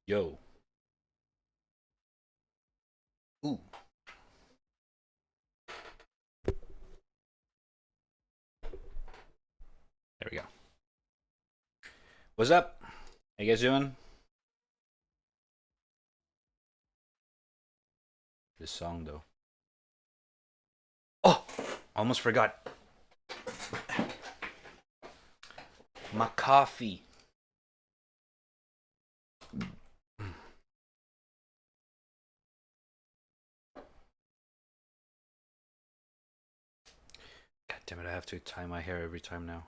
Yo. Ooh. There we go. What's up? How you guys doing? This song though. Oh, almost forgot. My coffee. God damn it! I have to tie my hair every time now.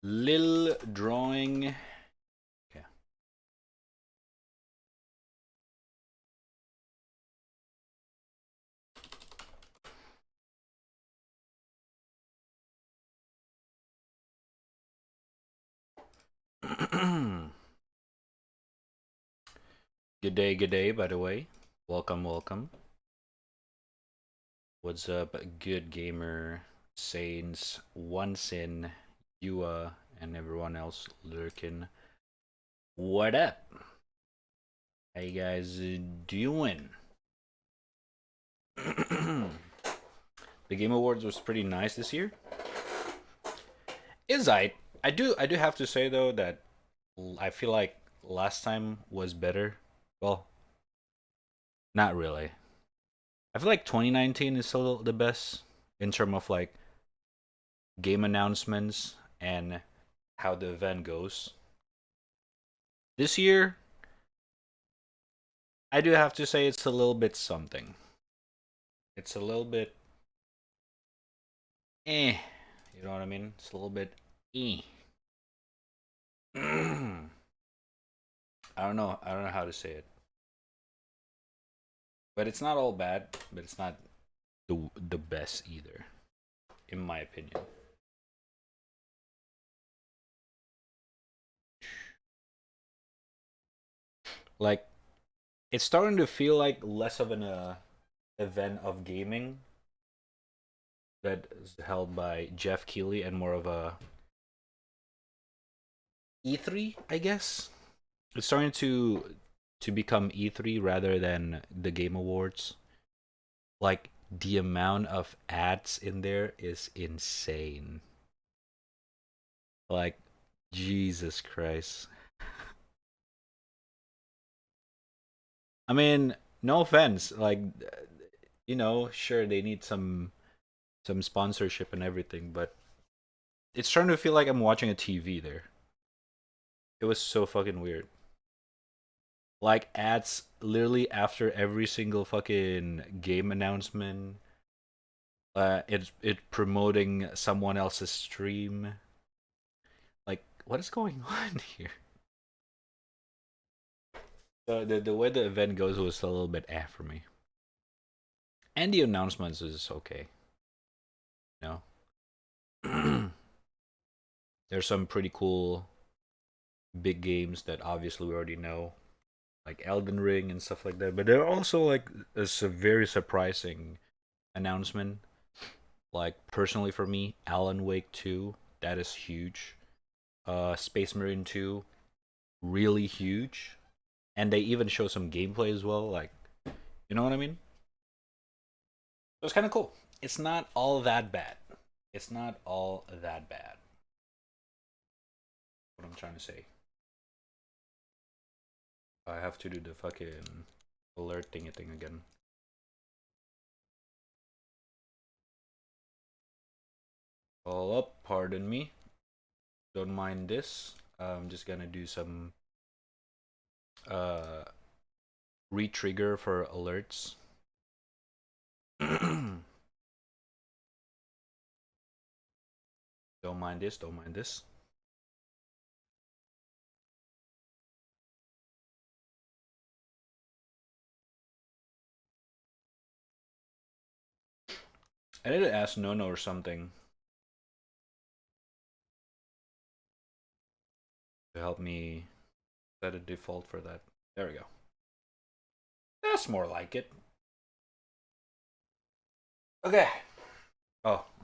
Lil drawing. Okay. Good day, by the way. Welcome, welcome. What's up, good gamer, Saints, One Sin, Yua, and everyone else lurking? What up? How you guys doing? The Game Awards was pretty nice this year. I do have to say though that I feel like last time was better. Well, not really. I feel like 2019 is still the best in terms of like game announcements and how the event goes. This year, I do have to say it's a little bit something. It's a little bit you know what I mean? It's a little bit eh. I don't know how to say it. But it's not all bad, but it's not the best either, in my opinion. Like it's starting to feel like less of an event of gaming that is held by Jeff Keighley and more of a E3, I guess. It's starting to become E3 rather than the Game Awards. Like the amount of ads in there is insane. Like Jesus Christ. I mean, no offense, like sure they need some sponsorship and everything, but it's starting to feel like I'm watching a TV there. It was so fucking weird. Like ads literally after every single fucking game announcement. It promoting someone else's stream. Like, what is going on here? The way the event goes was a little bit for me. And the announcements is okay. You know? There's some pretty cool big games that obviously we already know, like Elden Ring and stuff like that. But there are also like a very surprising announcement. Like personally for me, Alan Wake 2, that is huge. Space Marine 2, really huge. And they even show some gameplay as well, like you know what I mean? So it's kind of cool. It's not all that bad. It's not all that bad. What I'm trying to say. I have to do the fucking alert thingy thing again. All up, pardon me. Don't mind this. I'm just gonna do some uh re-trigger for alerts. Don't mind this, don't mind this. I need to ask Nono or something to help me set a default for that. There we go. That's more like it. Okay.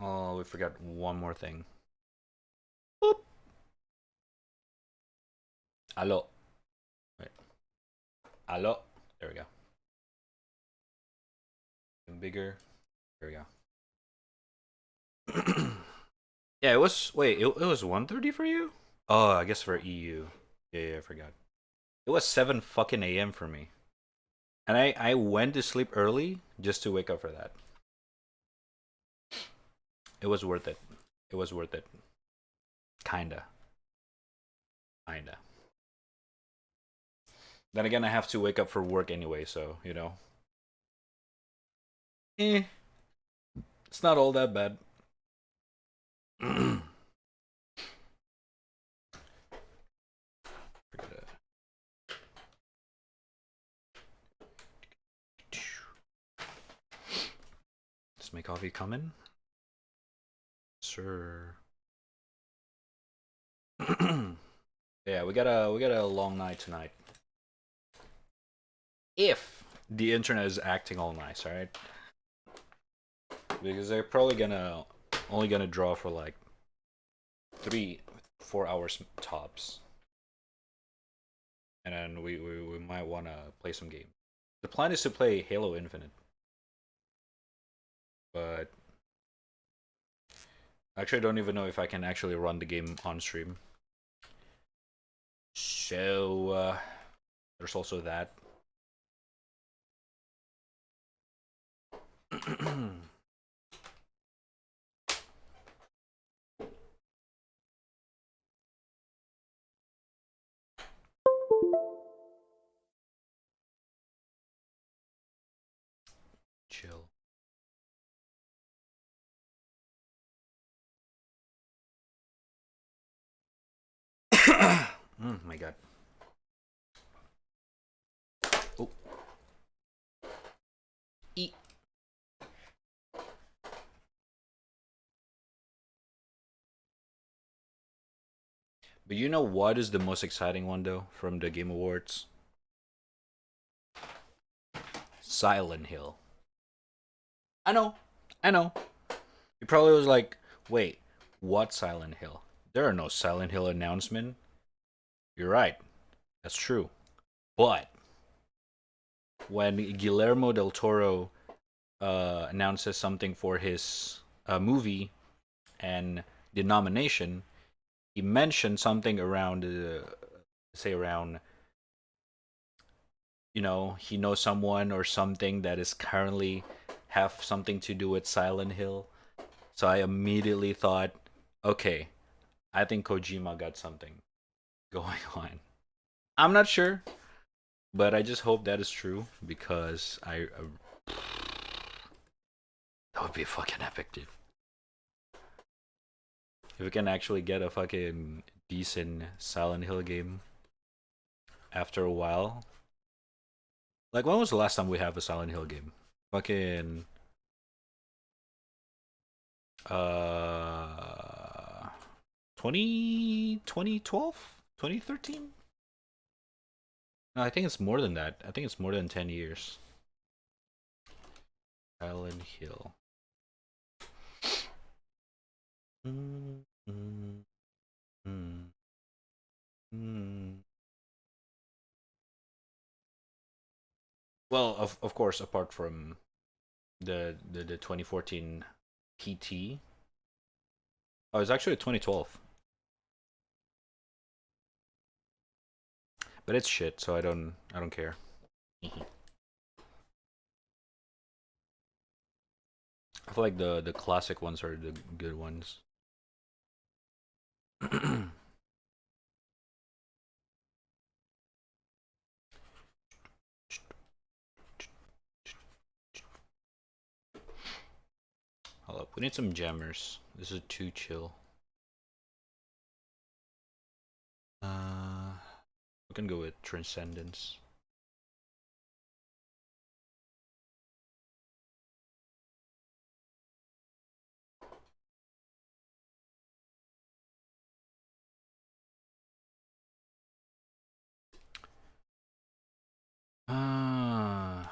Oh, we forgot one more thing. Boop. Allo. Wait. Allo. There we go. And bigger. There we go. Yeah, it was. Wait, it was 1:30 for you? Oh, I guess for EU. Yeah, I forgot. It was 7 fucking a.m. for me. And I went to sleep early just to wake up for that. It was worth it. It was worth it. Kinda. Kinda. Then again, I have to wake up for work anyway, so, you know. Eh, it's not all that bad. Does my coffee coming? Sir. Yeah, we got a long night tonight. If the internet is acting all nice, alright? Because they're probably only gonna draw for like 3-4 hours tops. And then we might wanna play some games. The plan is to play Halo Infinite. But actually I don't even know if I can actually run the game on stream. So there's also that. Chill. My god. Oh. Eat. But you know what is the most exciting one though from the Game Awards? Silent Hill. I know. I know. You probably was like, wait, what Silent Hill? There are no Silent Hill announcement. You're right. That's true. But when Guillermo del Toro announces something for his movie and the nomination, he mentioned something around, say around, you know, he knows someone or something that is currently have something to do with Silent Hill. So I immediately thought, okay, I think Kojima got something going on. I'm not sure, but I just hope that is true because that would be fucking epic, dude. If we can actually get a fucking decent Silent Hill game after a while. Like, when was the last time we have a Silent Hill game? Fucking. Uh. 2012? 2013? No, I think it's more than that. I think it's more than 10 years. Silent Hill. Mm, mm, mm, mm. Well, of course, apart from the 2014 PT. Oh, it's actually 2012. But it's shit, so I don't care. I feel like the classic ones are the good ones. Hold up, we need some jammers. This is too chill. We can go with Transcendence. Uh,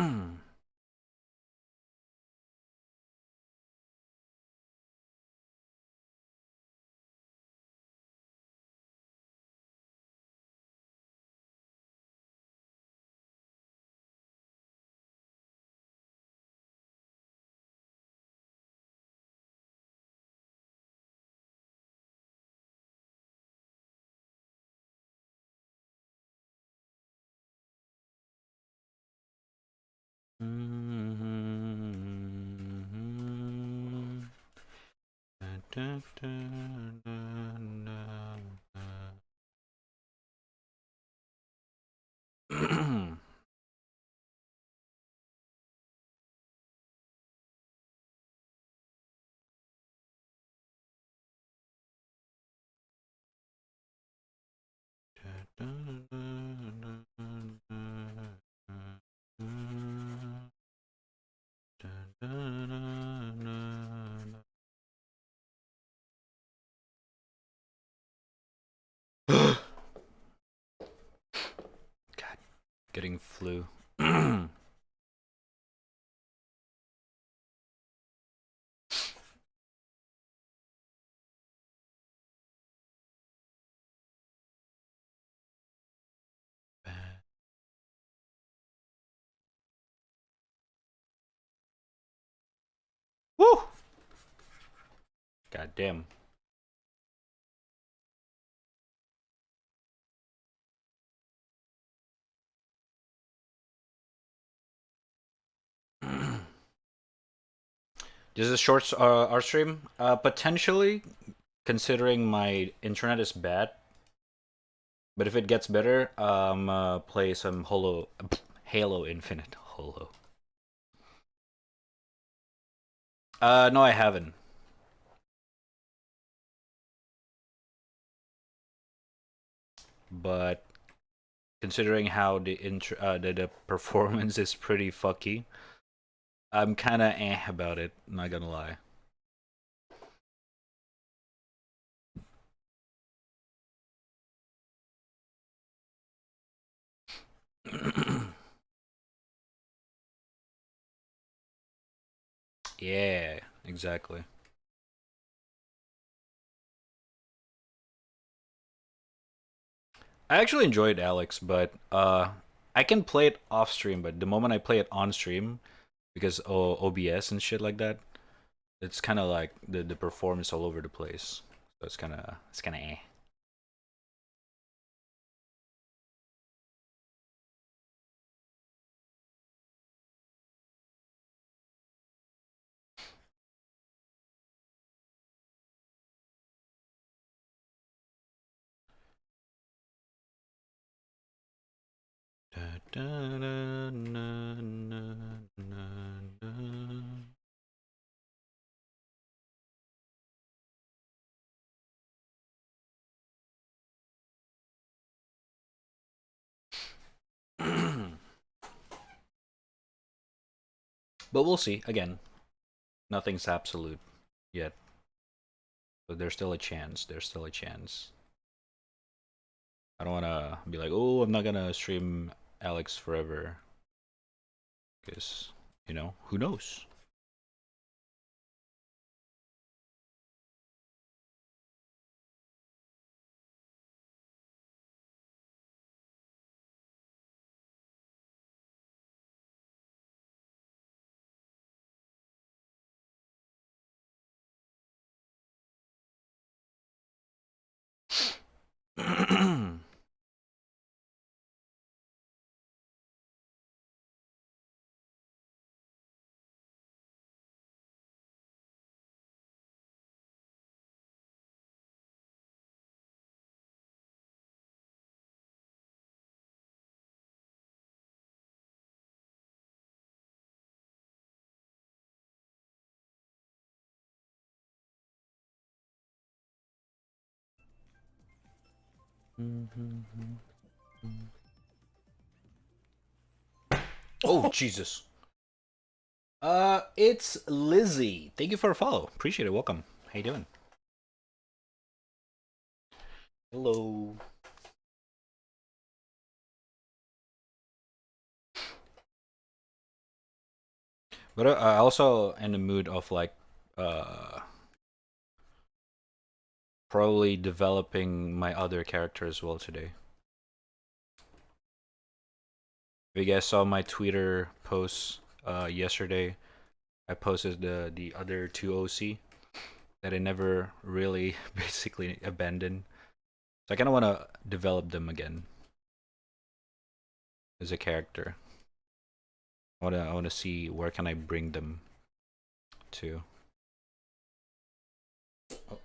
God, getting flu. Woo! God damn. This is a short art stream. Potentially, considering my internet is bad. But if it gets better, play some Halo Infinite. Holo. No, I haven't. But considering how the performance is pretty fucky, I'm kind of about it. Not gonna lie. Yeah, exactly. I actually enjoyed Alex, but I can play it off stream. But the moment I play it on stream, because OBS and shit like that, it's kind of like the performance all over the place. So it's kind of eh. But we'll see. Again, nothing's absolute yet. But there's still a chance. There's still a chance. I don't want to be like, oh, I'm not going to stream Alex forever. Because, who knows? Oh, Jesus. It's Lizzie. Thank you for a follow. Appreciate it. Welcome. How you doing? Hello. But I also in the mood of like uh probably developing my other character as well today. If you guys saw my Twitter post yesterday, I posted the other two OC that I never really basically abandoned. So I kind of want to develop them again as a character. I want to see where can I bring them to. Oh,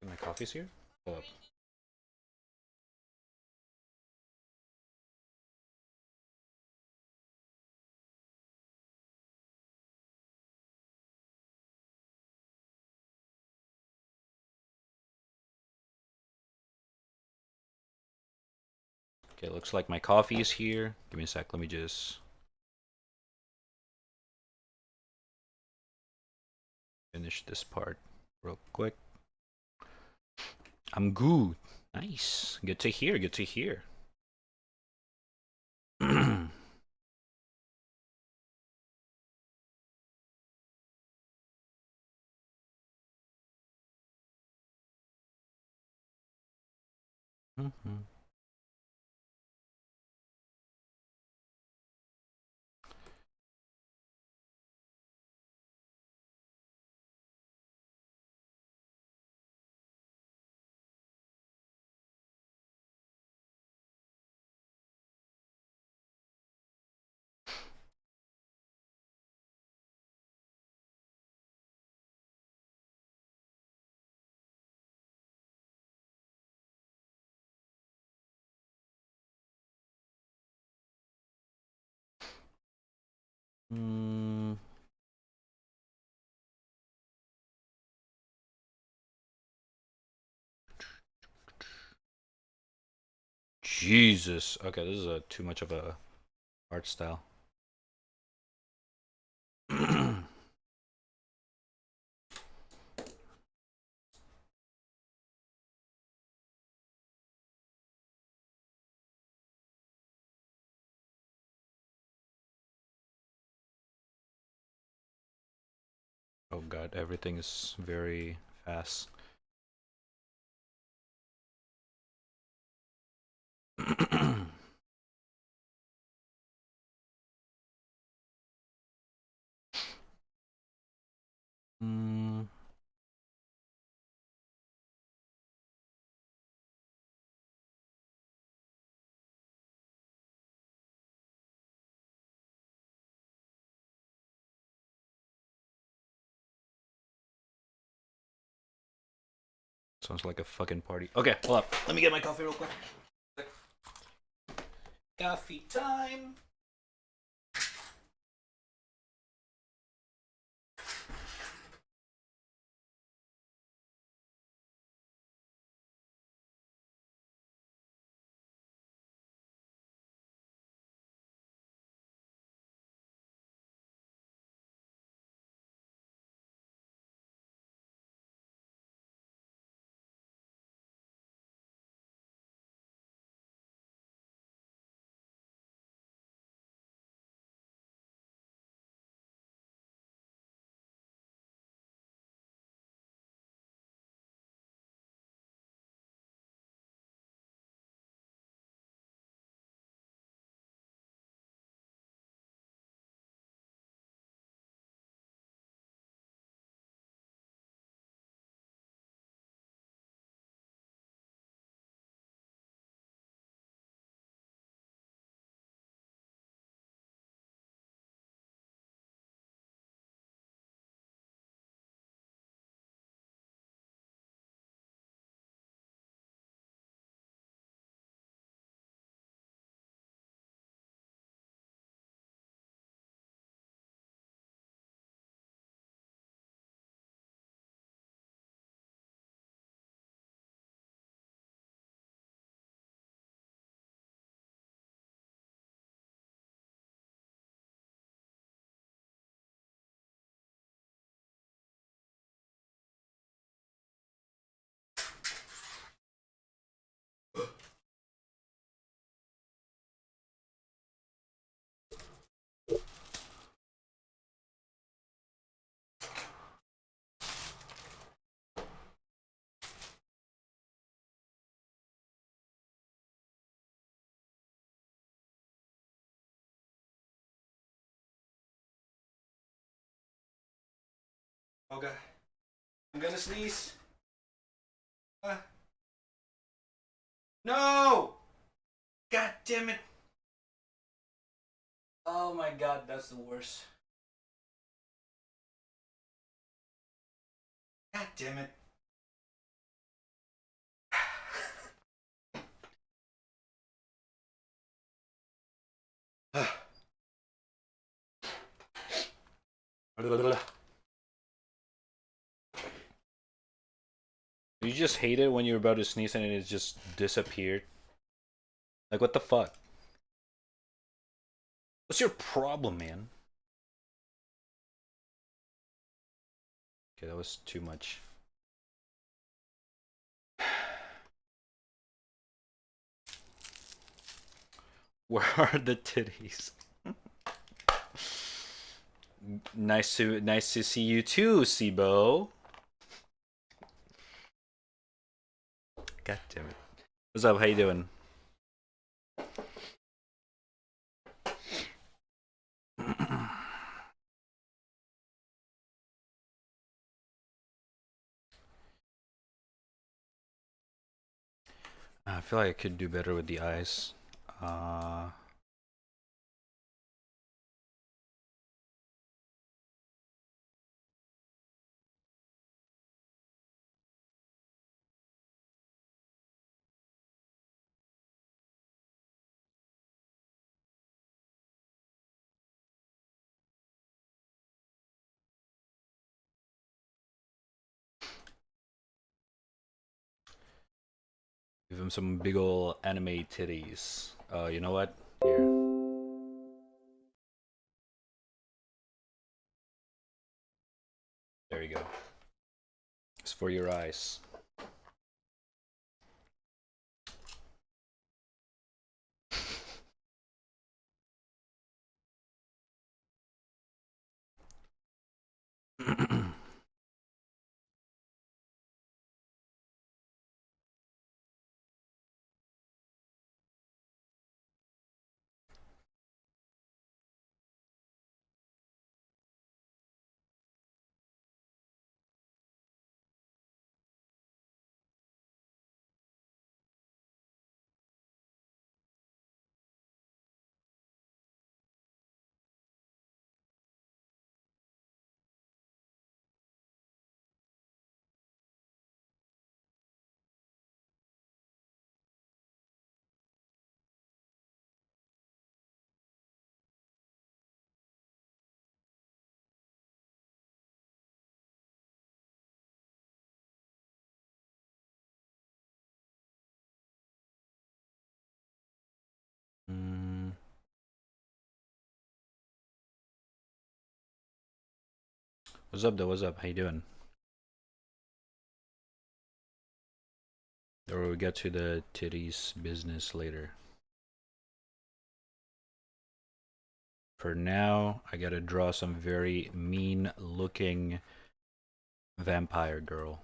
my coffee's here. Hold up. Okay, looks like my coffee is here. Give me a sec. Let me just finish this part real quick. I'm good. Nice. Good to hear. Good to hear. Mm, Jesus. Okay, this is too much of a art style. Oh god, everything is very fast. mm, sounds like a fucking party. Okay, hold up. Let me get my coffee real quick. Coffee time. Oh god. I'm gonna sneeze. No! God damn it. Oh my god, that's the worst. God damn it. You just hate it when you're about to sneeze and it just disappeared? Like, what the fuck? What's your problem, man? Okay, that was too much. Where are the titties? Nice to see you too, Sibo. God damn it. What's up? How you doing? I feel like I could do better with the eyes. Give him some big ol' anime titties. You know what? Here. There you go. It's for your eyes. Mm. What's up, though? What's up? How you doing? Or we'll get to the titties business later. For now, I gotta draw some very mean-looking vampire girl.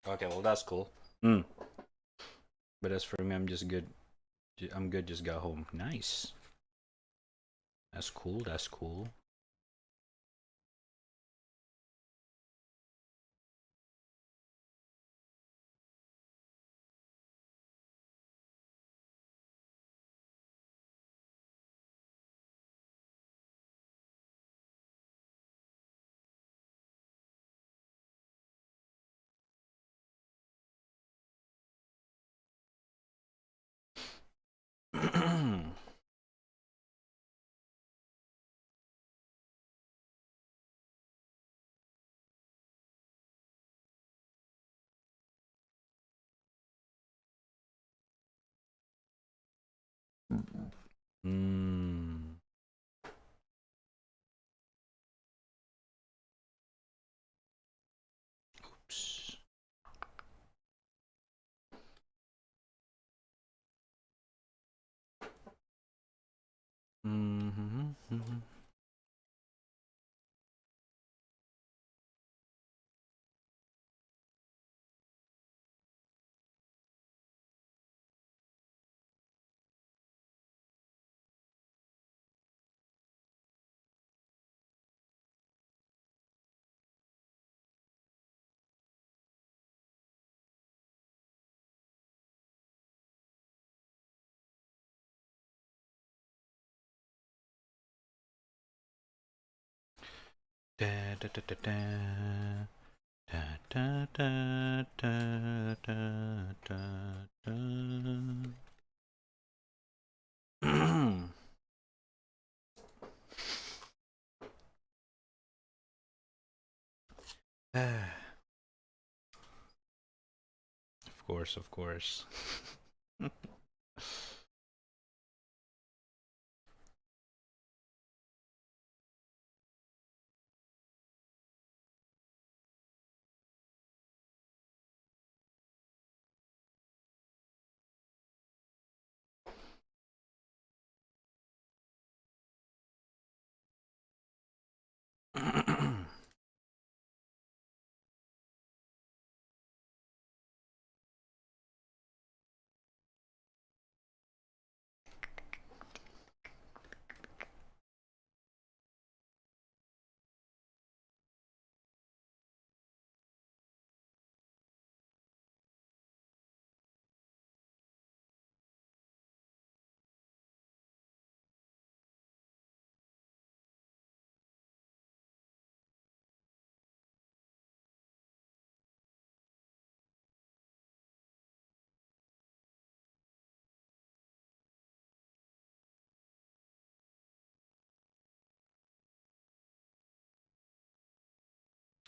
Okay, well that's cool. But as for me, I'm just good. I'm good. Just got home. Nice. That's cool. That's cool. Mm. Oops. Mm-hmm. Da, da, da, da, da. Da, da, da, da, da, da, da. Of course, of course.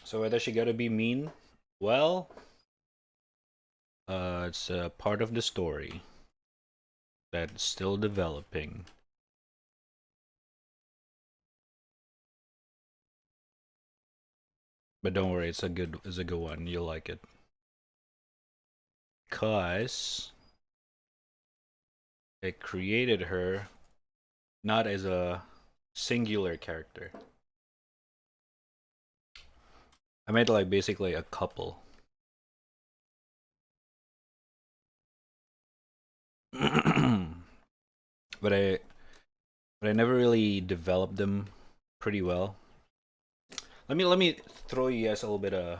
So whether she gotta be mean? Well, it's a part of the story that's still developing. But don't worry, it's a good one. You'll like it. Cause it created her not as a singular character. I made like basically a couple. but I but I never really developed them pretty well. Let me throw you guys a little bit of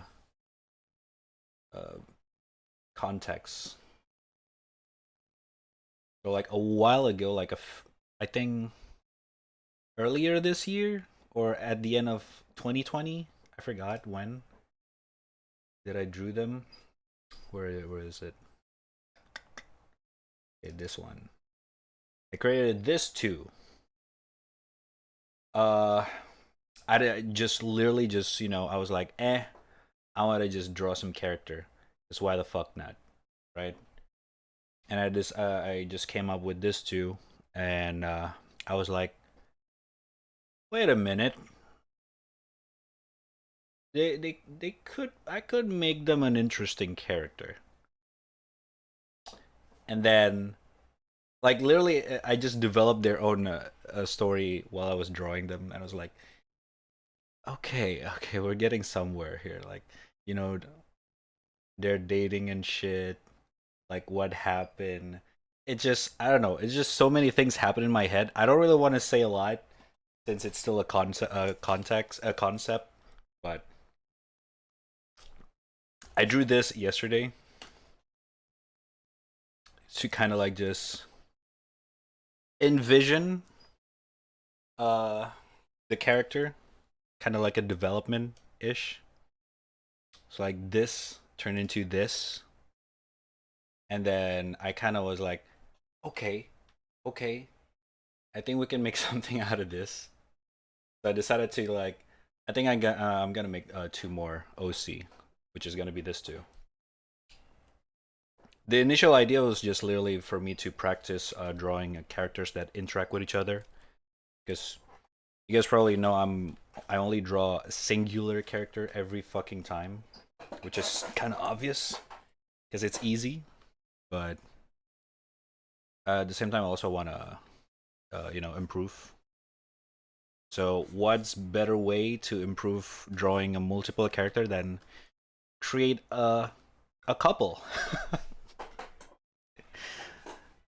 uh, context. So like a while ago, I think earlier this year or at the end of 2020, I forgot when that I drew them. Where is it? Okay, this one. I created this too. Uh, just literally just I was like, I want to just draw some character. Just why the fuck not, right? And I just came up with this too, and I was like, wait a minute, they could I could make them an interesting character, and then like literally I just developed their own story while I was drawing them, and I was like, okay, we're getting somewhere here. Like, you know, they're dating and shit. Like, what happened? It just I don't know. It's just so many things happen in my head. I don't really want to say a lot since it's still a concept. But I drew this yesterday to kind of like just envision uh the character, kind of like a development ish. So like this turned into this, and then I kind of was like, okay, okay, I think we can make something out of this. So I decided to like, I think I'm gonna make two more OC, which is gonna be this two. The initial idea was just literally for me to practice drawing characters that interact with each other, because you guys probably know I only draw a singular character every fucking time, which is kind of obvious because it's easy, but at the same time I also want to improve. So what's better way to improve drawing a multiple character than create a couple?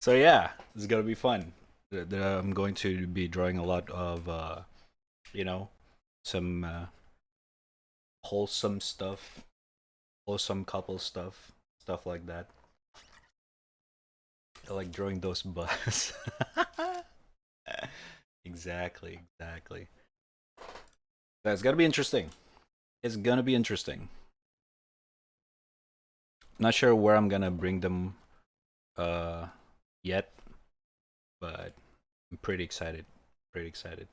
So yeah, it's gonna be fun. I'm going to be drawing a lot of you know some wholesome stuff, wholesome couple stuff, stuff like that. I like drawing those butts. Exactly, exactly. That's gonna be interesting. It's gonna be interesting. Not sure where I'm gonna bring them uh yet, but I'm pretty excited. Pretty excited.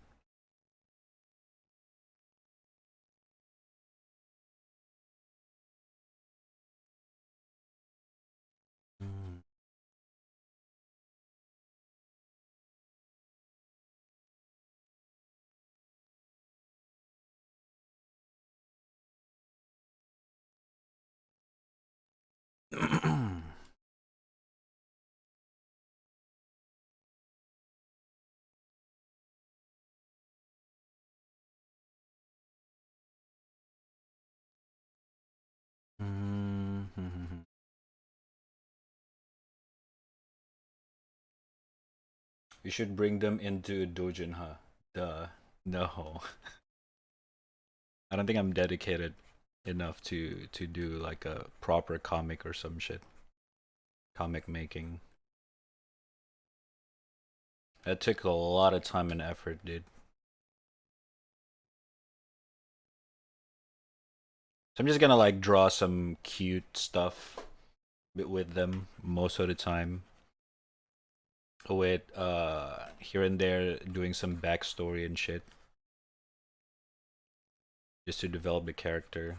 You should bring them into Dojin, huh? Duh. No. I don't think I'm dedicated enough to do like a proper comic or some shit. Comic making. That took a lot of time and effort, dude. So I'm just gonna like draw some cute stuff with them most of the time. With here and there doing some backstory and shit. Just to develop the character.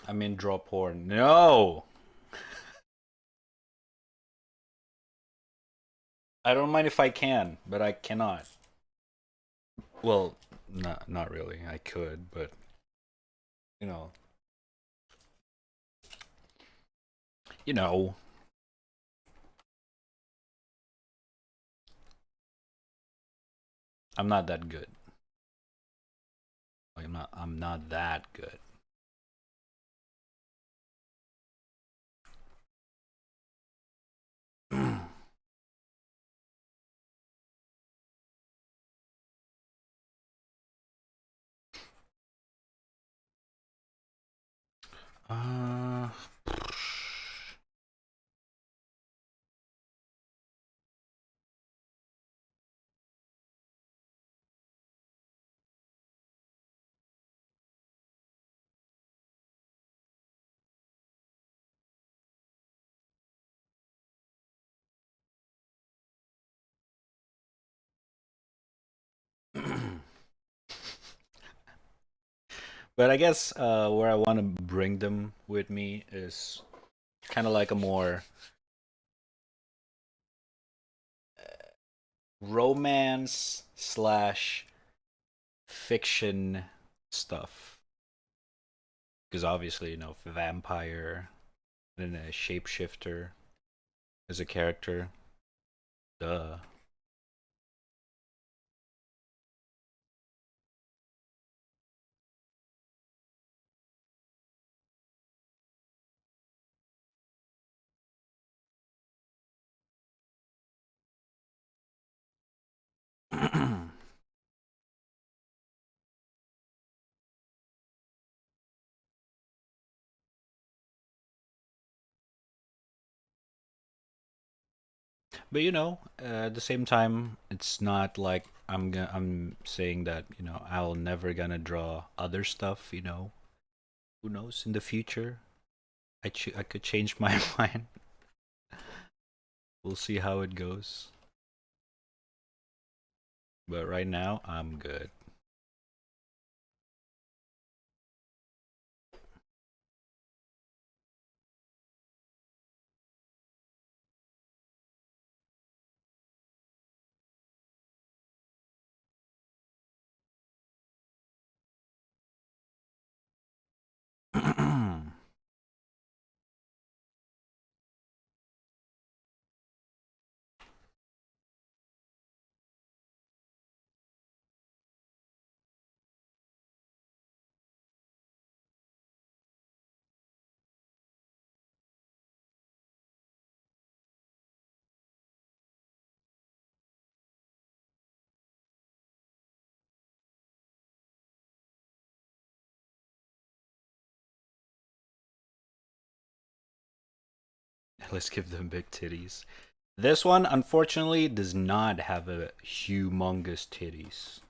I mean draw porn. No! I don't mind if I can, but I cannot. Well, not really. I could, but you know, you know, I'm not that good. Like, I'm not that good. uh but I guess where I want to bring them with me is kind of like a more romance slash fiction stuff. Because obviously, vampire and a shapeshifter as a character. Duh. But you know, at the same time, it's not like I'm saying that I'll never gonna draw other stuff. Who knows in the future? I could change my mind. We'll see how it goes. But right now, I'm good. Let's give them big titties. This one, unfortunately, does not have a humongous titties.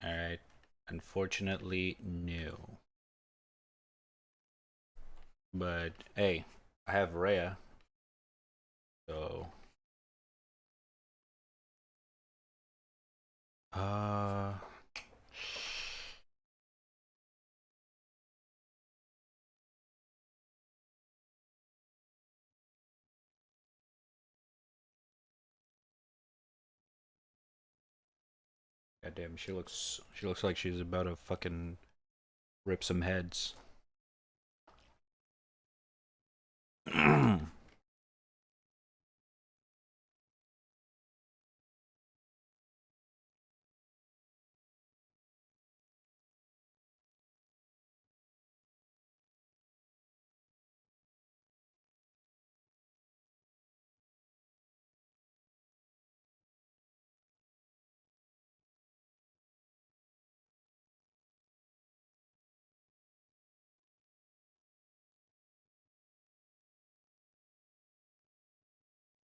Alright. Unfortunately, no. But, hey, I have Rhea. So... Uh... Goddamn, she looks like she's about to fucking rip some heads.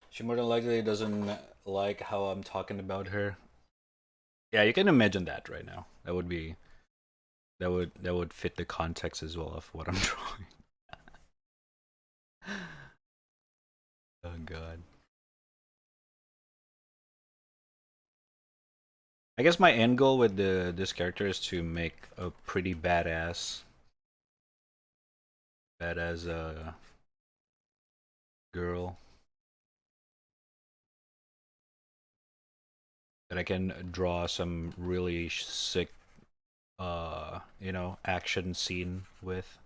She more than likely doesn't like how I'm talking about her. Yeah, you can imagine that right now. That would fit the context as well of what I'm drawing. Oh god. I guess my end goal with this character is to make a pretty badass girl that I can draw some really sick action scene with.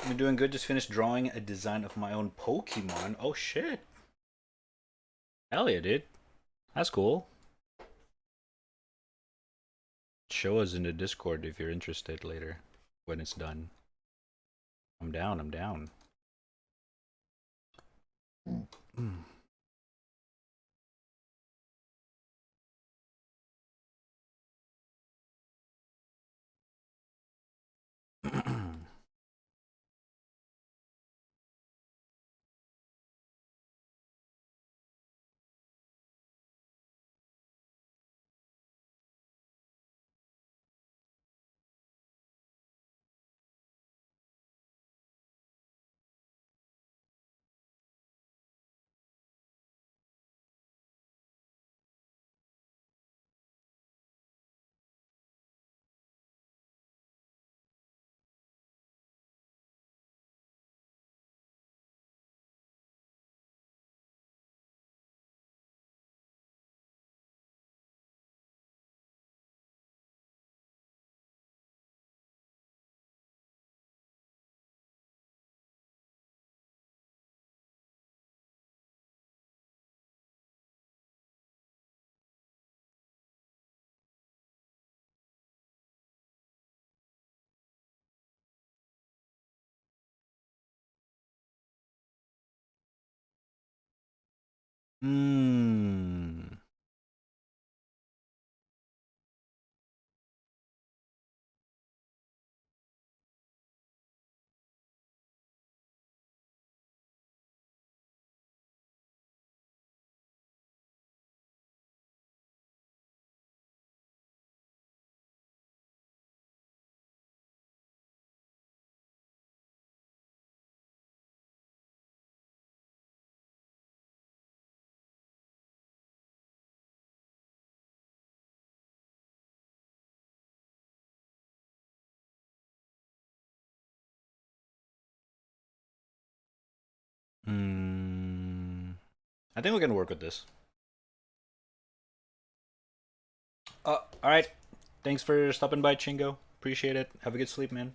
I'm doing good. Just finished drawing a design of my own Pokemon. Oh shit. Hell yeah, dude. That's cool. Show us in the Discord if you're interested later when it's done. I'm down, I'm down. Hmm. Hmm. I think we can work with this. All right. Thanks for stopping by, Chingo. Appreciate it. Have a good sleep, man.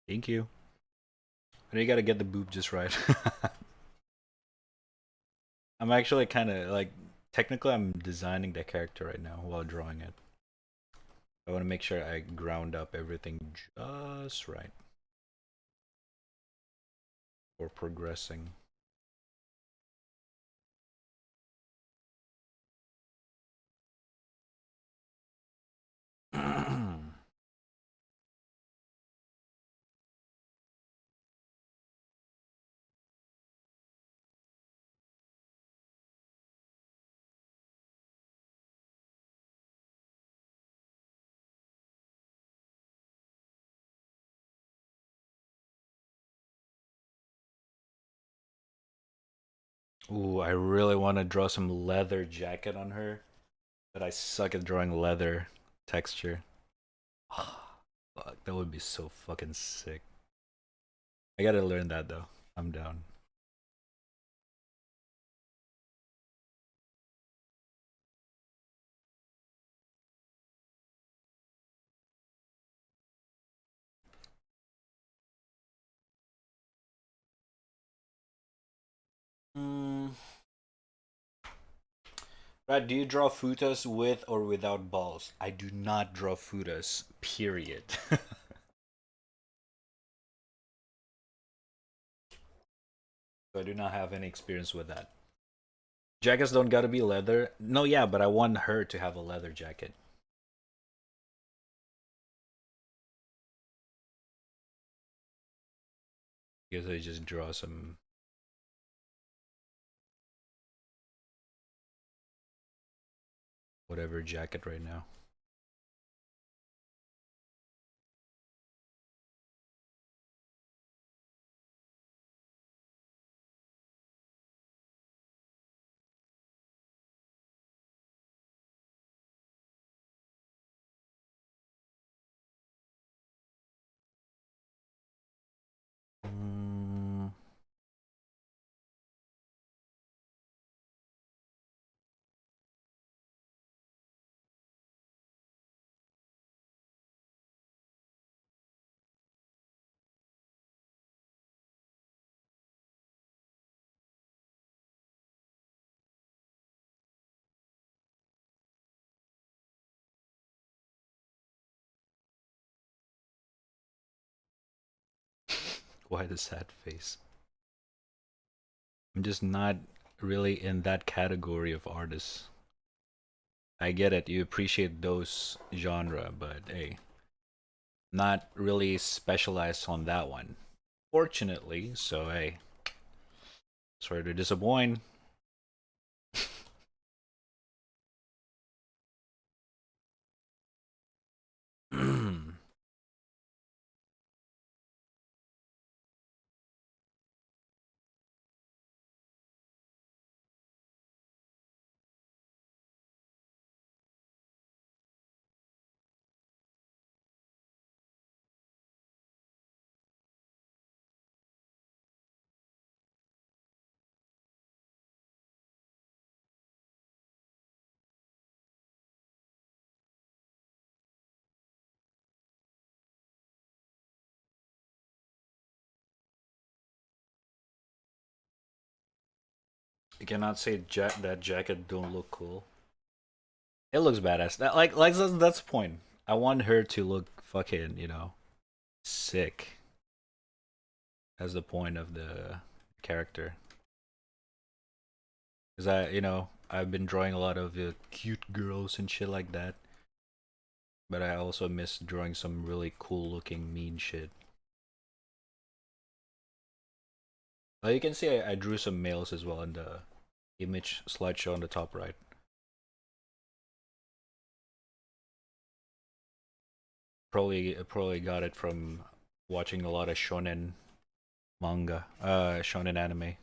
Thank you. I know you gotta get the boob just right. I'm actually kind of like, technically, I'm designing the character right now while drawing it. I want to make sure I ground up everything just right for progressing. Ooh, I really want to draw some leather jacket on her, but I suck at drawing leather texture. Fuck, that would be so fucking sick. I gotta learn that though. I'm down. Mm. Right, do you draw futas with or without balls? I do not draw futas, period. So I do not have any experience with that. Jackets don't gotta be leather. No, yeah, but I want her to have a leather jacket. Because I just draw some whatever jacket right now. Mm, why the sad face? I'm just not really in that category of artists. I get it, you appreciate those genre, but hey, not really specialized on that one. Fortunately, so hey, sorry to disappoint. You cannot say that jacket don't look cool. It looks badass. Like that's the point. I want her to look fucking, sick as the point of the character. Cause I've been drawing a lot of cute girls and shit like that. But I also miss drawing some really cool looking mean shit. Well, you can see I drew some males as well in the image slideshow on the top right. Probably got it from watching a lot of shonen manga, shonen anime.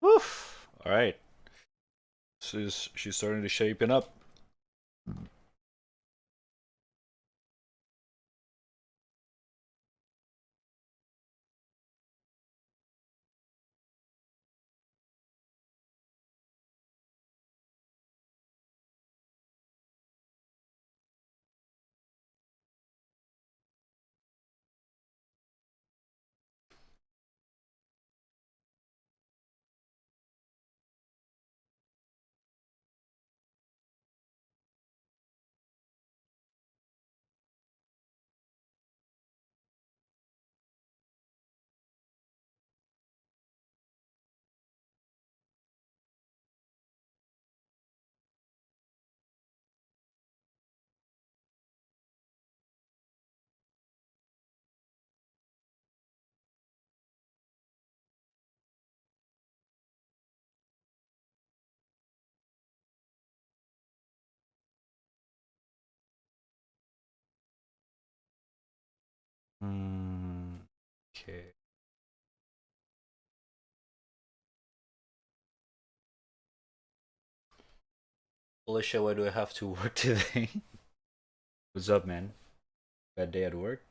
Woof! Alright. She's starting to shaping up. Okay. Alicia, why do I have to work today? What's up, man? Bad day at work?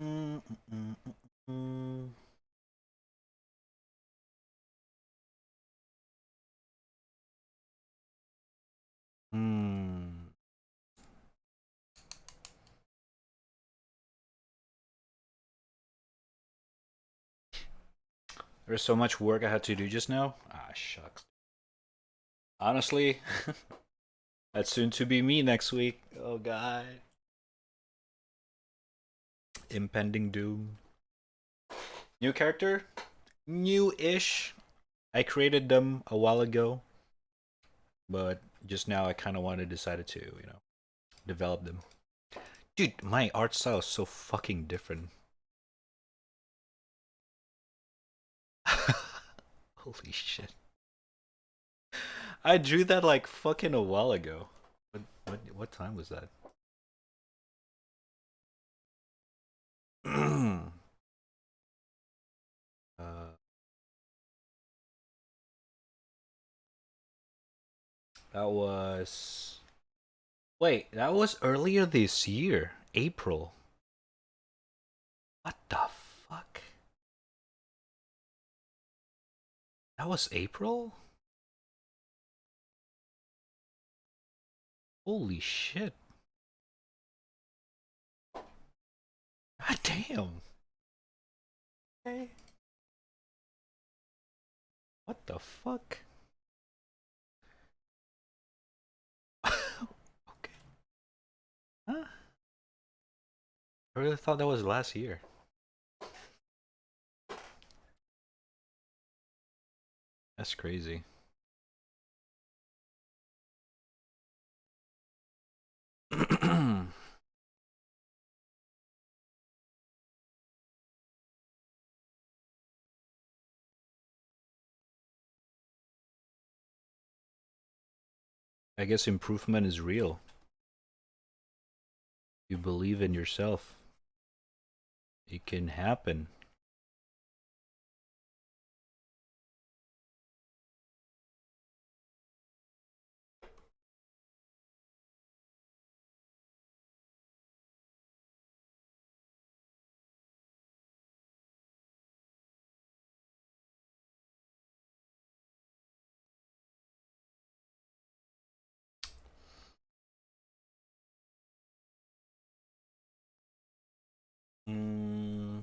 Mm, mm, mm, mm, mm. There's so much work I had to do just now. Ah, shucks. Honestly, that's soon to be me next week. Oh, God. Impending doom. New character? New-ish. I created them a while ago, but just now I kind of wanted decided to, develop them. Dude, my art style is so fucking different. Holy shit. I drew that like fucking a while ago. What time was that? uh, that was wait, that was earlier this year, April. What the fuck? That was April? Holy shit. God damn. Okay. What the fuck? Okay. Huh? I really thought that was last year. That's crazy. I guess improvement is real. You believe in yourself. It can happen. Mm,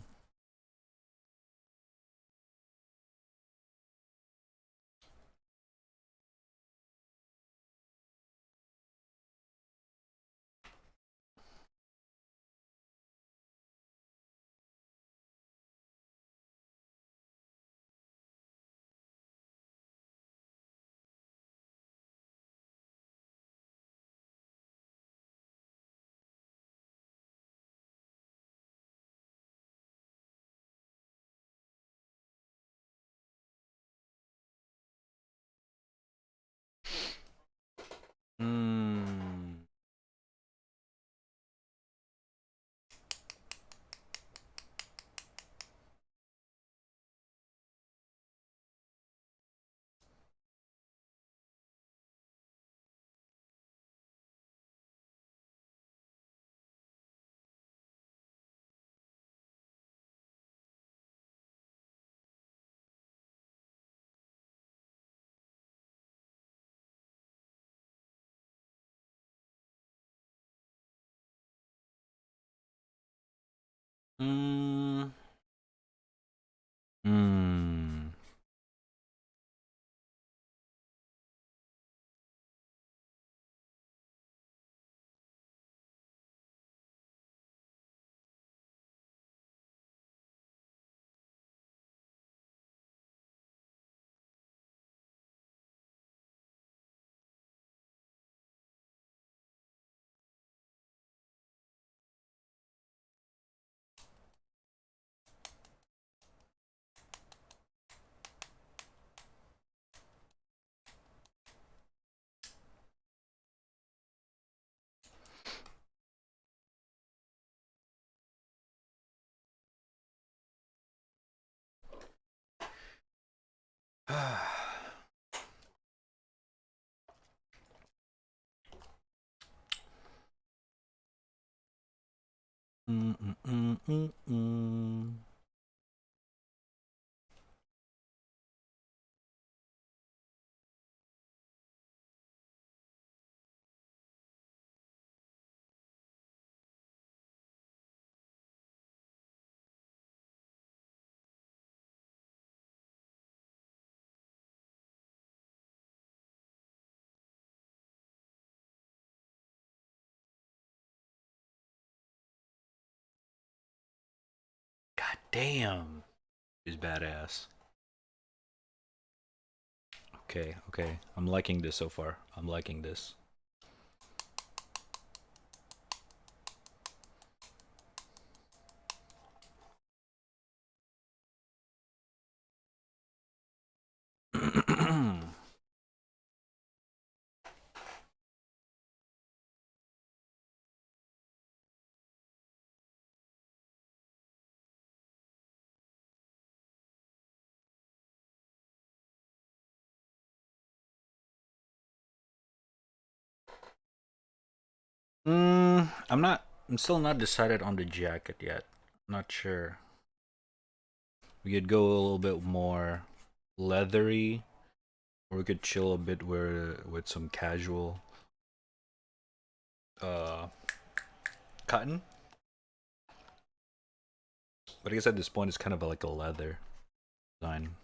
mm, mm, mm. Mm, mm, mm, mm, mm. God damn. He's badass. Okay, okay. I'm liking this so far. I'm liking this. I'm still not decided on the jacket yet. Not sure. We could go a little bit more leathery, or we could chill a bit with some casual uh cotton. But I guess at this point it's kind of like a leather design.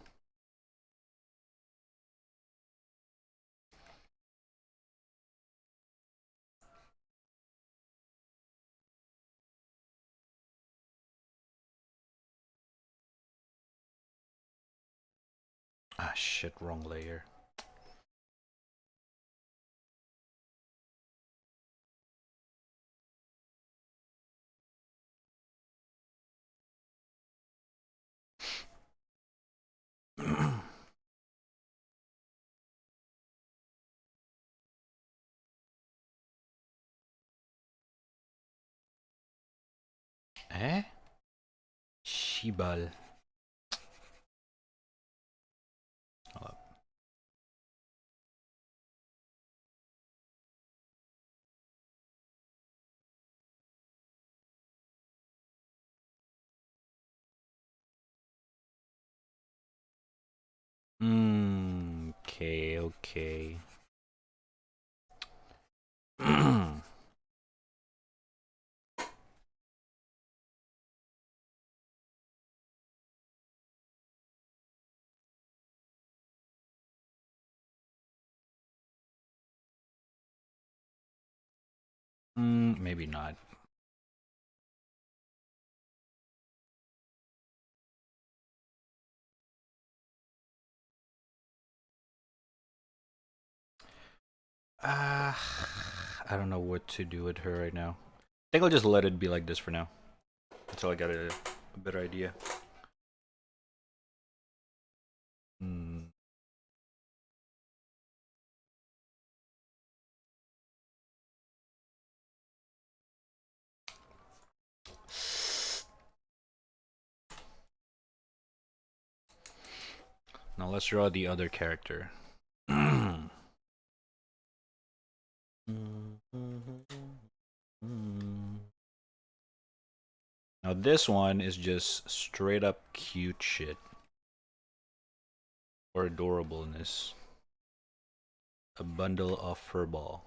Ah, shit, wrong layer. Eh? Shibal. Hold up. Okay, okay. Maybe not. I don't know what to do with her right now. I think I'll just let it be like this for now. Until I get a better idea. Hmm. Now let's draw the other character. Now this one is just straight up cute shit. Or adorableness. A bundle of furball.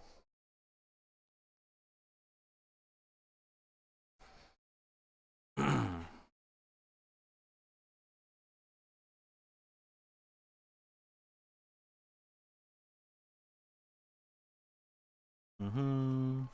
Mm-hmm.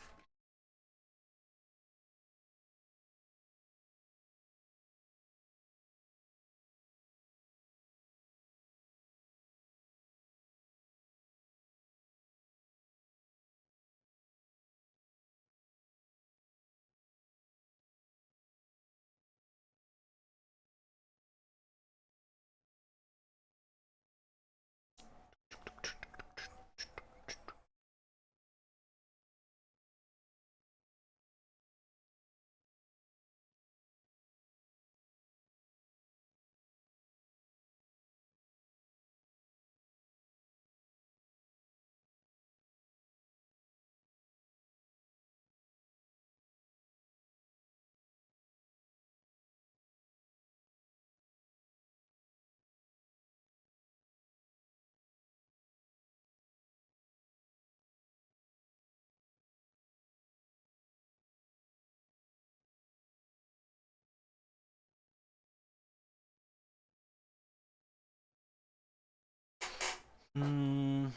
Mm.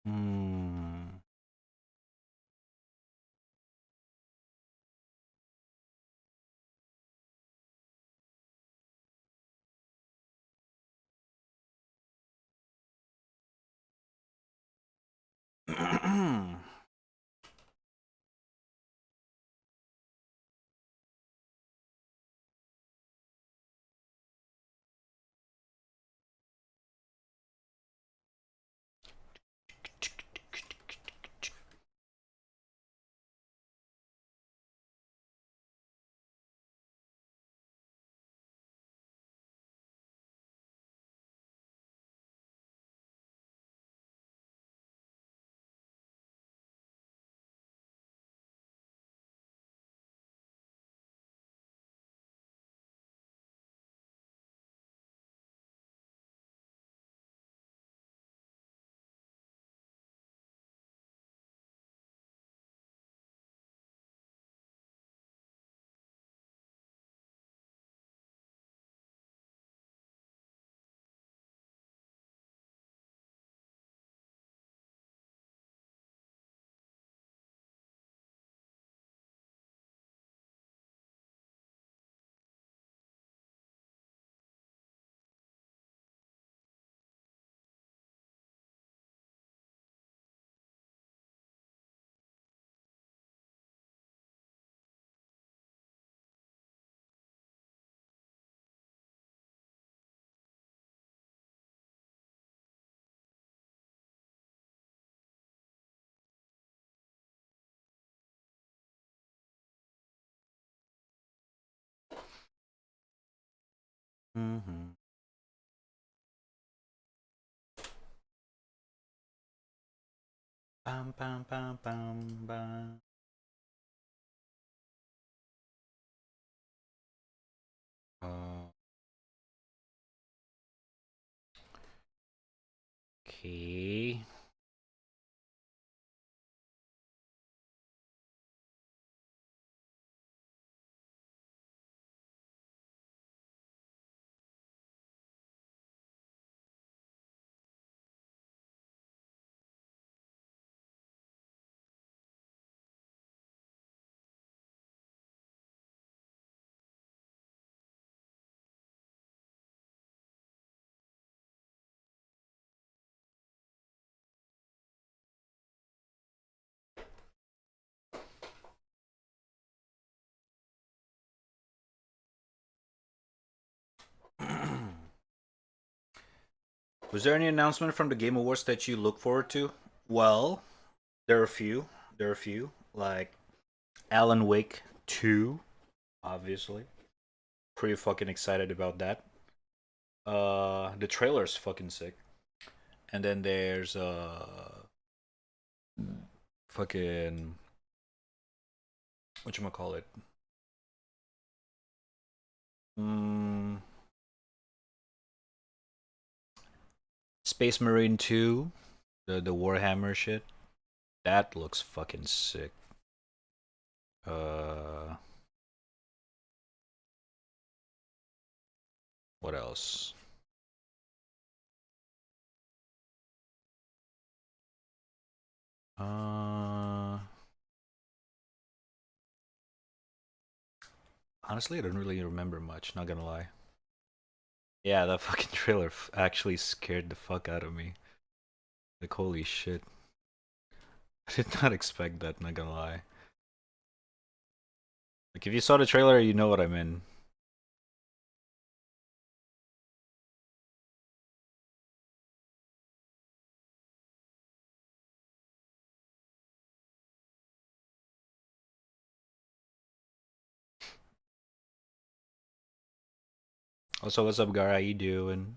Mm. Mm-hmm. Bam, bam, bam, bam, bam. Okay. Was there any announcement from the Game Awards that you look forward to? Well, there are a few. There are a few. Like Alan Wake 2, obviously. Pretty fucking excited about that. The trailer's fucking sick. And then there's fucking whatchamacallit? Mm, Space Marine 2, the Warhammer shit. That looks fucking sick. Uh what else? Uh Honestly, I don't really remember much, not gonna lie. Yeah, that fucking trailer actually scared the fuck out of me. Like, holy shit. I did not expect that, not gonna lie. Like, if you saw the trailer, you know what I'm in. Also, what's up, Gar? How you doing?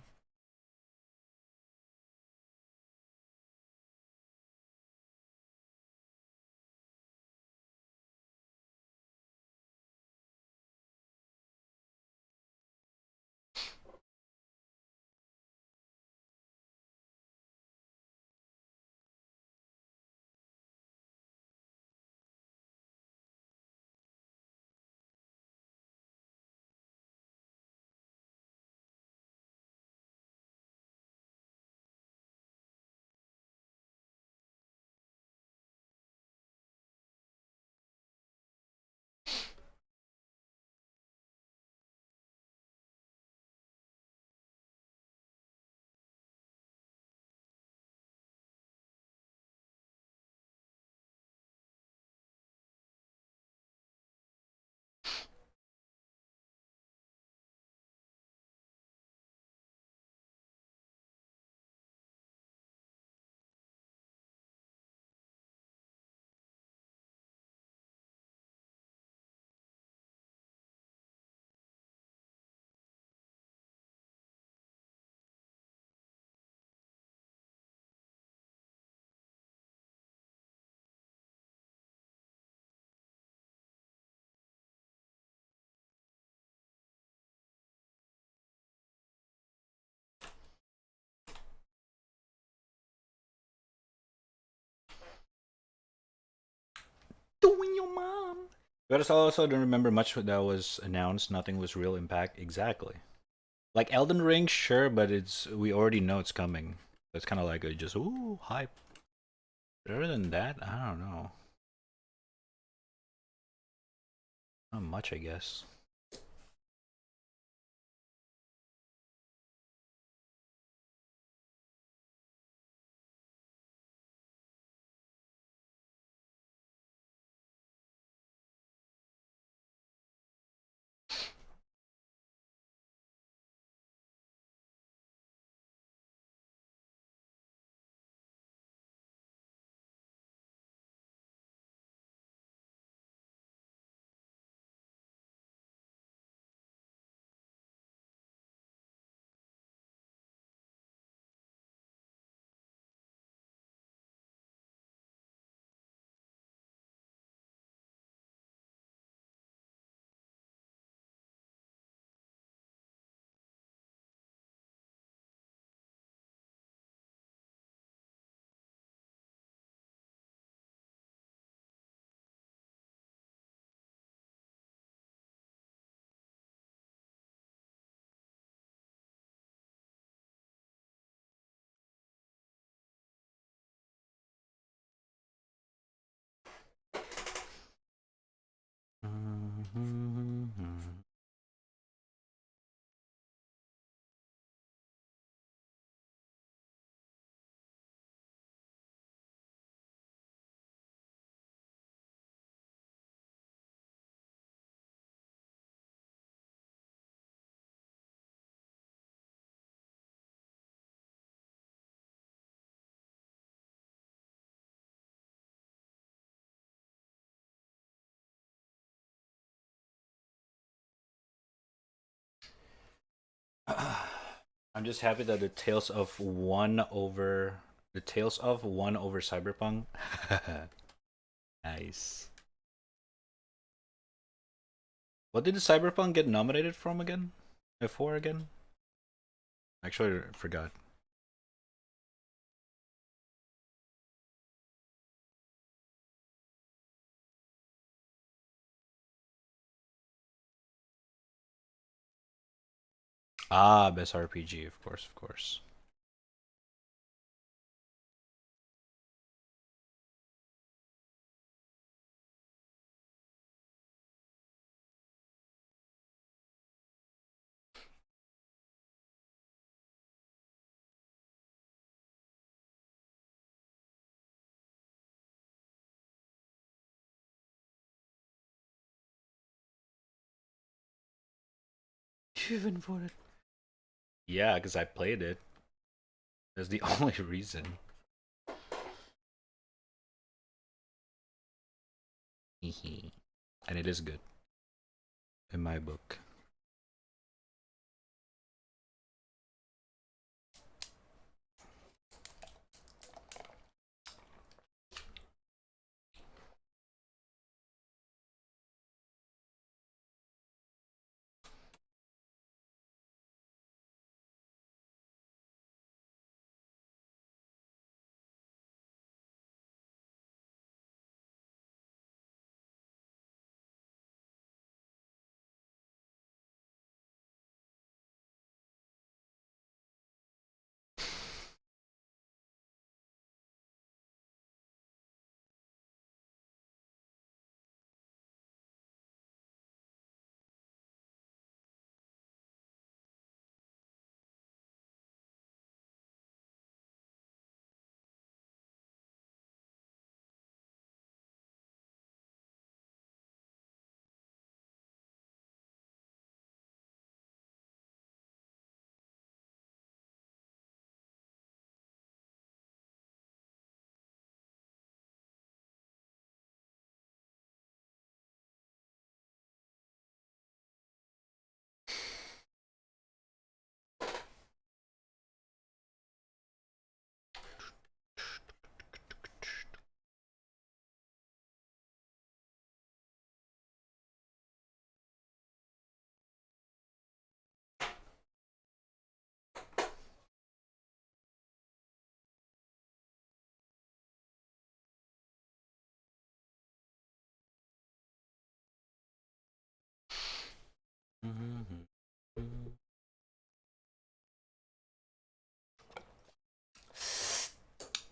Doing your mom. But I also don't remember much that was announced. Nothing was real impact. Exactly. Like Elden Ring, sure, but we already know it's coming. It's kind of like a just ooh hype. But other than that, I don't know. Not much, I guess. I'm just happy that the Tales of one over Cyberpunk. Nice. What did the Cyberpunk get nominated from again? For again? Actually, I forgot. Ah, best RPG, of course, of course. You even voted? Yeah, because I played it. That's the only reason. And it is good in my book.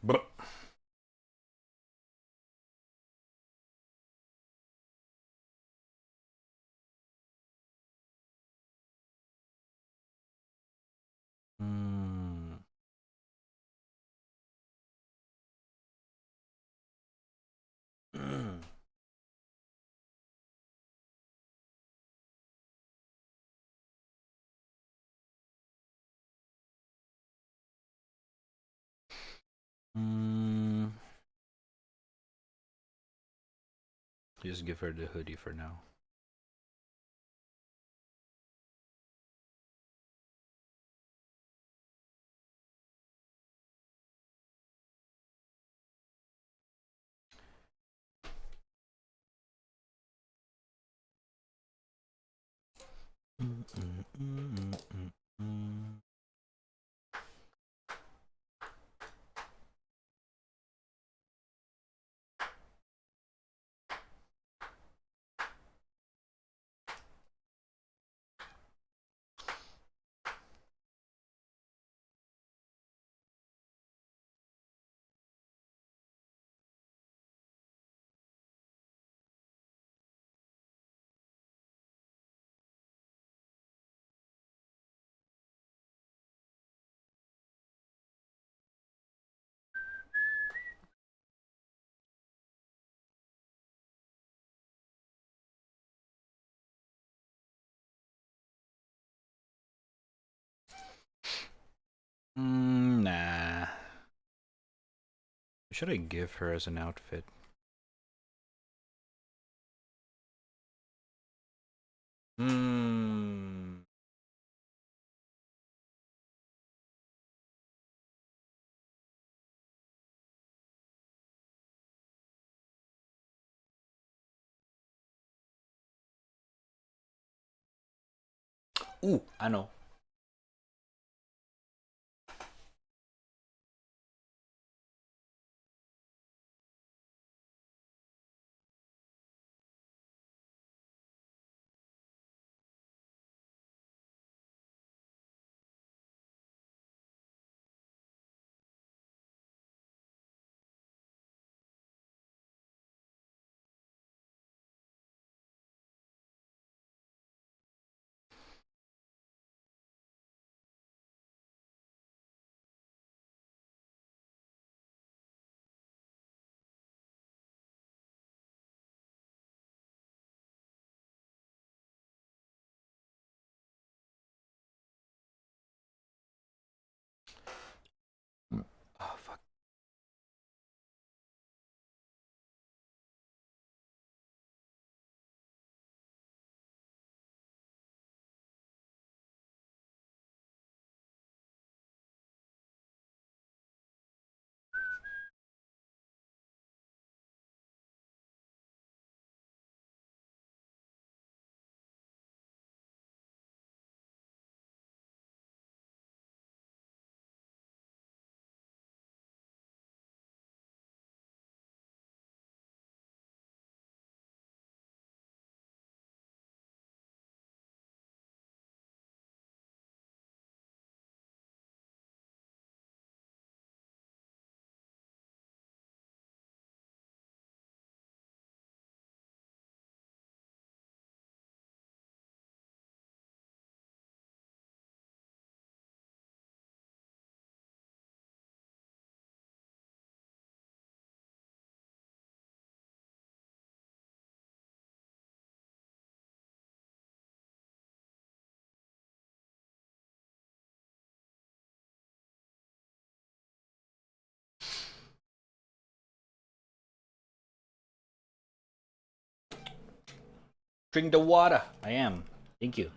But mm. Mm. Just give her the hoodie for now. Nah. What should I give her as an outfit? Hmm. Ooh, I know. Oh fuck. Drink the water. I am. Thank you.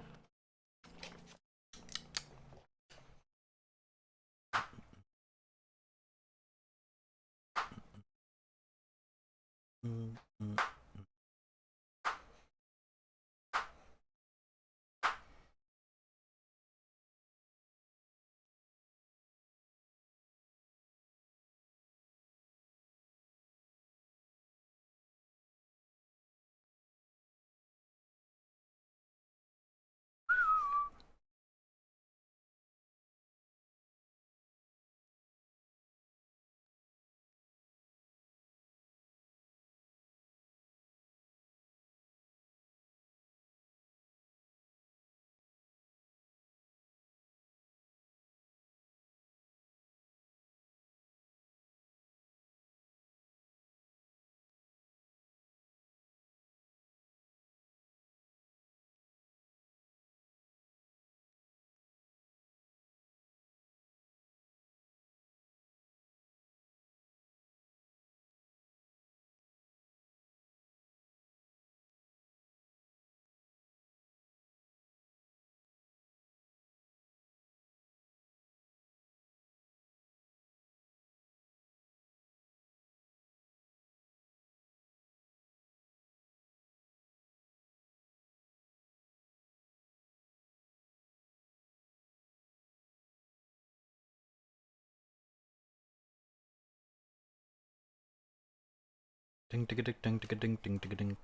Ding ding ding ding ding ding ding ding ding.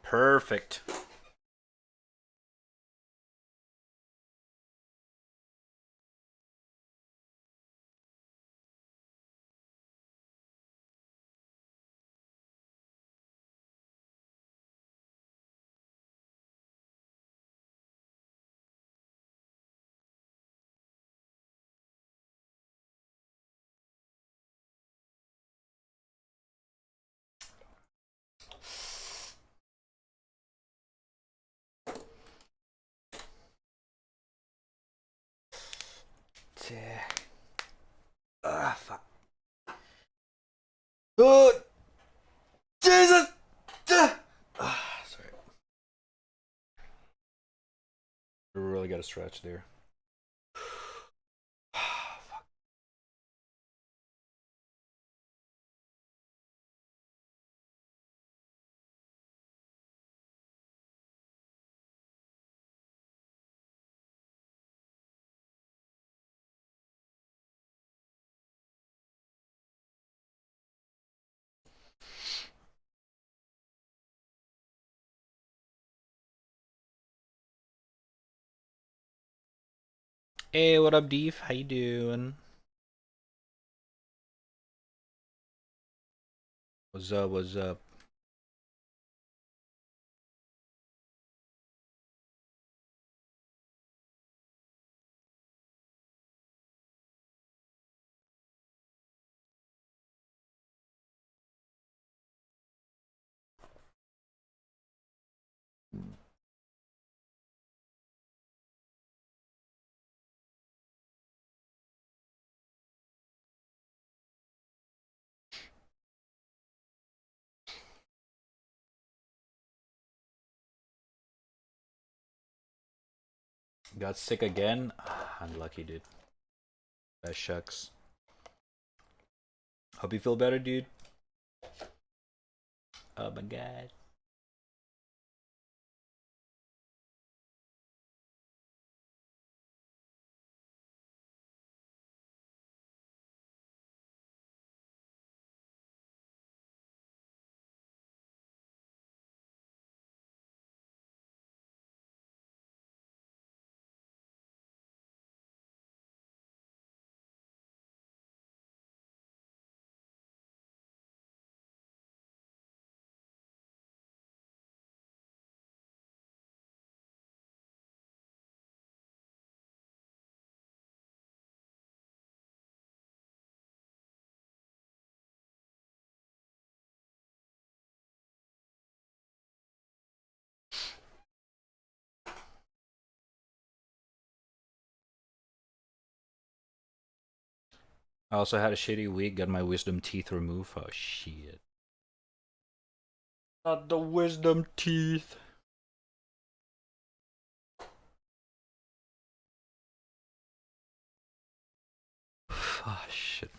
Perfect. Fuck. Oh, Jesus! Sorry. Really got to stretch there. Fuck. Hey, what up, Deef? How you doing? What's up? What's up? Got sick again? Unlucky, dude. That shucks. Hope you feel better, dude. Oh my god. I also had a shitty week, got my wisdom teeth removed. Oh shit. Not the wisdom teeth. Oh shit.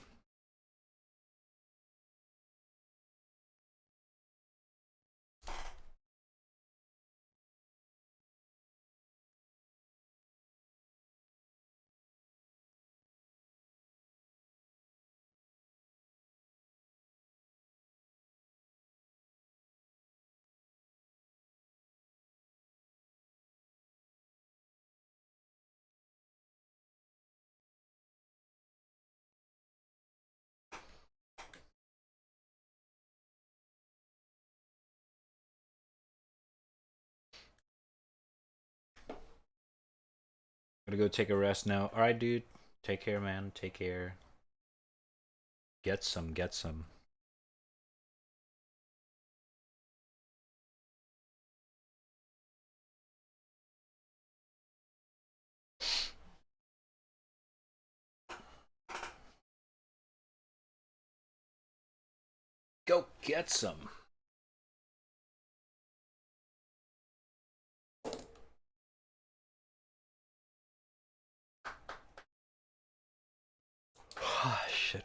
Gotta go take a rest now. Alright, dude. Take care, man. Take care. Get some, get some. Go get some. Oh shit.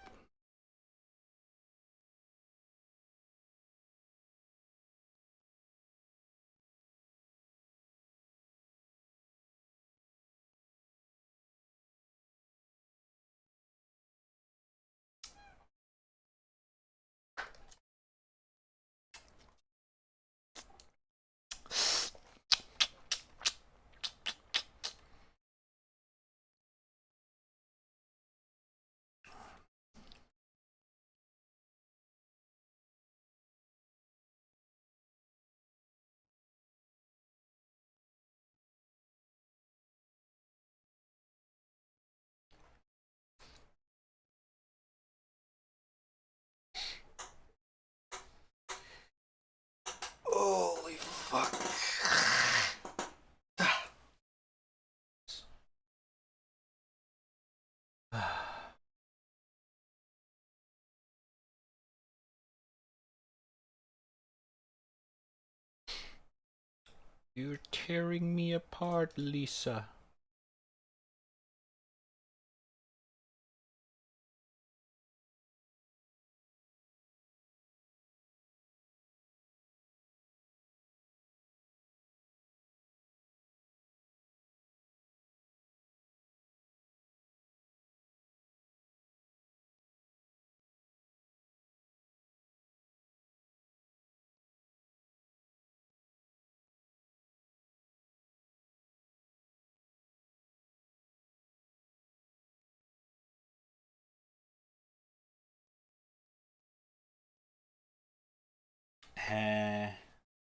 You're tearing me apart, Lisa.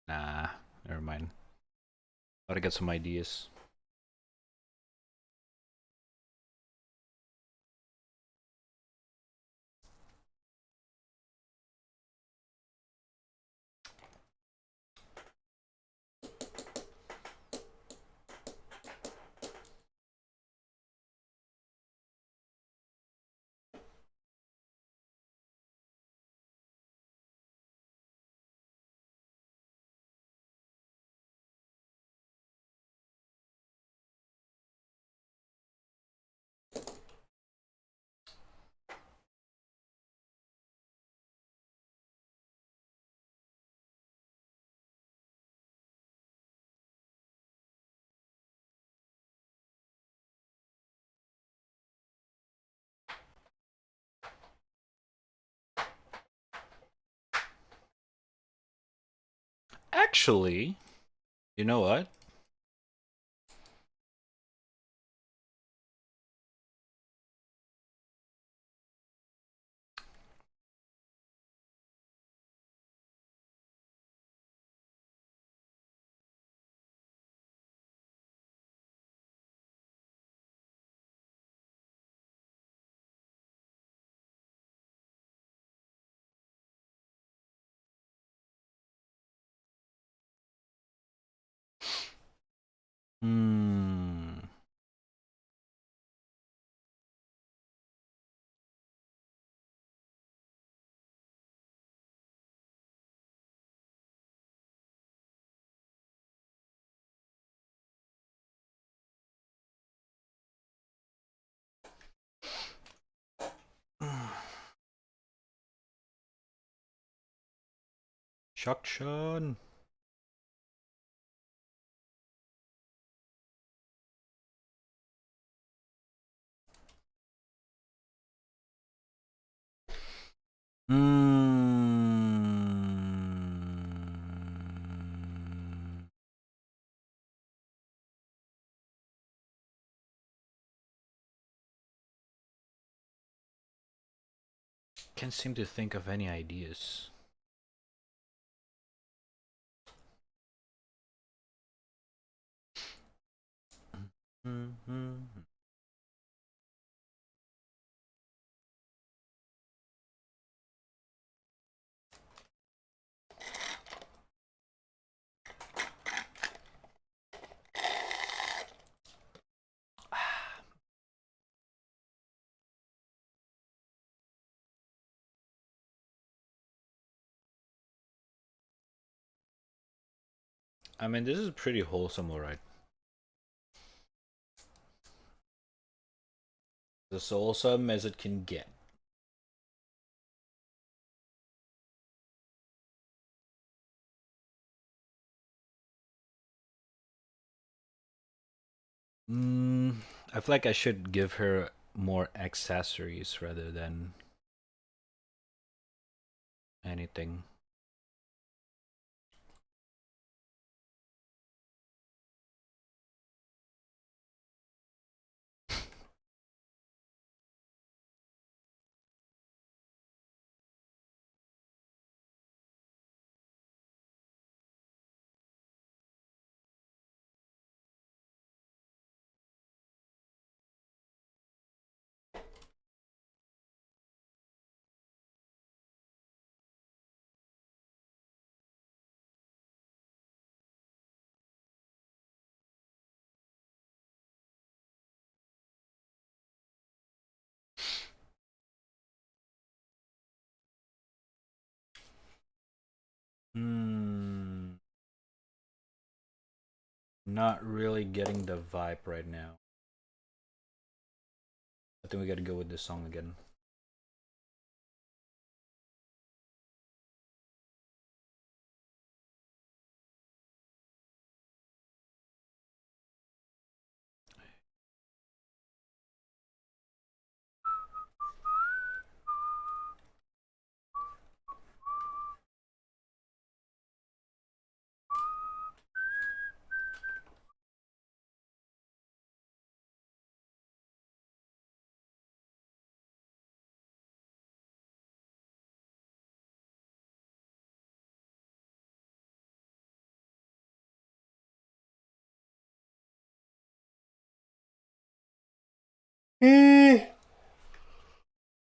Nah, never mind. Gotta get some ideas. Actually, you know what? Hmm. Shakshan. Hmm. Can't seem to think of any ideas. I mean, this is pretty wholesome, alright. As wholesome as it can get. I feel like I should give her more accessories rather than anything. Not really getting the vibe right now. I think we gotta go with this song again.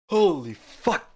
Holy fuck!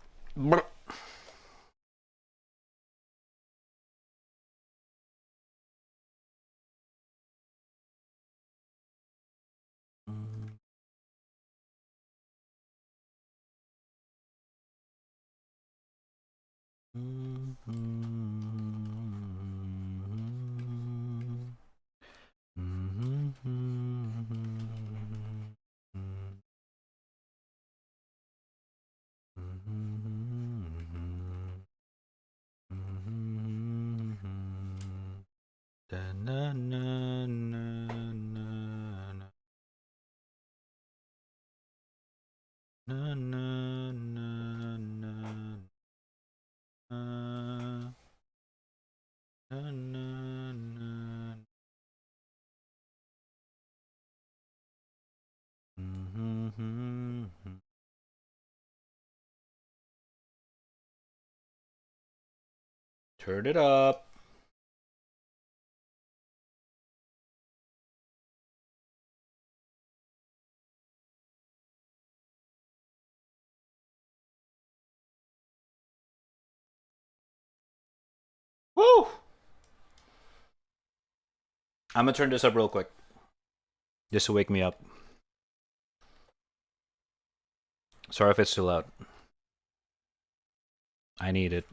Turn it up. Woo! I'm gonna turn this up real quick. Just to wake me up. Sorry if it's too loud. I need it.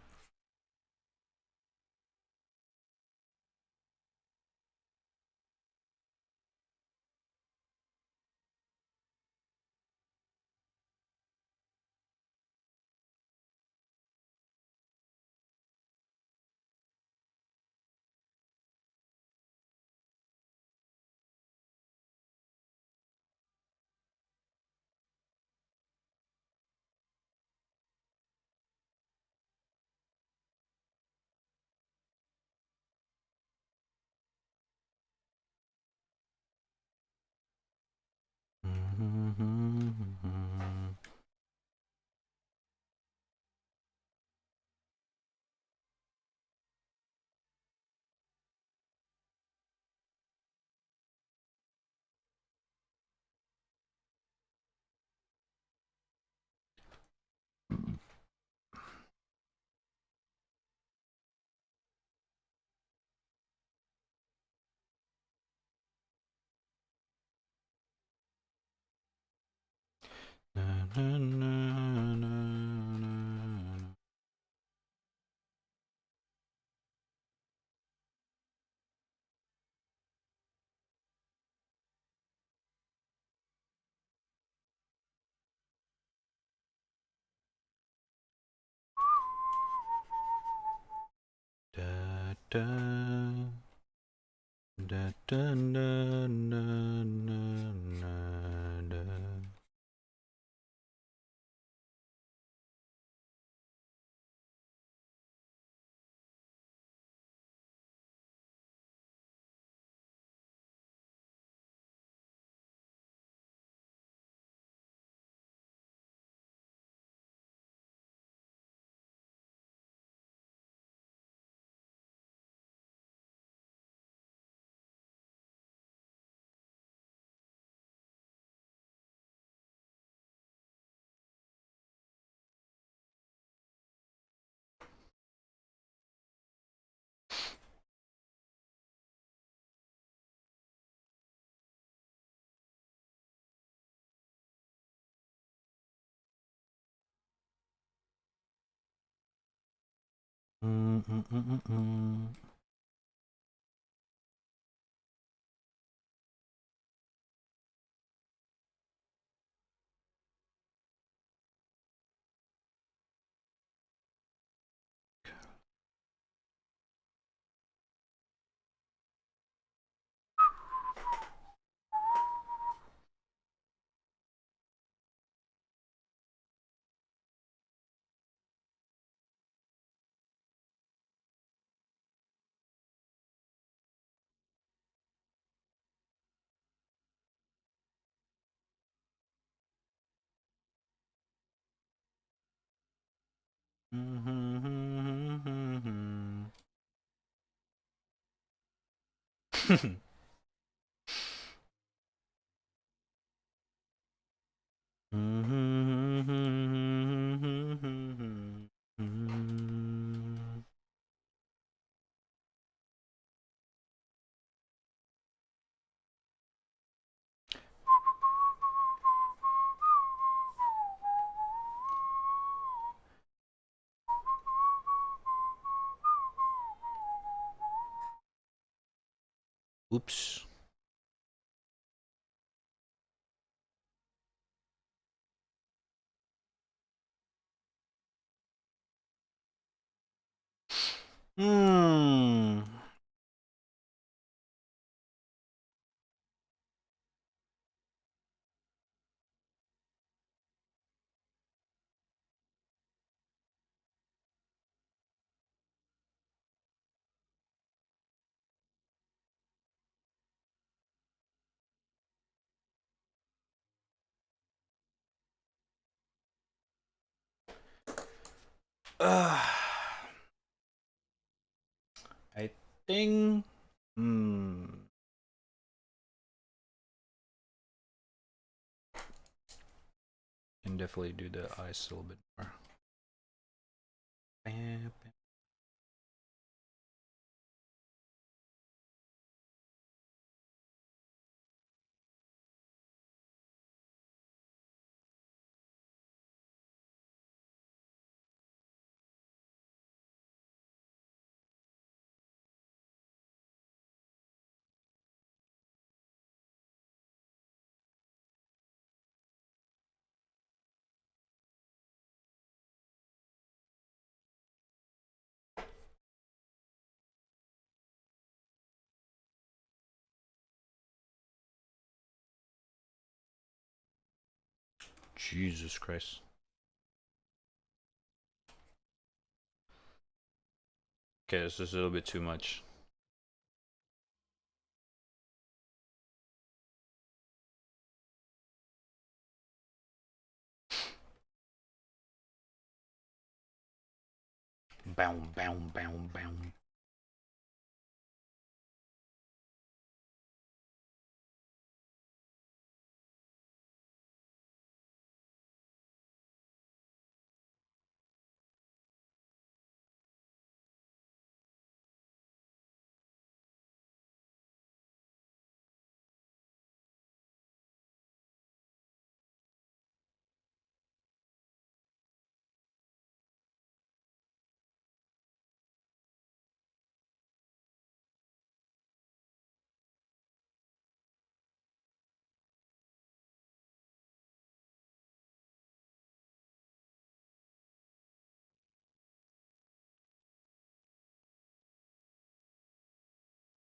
Da, da, da, da, da, da. Oops. Hmm. I think. Hmm. Can definitely do the eyes a little bit more. Bam, bam. Jesus Christ. Okay, this is a little bit too much. Bow, bow, bow, bow.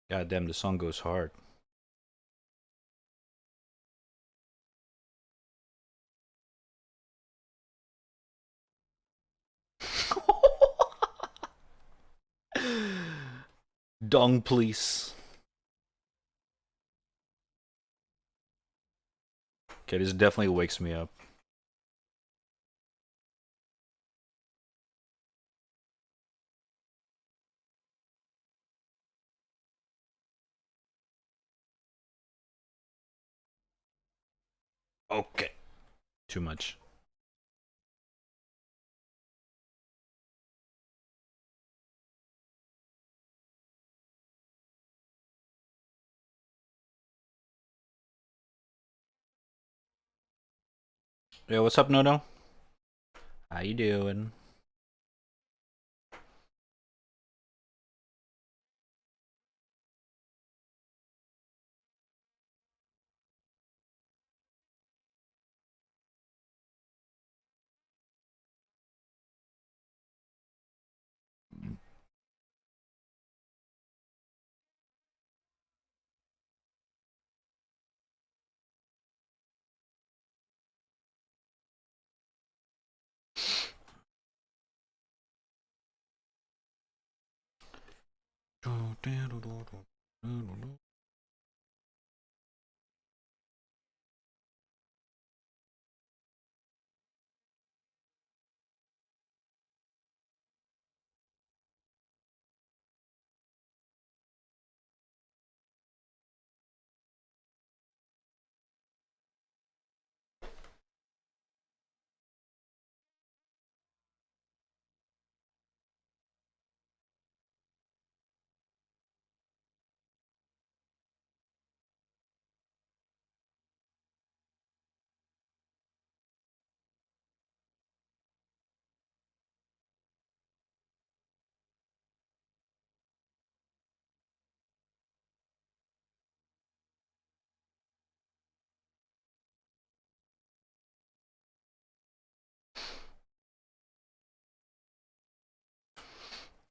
God damn, the song goes hard. Dong, please. Okay, this definitely wakes me up. Okay. Too much. Yo, what's up, Nono? How you doing?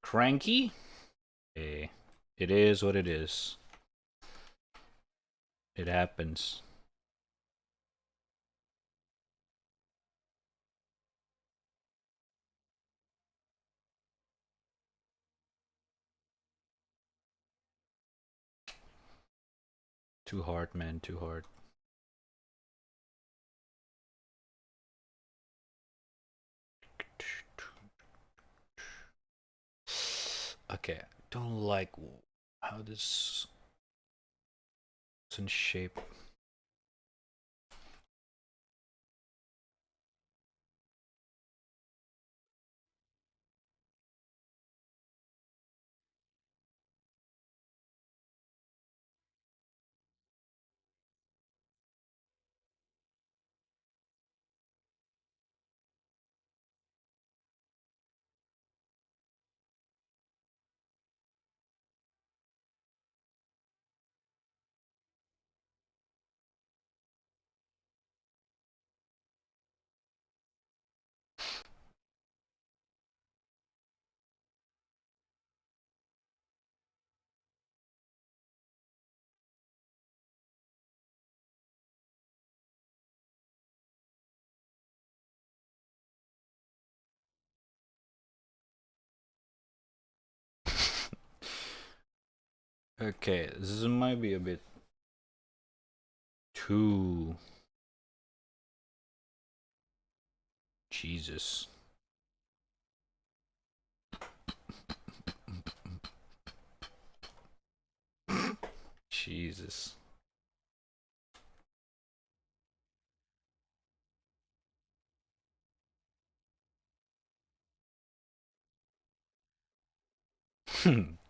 Cranky? Hey, it is what it is. It happens. Too hard, man, too hard. Okay, don't like how this is in shape. Okay, this might be a bit too... Jesus. Jesus.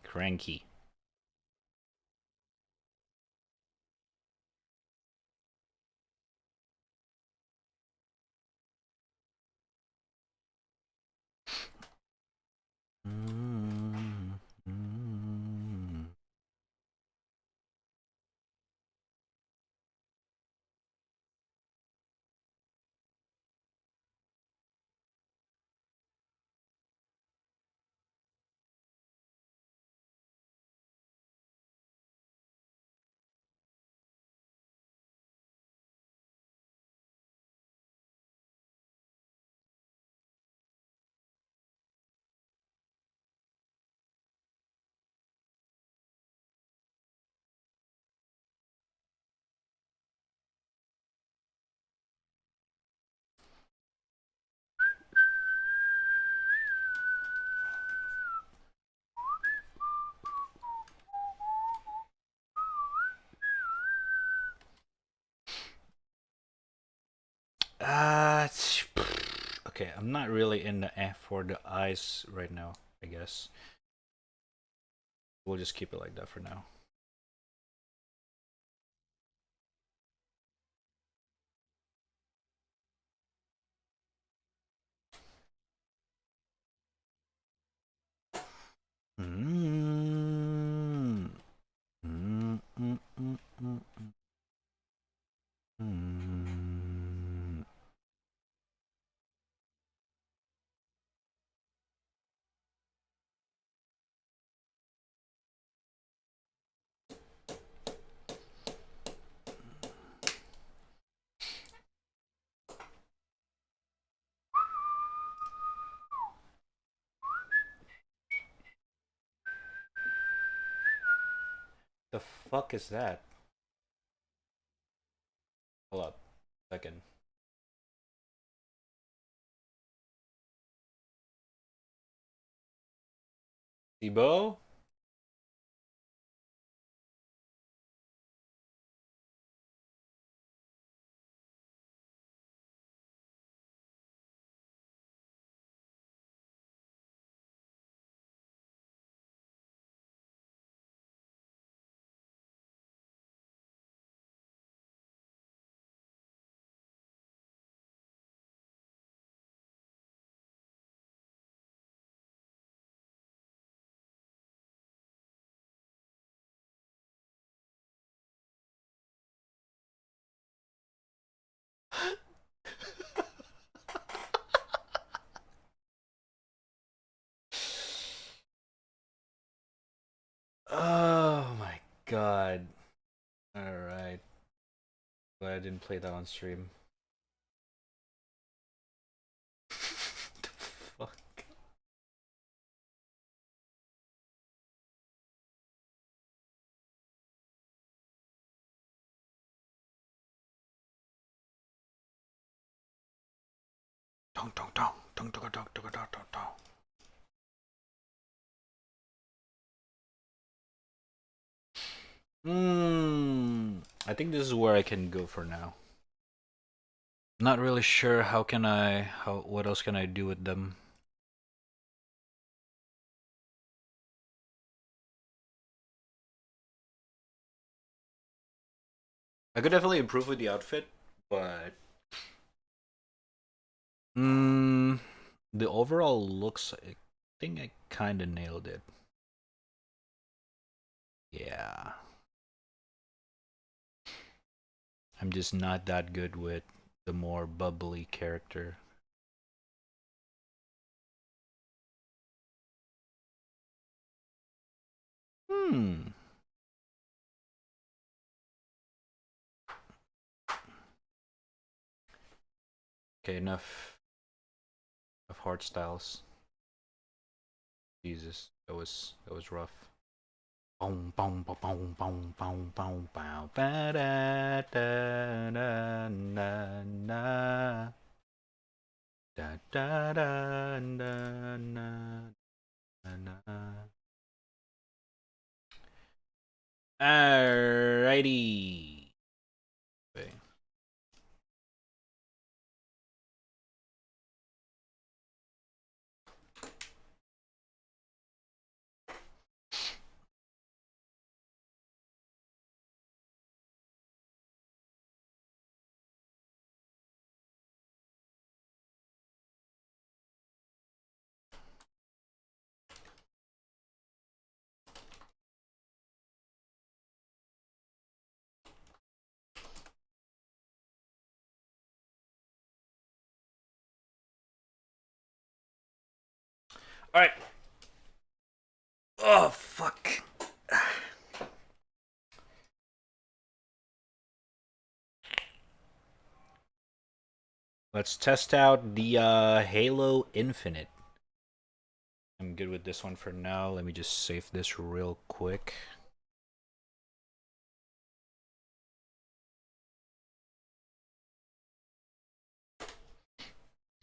Cranky. Okay, I'm not really in the F for the eyes right now, I guess. We'll just keep it like that for now. The fuck is that? Hold up. Second. Debo? Oh my god. Alright. Glad I didn't play that on stream. The fuck? Don't. I think this is where I can go for now. Not really sure what else can I do with them. I could definitely improve with the outfit, but the overall looks, I think I kind of nailed it. Yeah. I'm just not that good with the more bubbly character. Okay, enough of hard styles. Jesus, that was rough. Boom, boom, boom, boom, boom, boom, boom, boom, ba da da da na na da da da na na na. Alrighty. Okay. All right. Oh fuck. Let's test out the Halo Infinite. I'm good with this one for now. Let me just save this real quick.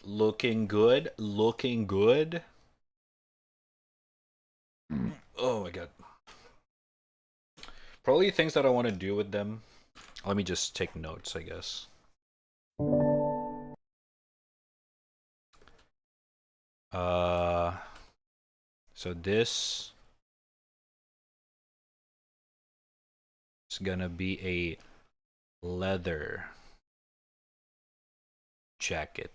Looking good. Looking good. Oh my god. Probably things that I want to do with them. Let me just take notes, I guess. So this is gonna be a leather jacket.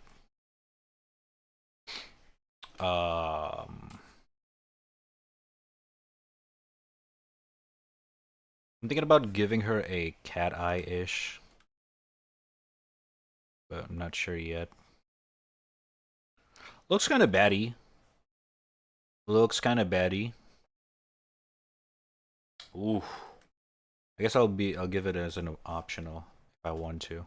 I'm thinking about giving her a cat eye-ish, but I'm not sure yet. Looks kind of baddie. Looks kind of baddie. Ooh. I guess I'll give it as an optional if I want to.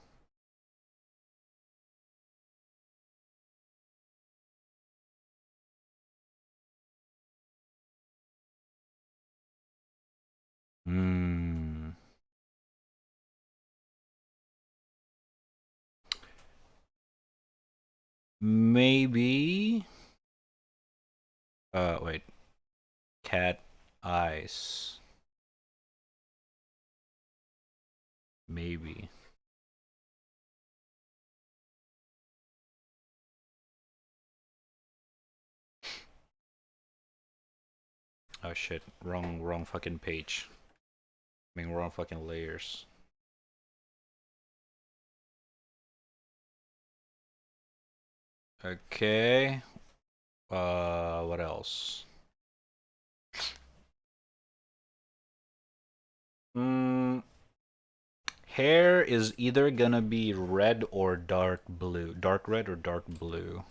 Maybe. Wait. Cat eyes. Maybe. Oh shit! Wrong fucking page. I mean, wrong fucking layers. Okay. What else? Hair is either gonna be red or dark blue. Dark red or dark blue.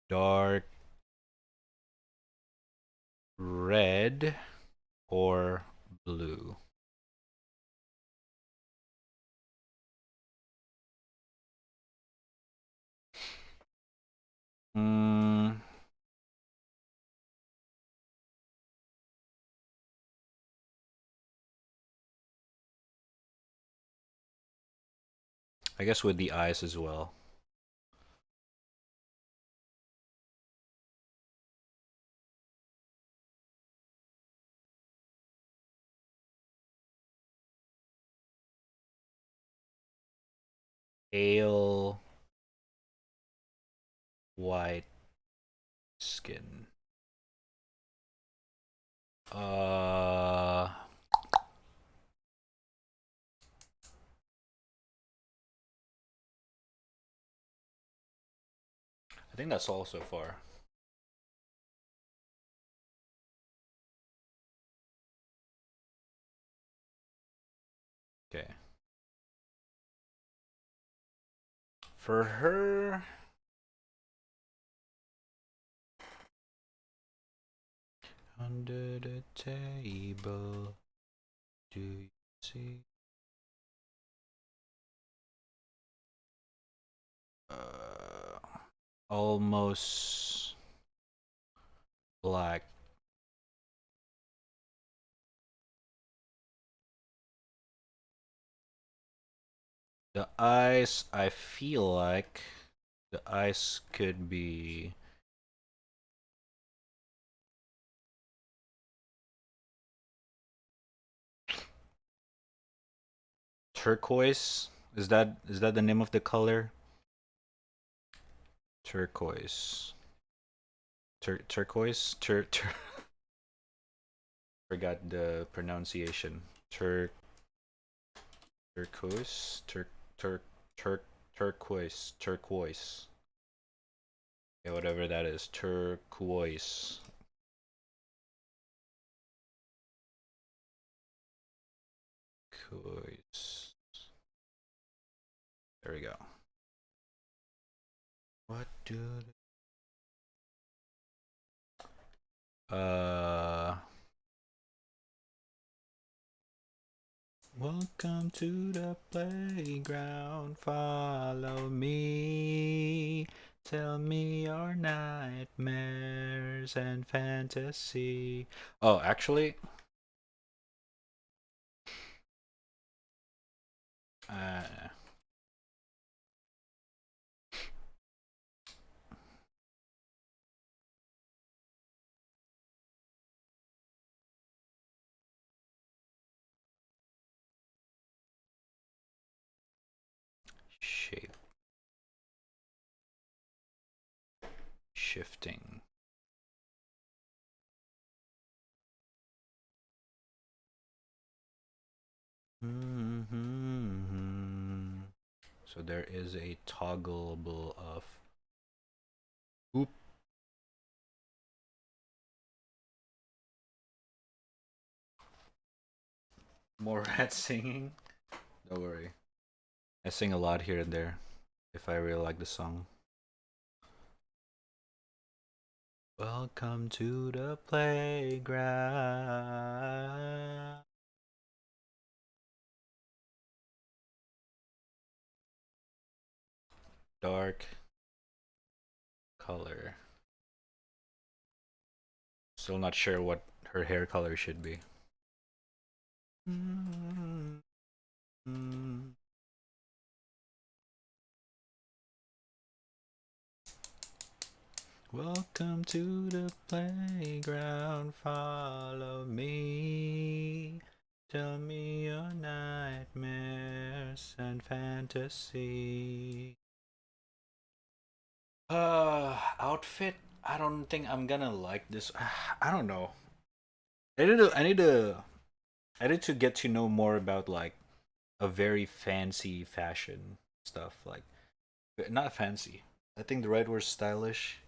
Dark red or blue? I guess with the eyes as well. Pale white skin. I think that's all so far. Okay. For her, under the table, do you see? Almost black. The eyes, I feel like the eyes could be turquoise. Is that the name of the color? Turquoise. Turquoise? Forgot the pronunciation. Turquoise? Turquoise. Yeah, whatever that is. Turquoise. Turquoise. There we go. What do welcome to the playground, follow me. Tell me your nightmares and fantasy. Oh, actually, uh, shape shifting. So there is a toggleable of. Oop. More rats singing. Don't worry. I sing a lot here and there if I really like the song. Welcome to the playground. Dark color. Still not sure what her hair color should be. Welcome to the playground, follow me. Tell me your nightmares and fantasy. Outfit. I don't think I'm gonna like this. I don't know. I need to get to know more about like a very fancy fashion stuff. Like not fancy. I think the right word stylish.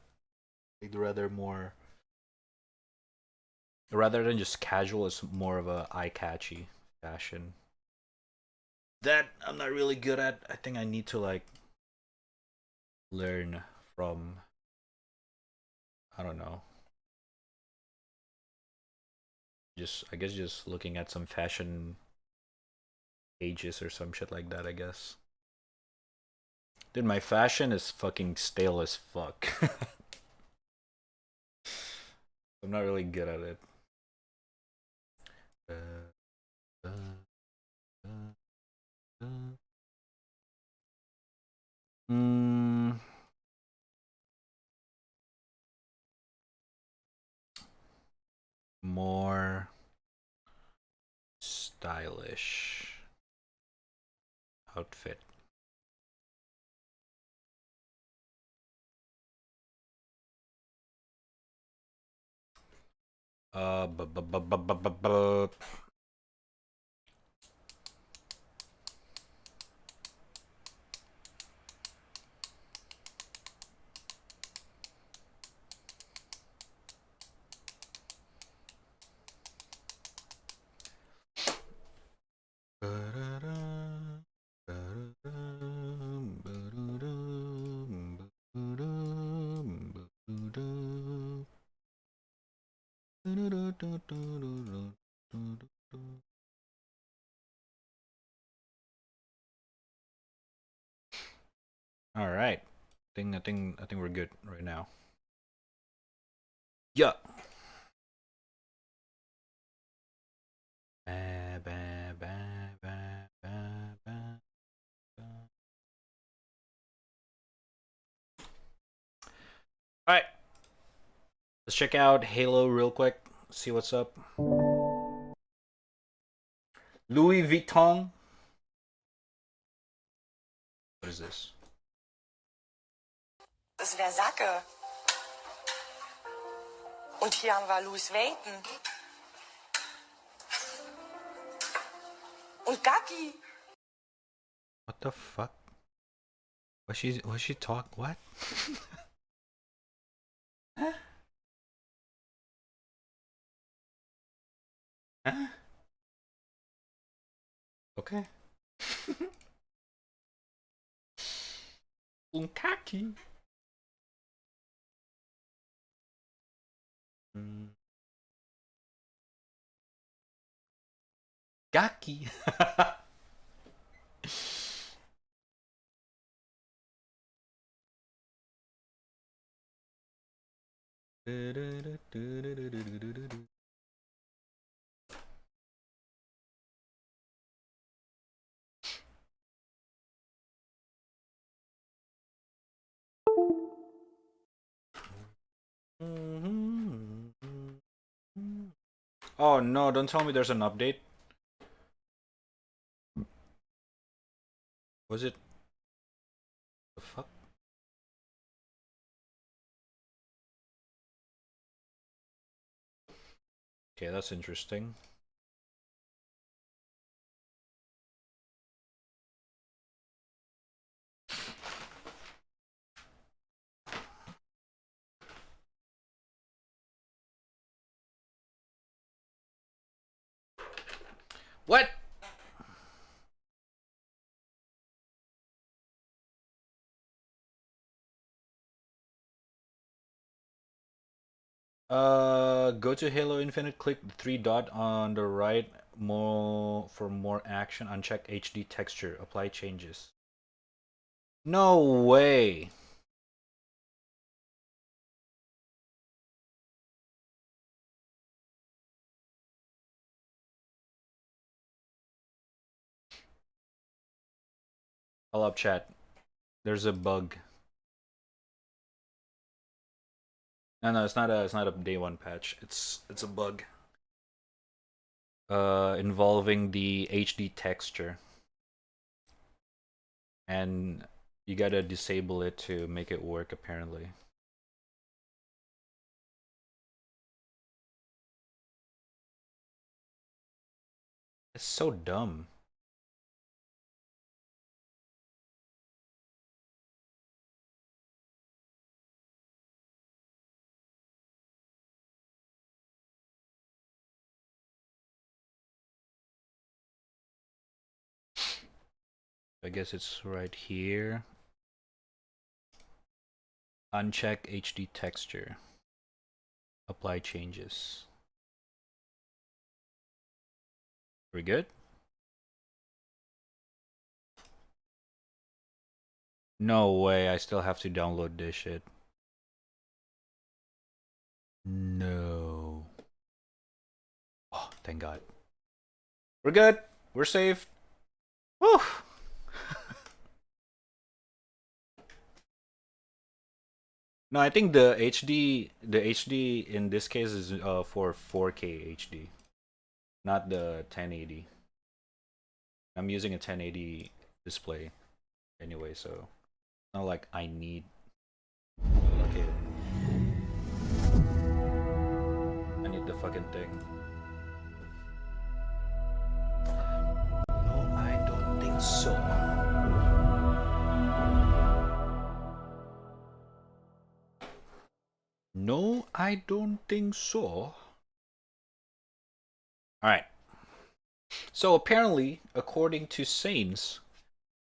Like rather than just casual, it's more of a eye catchy fashion. That I'm not really good at. I think I need to like learn from, I don't know, I guess just looking at some fashion pages or some shit like that, I guess. Dude, my fashion is fucking stale as fuck. I'm not really good at it. Mm, more stylish outfit. Bu- bu- bu- bu- bu- bu- bu- All right. I think we're good right now. Yeah. Ba, ba, ba, ba, ba, ba, ba. All right. Let's check out Halo real quick. See what's up. Louis Vuitton. What is this? Das wäre Sacke. Und hier haben wir Louis Vuitton. Und Gacki. What the fuck? Was she talk? What? Huh? Huh? Okay. Unkaki. Gaki. Oh no, don't tell me there's an update. Was it? The fuck? Okay, that's interesting. What? Go to Halo Infinite, click the three dot on the right more for more action, uncheck HD texture, apply changes. No way. I'll up chat. There's a bug. No, it's not a day one patch. It's a bug. Involving the HD texture. And you gotta disable it to make it work apparently. It's so dumb. I guess it's right here. Uncheck HD texture. Apply changes. We good? No way, I still have to download this shit. No. Oh, thank God. We're good. We're safe. Woo! No, I think the HD in this case is for 4K HD, not the 1080. I'm using a 1080 display anyway, so not like I need. Okay. I need the fucking thing. No, I don't think so. No, I don't think so. Alright. So apparently, according to Saints,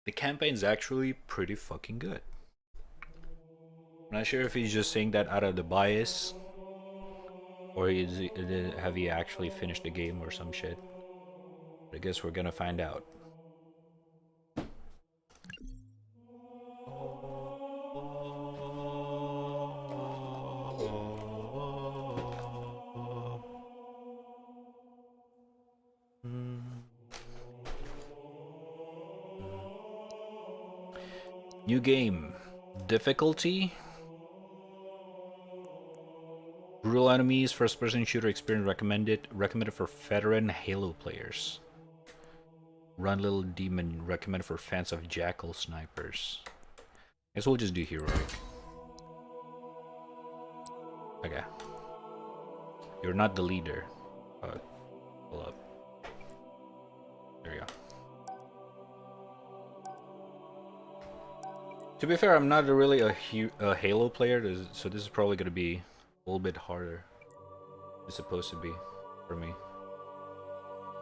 the campaign's actually pretty fucking good. I'm not sure if he's just saying that out of the bias, or have he actually finished the game or some shit. But I guess we're gonna find out. New game. Difficulty. Brutal enemies. First person shooter experience recommended. Recommended for veteran Halo players. Run Little Demon. Recommended for fans of Jackal snipers. Guess we'll just do heroic. Okay. You're not the leader. Pull up. There you go. To be fair, I'm not really a Halo player, so this is probably going to be a little bit harder. It's supposed to be for me.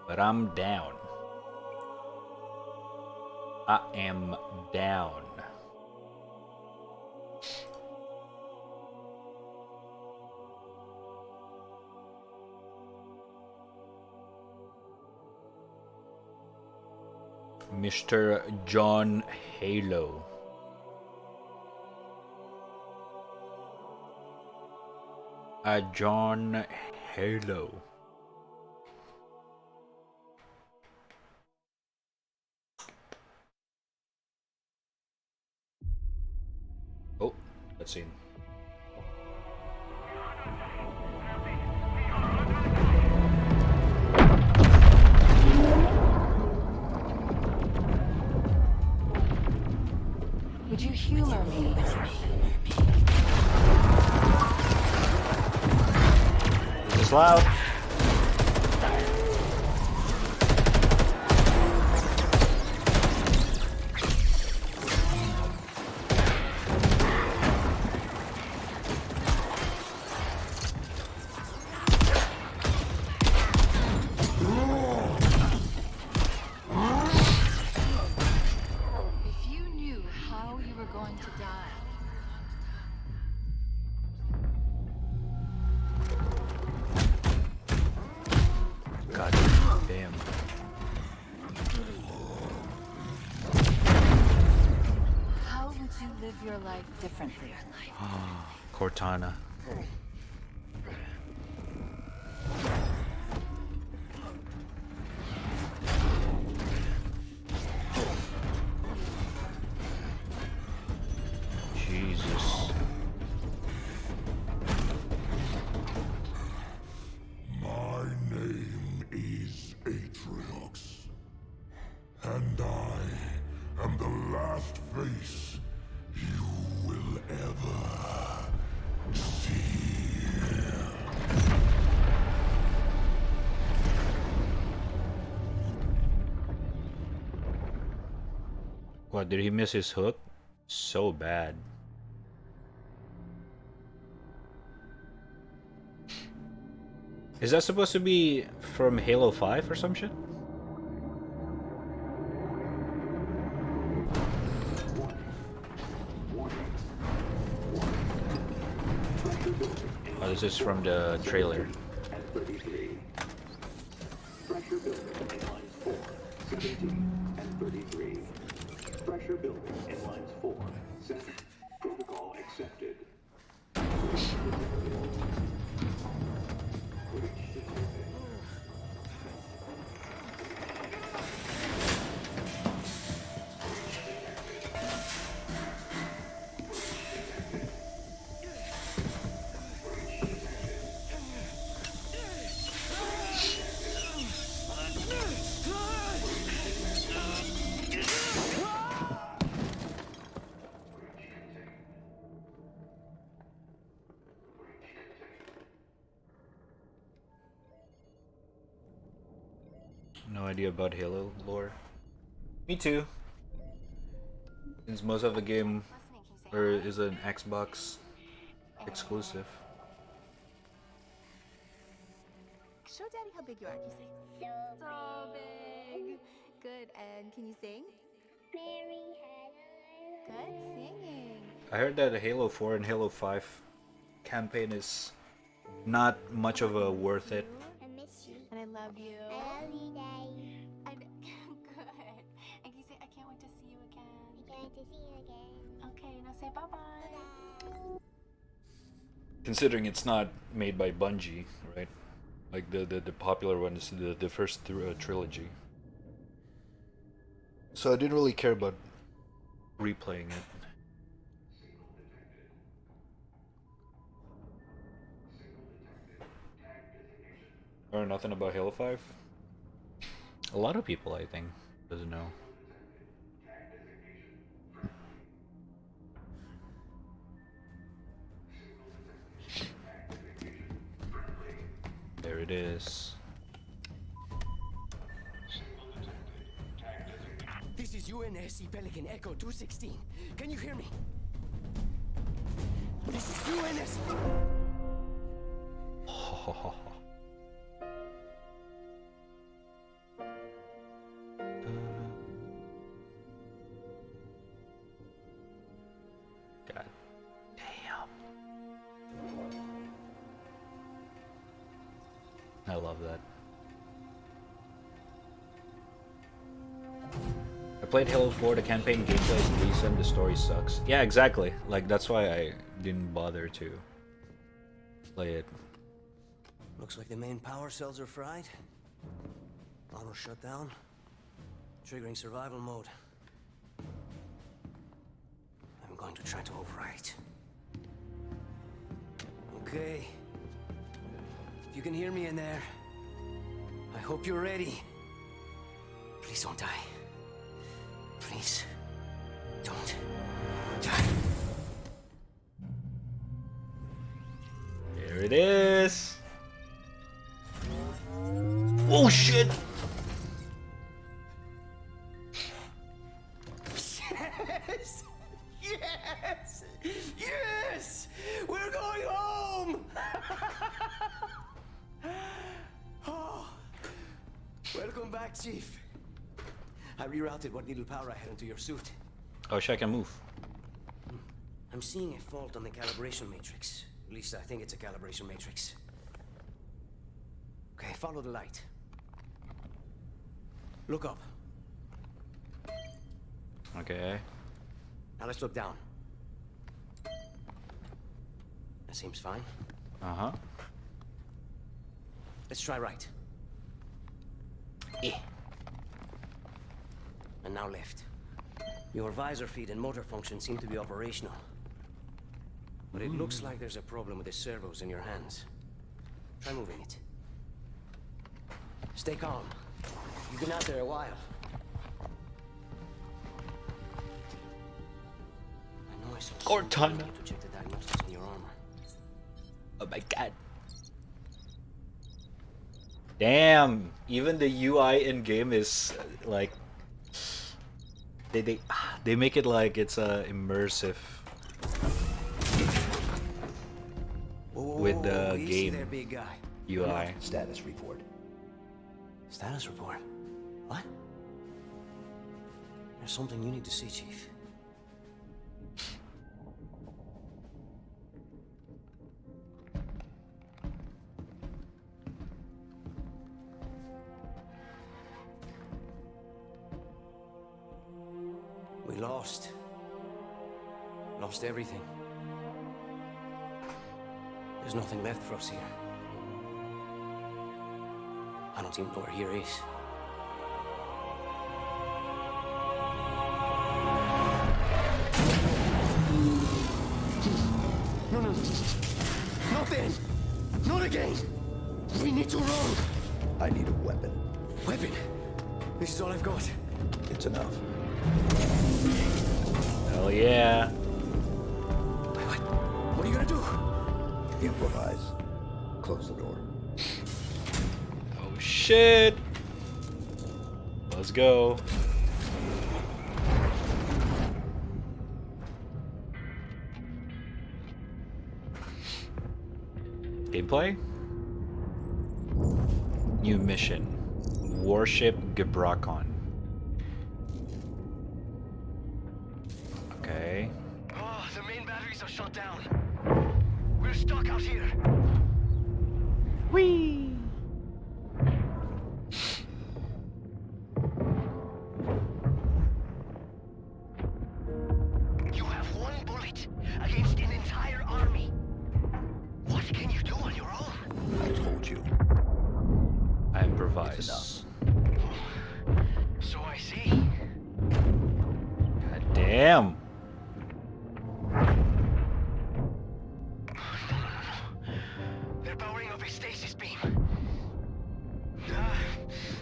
But I'm down. I am down. Mr. John Halo. John Halo. Oh, let's see. Would you humor me? Is this loud? If you knew how you were going to die. God damn. How would you live your life differently? Cortana. Jesus. My name is Atriox, and I am the last face you will ever see. What, did he miss his hook? So bad. Is that supposed to be from Halo 5 or some shit? Oh, this is from the trailer. 17 and 33. Pressure building in lines 4. Center. Protocol accepted. No idea about Halo lore. Me too. Since most of the game is an Xbox exclusive. Show Daddy how big you are. Can you sing? So big. Good. And can you sing? Good singing. I heard that the Halo 4 and Halo 5 campaign is not much of a worth it. I miss you. And I love you. I love you, Daddy. Good. And can you say, I can't wait to see you again? I can't wait to see you again. Okay, now say bye-bye. Considering it's not made by Bungie, right? Like the popular one is the first trilogy. So I didn't really care about replaying it. Or nothing about Halo 5? A lot of people, I think, doesn't know. There it is. This is UNSC Pelican Echo 216. Can you hear me? This is UNSC. God damn. I love that. I played Halo 4, the campaign gameplay is decent, the story sucks. Yeah, exactly. Like, that's why I didn't bother to play it. Looks like the main power cells are fried. Auto shut down. Triggering survival mode. I'm going to try to overwrite. Okay. If you can hear me in there, I hope you're ready. Please don't die. Please don't die. There it is. Oh shit! Yes! Yes! Yes! We're going home! Oh. Welcome back, Chief. I rerouted what little power I had into your suit. Oh shit, I can move. I'm seeing a fault on the calibration matrix. At least I think it's a calibration matrix. Okay, follow the light. Look up. Okay. Now let's look down. That seems fine. Uh-huh. Let's try right. Eh. And now left. Your visor feed and motor function seem to be operational. But it looks like there's a problem with the servos in your hands. Try moving it. Stay calm. You've been out there a while. I know I saw Cortana. to check the diagnostics on your armor. Oh my god. Damn, even the UI in game is like they make it like it's immersive with the easy game there, big guy. UI. Status report. Status report. What? There's something you need to see, Chief. lost. Lost everything. There's nothing left for us here. I don't even know where here is. No, no. Not then. Not again. We need to run. I need a weapon. Weapon? This is all I've got. It's enough. Hell yeah. What are you gonna do? Improvise. Close the door. Oh shit. Let's go. Gameplay? New mission. Warship Gibrakon. Okay. Oh, the main batteries are shut down. We're stuck out here. Whee! You have one bullet against an entire army. What can you do on your own? I told you. I improvise. So I see. God damn. They're powering up a stasis beam.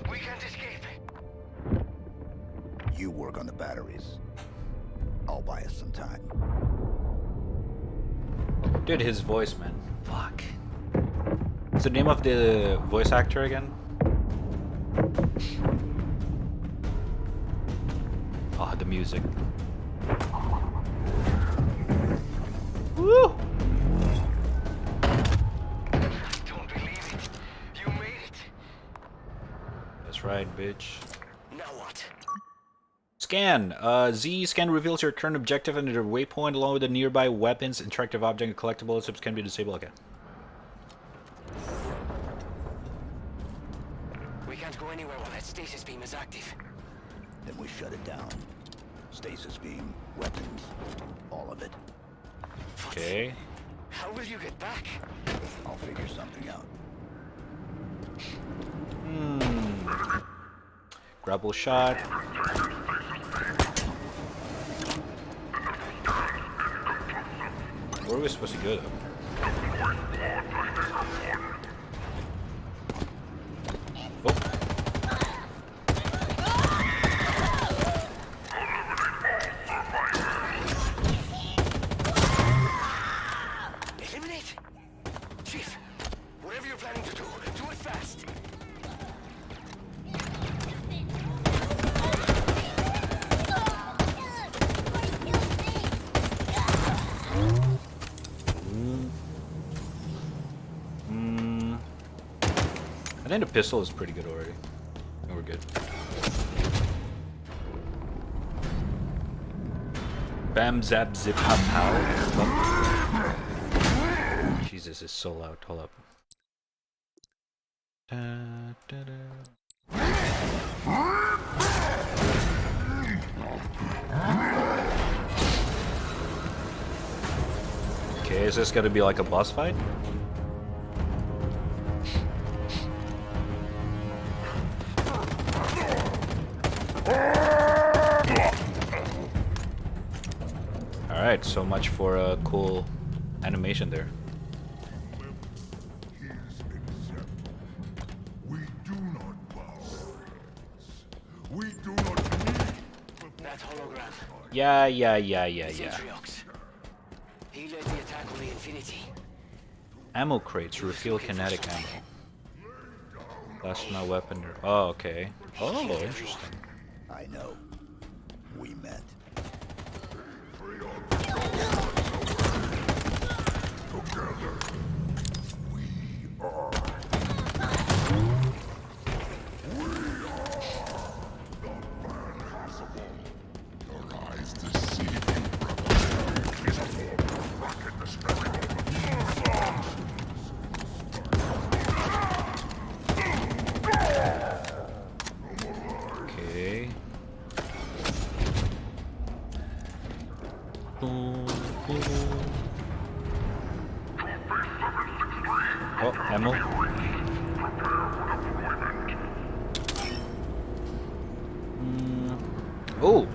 We can't escape. You work on the batteries. I'll buy us some time. Dude, his voice, man. Fuck. What's the name of the voice actor again? Oh, the music. Woo! Don't believe it. You made it. That's right, bitch. Now what? Scan. Z scan reveals your current objective and the waypoint along with the nearby weapons, interactive object, and collectible items can be disabled. Okay. We can't go anywhere while that stasis beam is active. Then we shut it down. Stasis beam, weapons, all of it. Okay. How will you get back? I'll figure something out. Grapple shot. Where are we supposed to go though? Eliminate! Chief, whatever you're planning to do, do it fast. I think the pistol is pretty good already. I think we're good. Bam zap zip pow pow. Jesus, it's so loud. Hold up. Da, da, da. Okay, is this gonna be like a boss fight? Alright, so much for a cool animation there. We do not bow. We do not need. That hologram. Yeah. Atriox. He led the attack on the Infinity. Ammo crates reveal kinetic ammo. That's my weapon. Oh, okay. Oh, interesting. I know. We met. Together, we are. We are the Phantasmal. Your eyes deceive you, rebel. Is a form of rocket in the spectrum. Okay. Oh, ammo. Oh!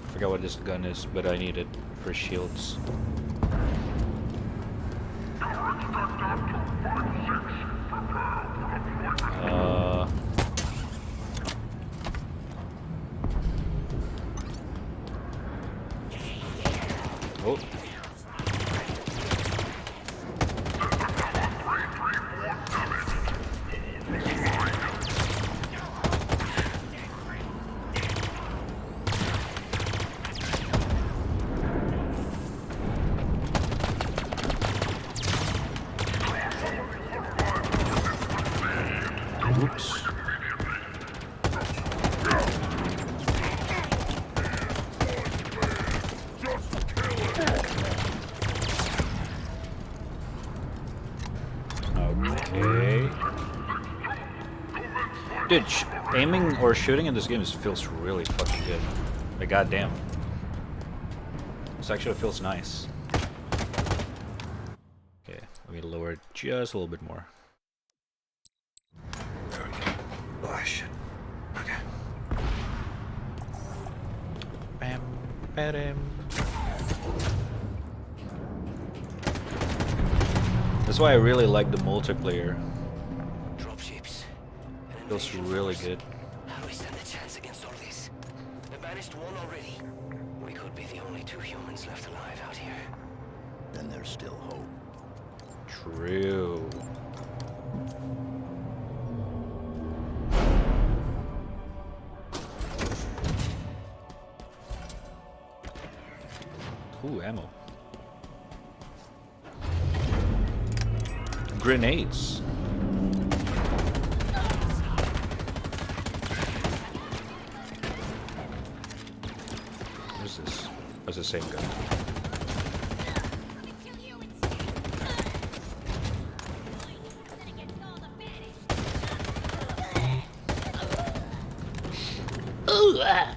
Forgot what this gun is, but I need it for shields. Oh. Oops. Okay. Dude, aiming or shooting in this game feels really fucking good. Like, goddamn. This actually feels nice. Okay, let me lower it just a little bit more. There we go. Oh, shit. Okay. Bam, bam. That's why I really like the multiplayer. Dropships. Feels really good. How do we stand a chance against all this? The banished won already. We could be the only two humans left alive out here. Then there's still hope. True. Ooh, ammo. Grenades. What is this? That's the same gun. Ooh, ah.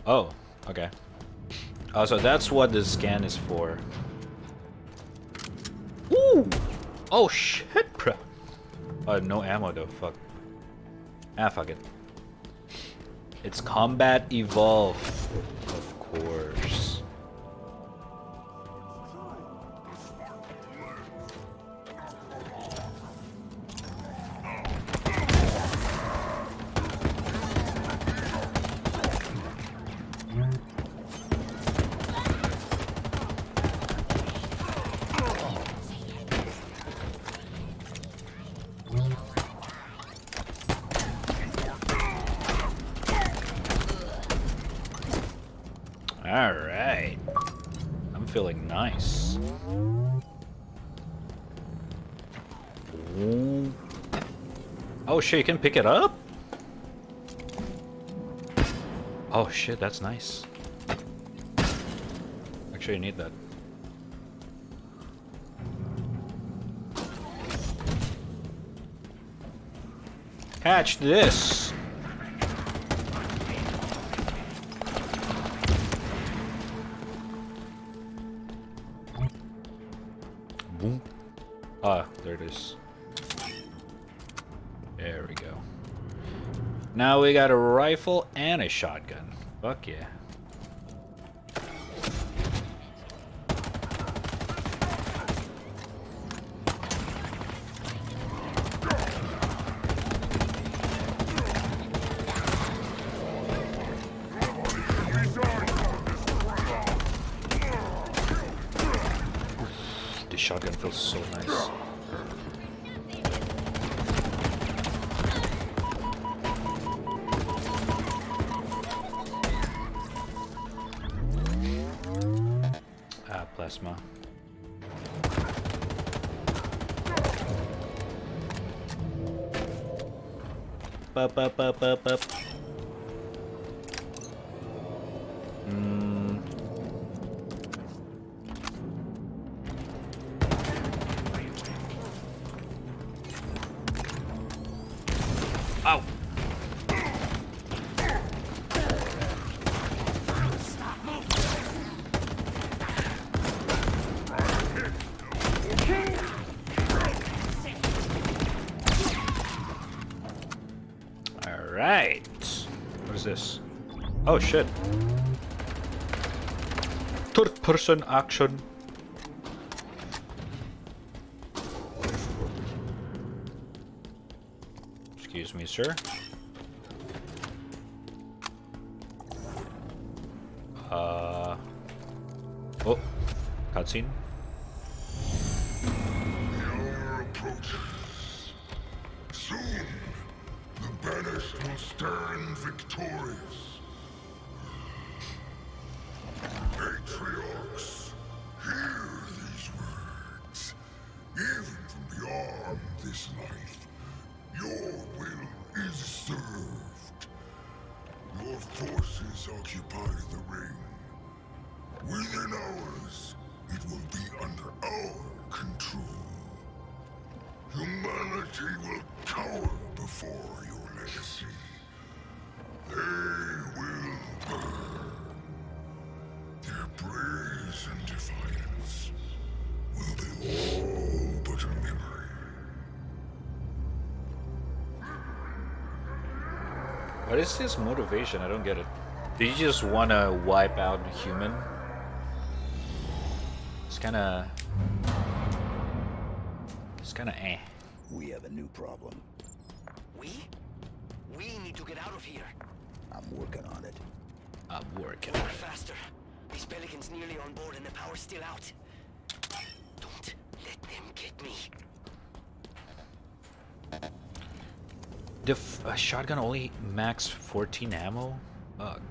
Oh, okay. Oh, so that's what the scan is for. Ooh! Oh shit, bro. No ammo though, fuck. Ah, fuck it. It's Combat Evolve. Of course. Alright. I'm feeling nice. Ooh. Oh shit, you can pick it up? Oh shit, that's nice. Actually, you need that. Catch this! Boom. Ah, there it is. There we go. Now we got a rifle and a shotgun. Fuck yeah. This shotgun feels so nice. Ah, plasma. Up. Alright. What is this? Oh shit. Third person action. Excuse me, sir. Oh, cutscene. The hour approaches. Soon, the banished will stand victorious. Patriarchs, hear these words. Even from beyond this life, your will is served. Your forces occupy the ring. Within hours, it will be under our control. Humanity will cower before your legacy. They will burn. Their praise and defiance will be all but a memory. What is his motivation? I don't get it. Did he just want to wipe out a human? It's kind of eh. We have a new problem. We? We need to get out of here. I'm working on it. I'm working. Work faster. These pelicans nearly on board and the power's still out. Don't let them get me. The shotgun only max 14 ammo? Fuck.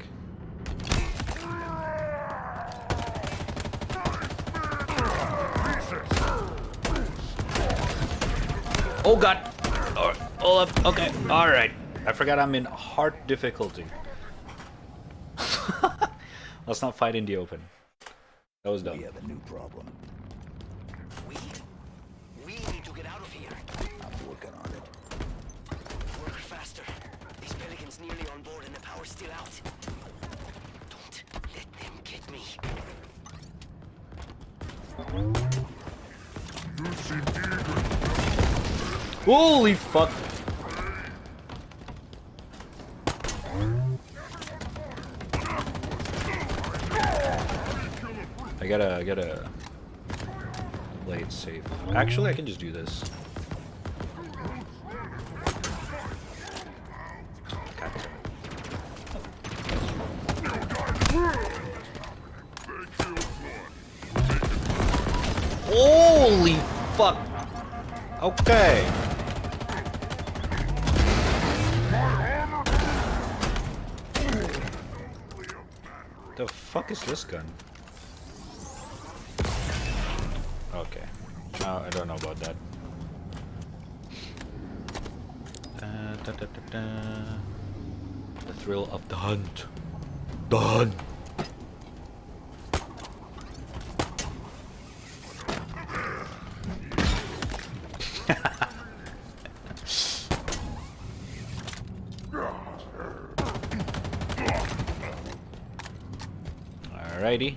Oh god! Oh, okay, alright. I forgot I'm in hard difficulty. Let's not fight in the open. That was dumb. We have a new problem. We need to get out of here. I'm working on it. Work faster. These pelicans nearly on board and the power's still out. Don't let them get me. You seem eager. Holy fuck! I gotta play it safe. Actually, I can just do this. Holy fuck! Okay. The fuck is this gun? Okay. No, I don't know about that. The thrill of the hunt. The hunt. Alrighty.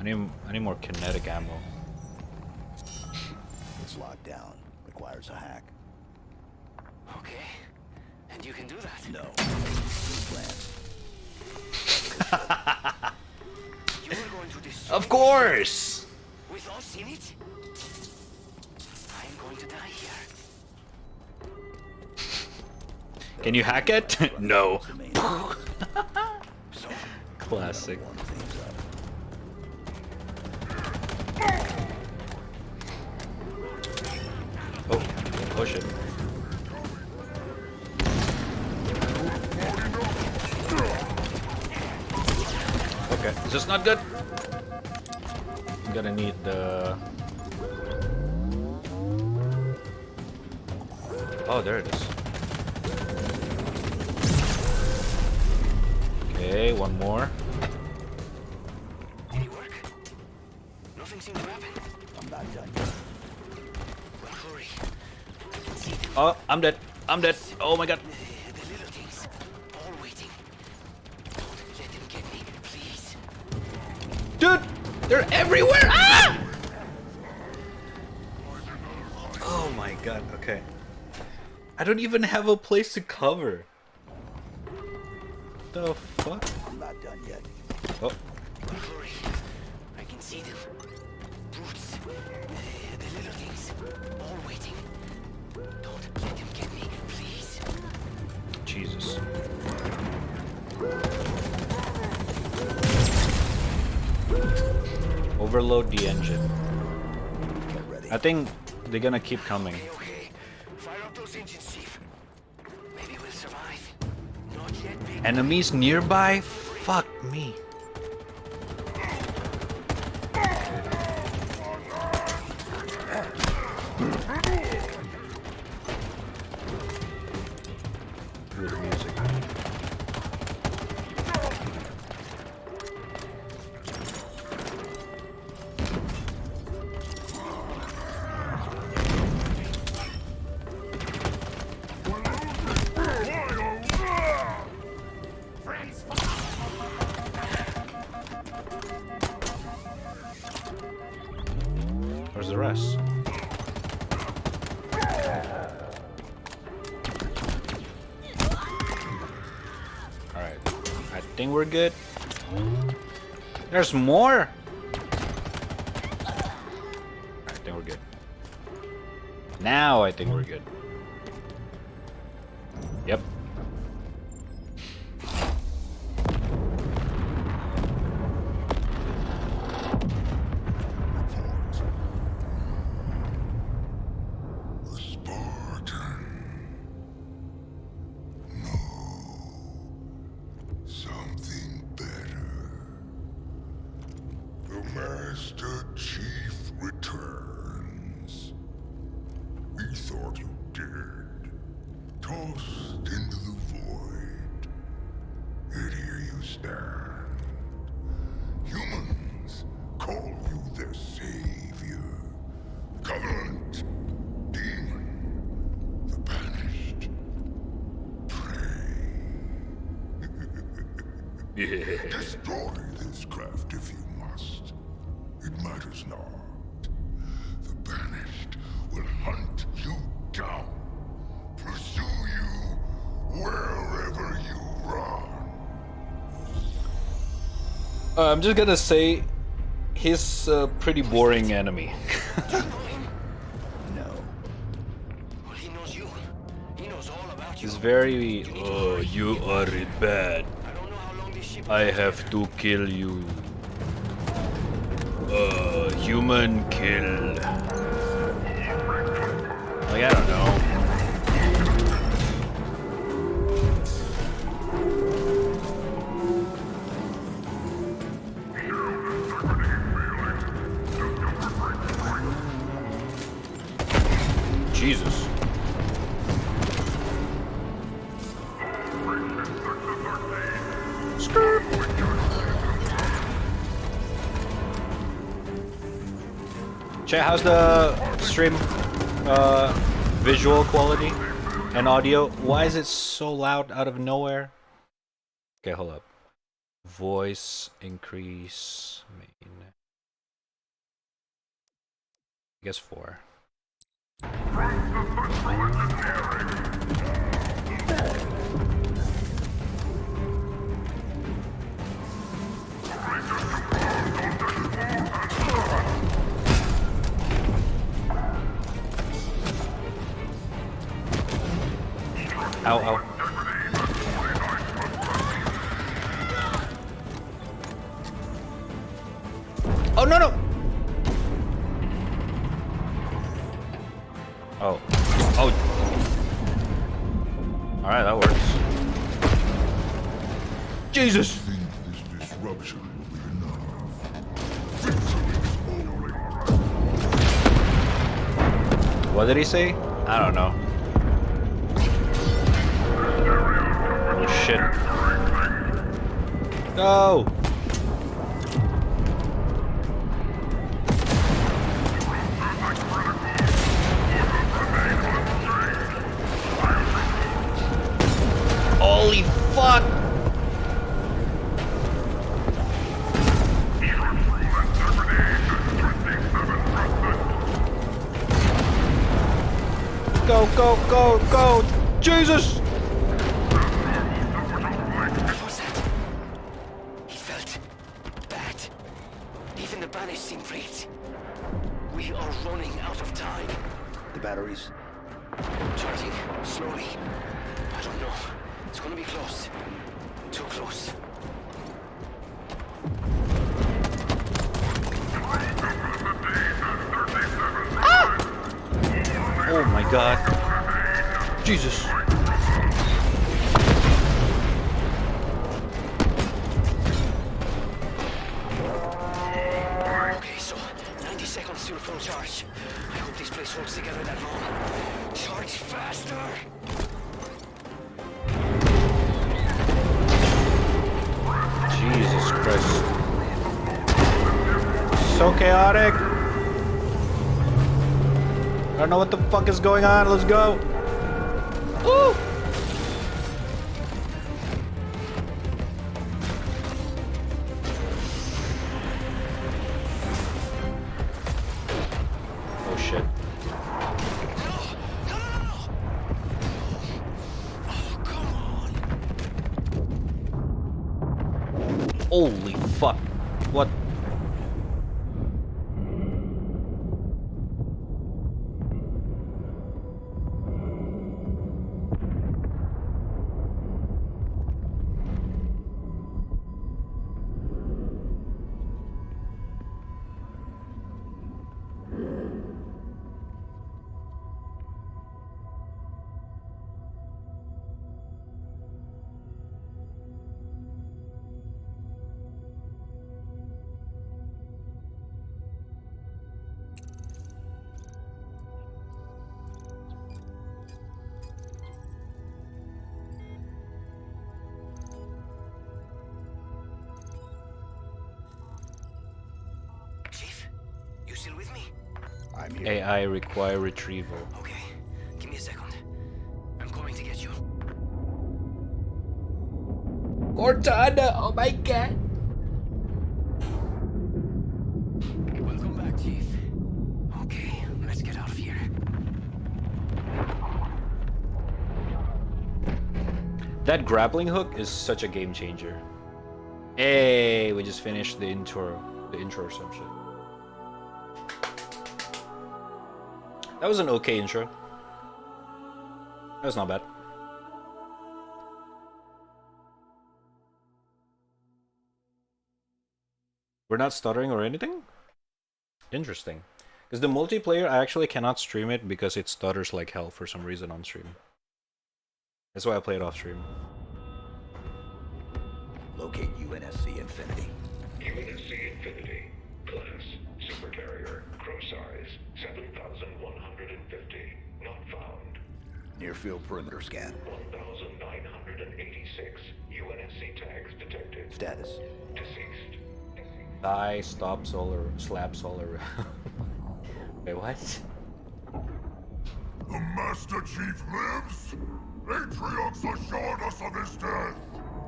I need more kinetic ammo. It's locked down. Requires a hack. Okay. And you can do that? No. Plan. You are going to destroy Of course! with us in it? I am going to die here. Can you hack it? No. The main Classic. warm things up. Oh shit. Okay, is this not good? I'm gonna need the... Oh, there it is. Okay, one more. Did it work? Nothing seemed to happen. I'm not done yet. Well, hurry. I can see them. Oh, I'm dead. I'm dead. Oh my god. The little things. All waiting. Don't let them get me, please. Dude! They're everywhere! Ah! Oh my god, okay. I don't even have a place to cover. The fuck? I'm not done yet. Oh. Don't worry. I can see them. Brutes. The little things. All waiting. Don't let them get me, please. Jesus. Overload the engine. Get ready. I think they're gonna keep coming. Okay. Fire up those engines, Chief. Maybe we'll survive. Not yet, big. Enemies nearby? Fuck me. Good music. Where's the rest? Alright. I think we're good. There's more! I think we're good. Now I think we're good. Yep. The Spartan. No. Something better. The Master Chief returns. We thought you dead. Tossed into the void. Yet here you stand. Humans call you their savior. Covenant. Demon. The banished. Prey. Destroy this craft if you must. It matters not. The banished will hunt you down. Pursue you wherever you run. I'm just gonna say he's a pretty boring enemy. No. Well, he knows you. He knows all about you. He's very... Oh, you are bad. I don't know how long this ship I have to kill you. Human kill. Like, I don't know. Jesus. Chat, how's the stream visual quality and audio? Why is it so loud out of nowhere? Okay, hold up. Voice increase main. I guess 4. Ow, ow. Oh, no, no! Oh. Oh. Alright, that works. Jesus! Think this disruption will be enough. What did he say? I don't know. Oh shit. No! Holy fuck! Go, go, go, go! Jesus! What was that? He felt bad. Even the banished seem great. We are running out of time. The batteries? Charging slowly. I don't know. It's gonna be close. Too close. Oh my god. Jesus. Okay, so 90 seconds till full charge. I hope this place holds together that long. Charge faster! Jesus Christ. So chaotic. I don't know what the fuck is going on. Let's go. Woo! Oh shit. Holy fuck. What? Chief, you still with me? I'm here. AI require retrieval. Okay, give me a second. I'm coming to get you. Cortana! Oh my god! Welcome back, Chief. Okay, let's get out of here. That grappling hook is such a game changer. Hey, we just finished the intro or some shit. That was an okay intro. That was not bad. We're not stuttering or anything? Interesting. Because the multiplayer, I actually cannot stream it because it stutters like hell for some reason on stream. That's why I play it off stream. Locate UNSC Infinity. UNSC Infinity. Class. Supercarrier. Crow size. 7,150. Not found. Near field perimeter scan. 1,986. UNSC tags detected. Status. Deceased. Die, stop, solar, slap, solar. Wait, what? The Master Chief lives? Atriox assured us of his death.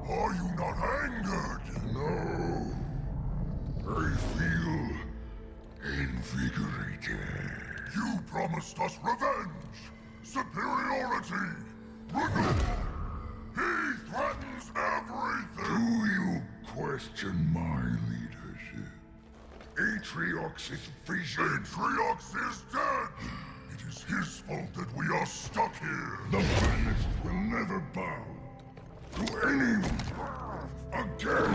Are you not angered? No. I feel invigorated. You promised us revenge, superiority, renewal. He threatens everything. Do you question my leadership? Atriox's vision. Atriox is dead. It is his fault that we are stuck here. The planet will never bow to anyone again.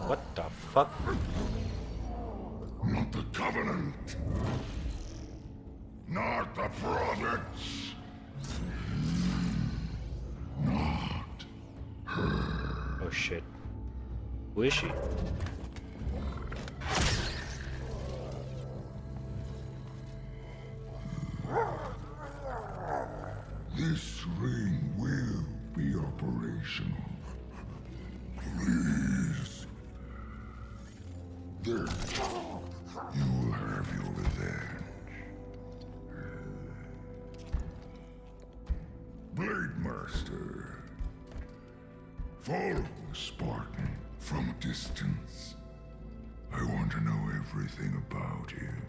What the fuck? Not the Covenant. Not the Prophets. Not her. Oh shit. Who is she? This ring will be operational. Please. Then you will have your revenge. Blade Master. Follow Spartan from a distance. I want to know everything about him.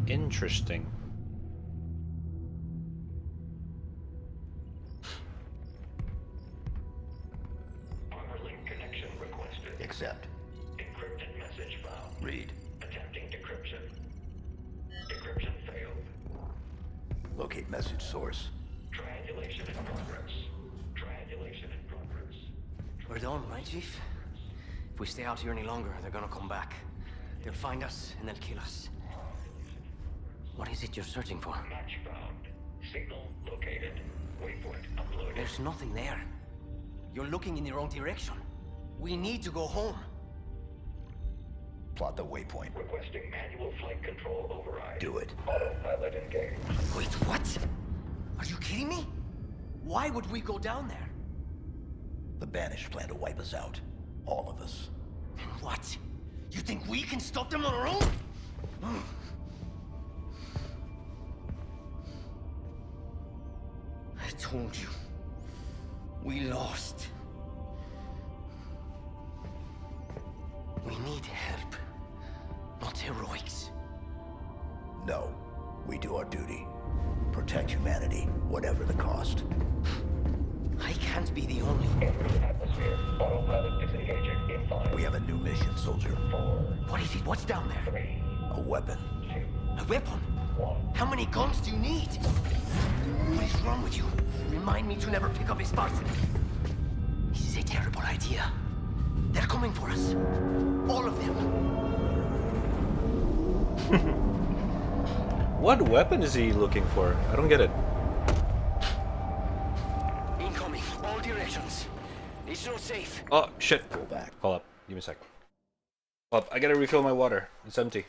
Interesting. Armor-link connection requested. Accept. Encrypted message found. Read. Attempting decryption. Decryption failed. Locate message source. Triangulation in progress. Triangulation in progress. We're done, right, Chief? If we stay out here any longer, they're gonna come back. They'll find us, and they'll kill us. What is it you're searching for? Match found. Signal located. Waypoint uploaded. There's nothing there. You're looking in the wrong direction. We need to go home. Plot the waypoint. Requesting manual flight control override. Do it. Autopilot engaged. Wait, what? Are you kidding me? Why would we go down there? The Banished plan to wipe us out. All of us. And what? You think we can stop them on our own? I told you. We lost. We need help, not heroics. No. We do our duty. Protect humanity, whatever the cost. I can't be the only. Entering atmosphere. Autopilot disengaging in 5. We have a new mission, soldier. 4. What is it? What's down there? 3. A weapon. 2. A weapon? 1. How many guns do you need? What is wrong with you? Remind me to never pick up a Spartan. This is a terrible idea. They're coming for us. All of them. What weapon is he looking for? I don't get it. Incoming. All directions. It's not safe. Oh, shit. Go back. Hold up. Give me a sec. Hold up. I gotta refill my water. It's empty.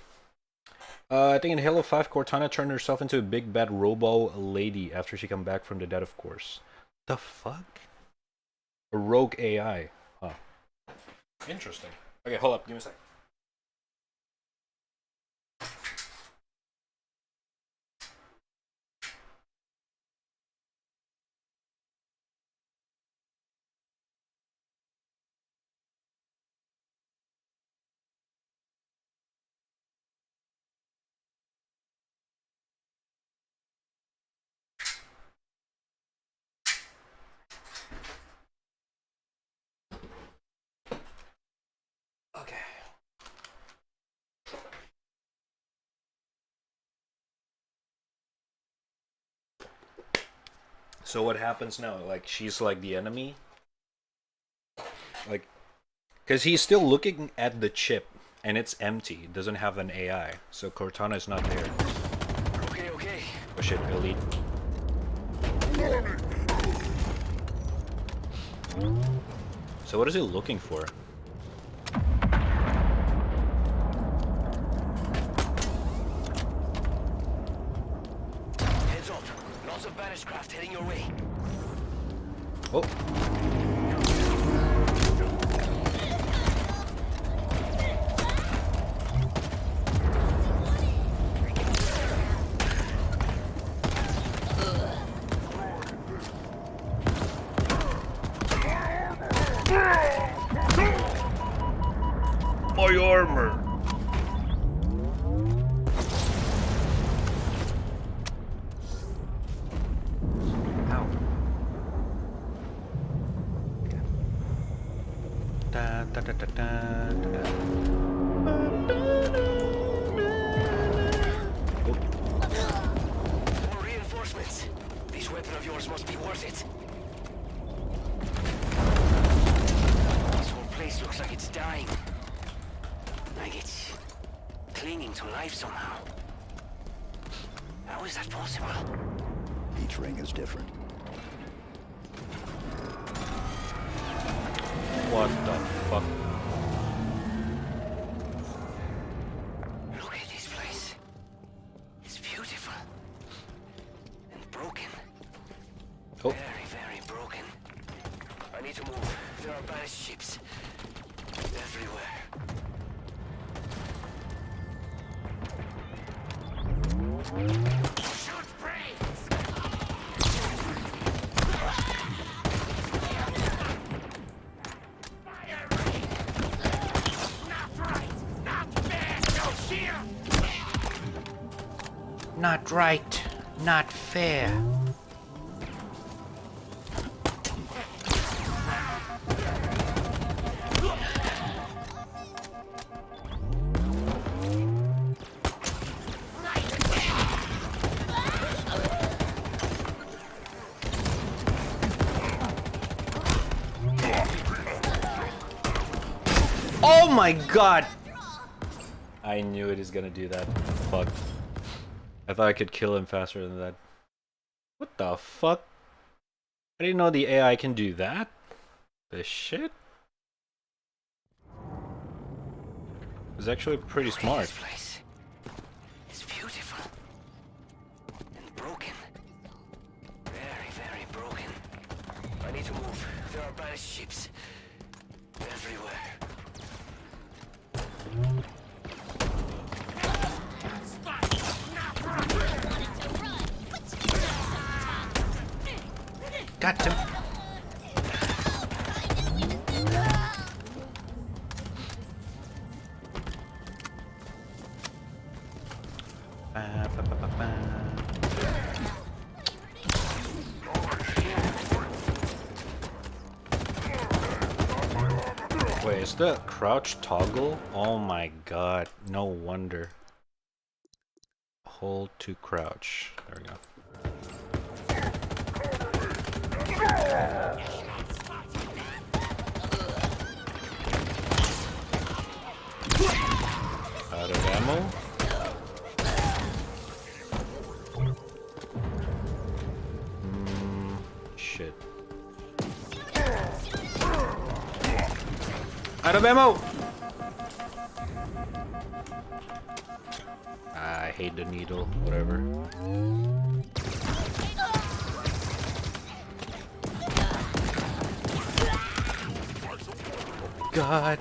I think in Halo 5, Cortana turned herself into a big bad robo lady after she came back from the dead, of course. The fuck? A rogue AI. Huh. Interesting. Okay, hold up. Give me a sec. Okay. So what happens now? Like, she's like the enemy? Like, because he's still looking at the chip, and it's empty. It doesn't have an AI. So Cortana is not there. Okay, okay. Oh shit, elite. So what is he looking for? Heads up. Lots of banished craft heading your way. Oh. My armor. Ow. Da, da, da, da, da, da. Oh. More reinforcements. This weapon of yours must be worth it. This whole place looks like it's dying. Like it's clinging to life somehow. How is that possible? Each ring is different. What the fuck? Look at this place. It's beautiful. And broken. Oh. Very, very broken. I need to move. There are banished ships. Everywhere. Shoot prey! Not right. Not fair. Oh my god! I knew it is gonna do that. Fuck. I thought I could kill him faster than that. What the fuck? I didn't know the AI can do that. The shit? It's actually pretty smart. This place is beautiful and broken. Very, very broken. I need to move. There are banished ships everywhere. Got him. Wait, is the crouch toggle? Oh my god, no wonder. Hold to crouch. There we go. Out of ammo. Shit. Out of ammo! I hate the needle, whatever. God.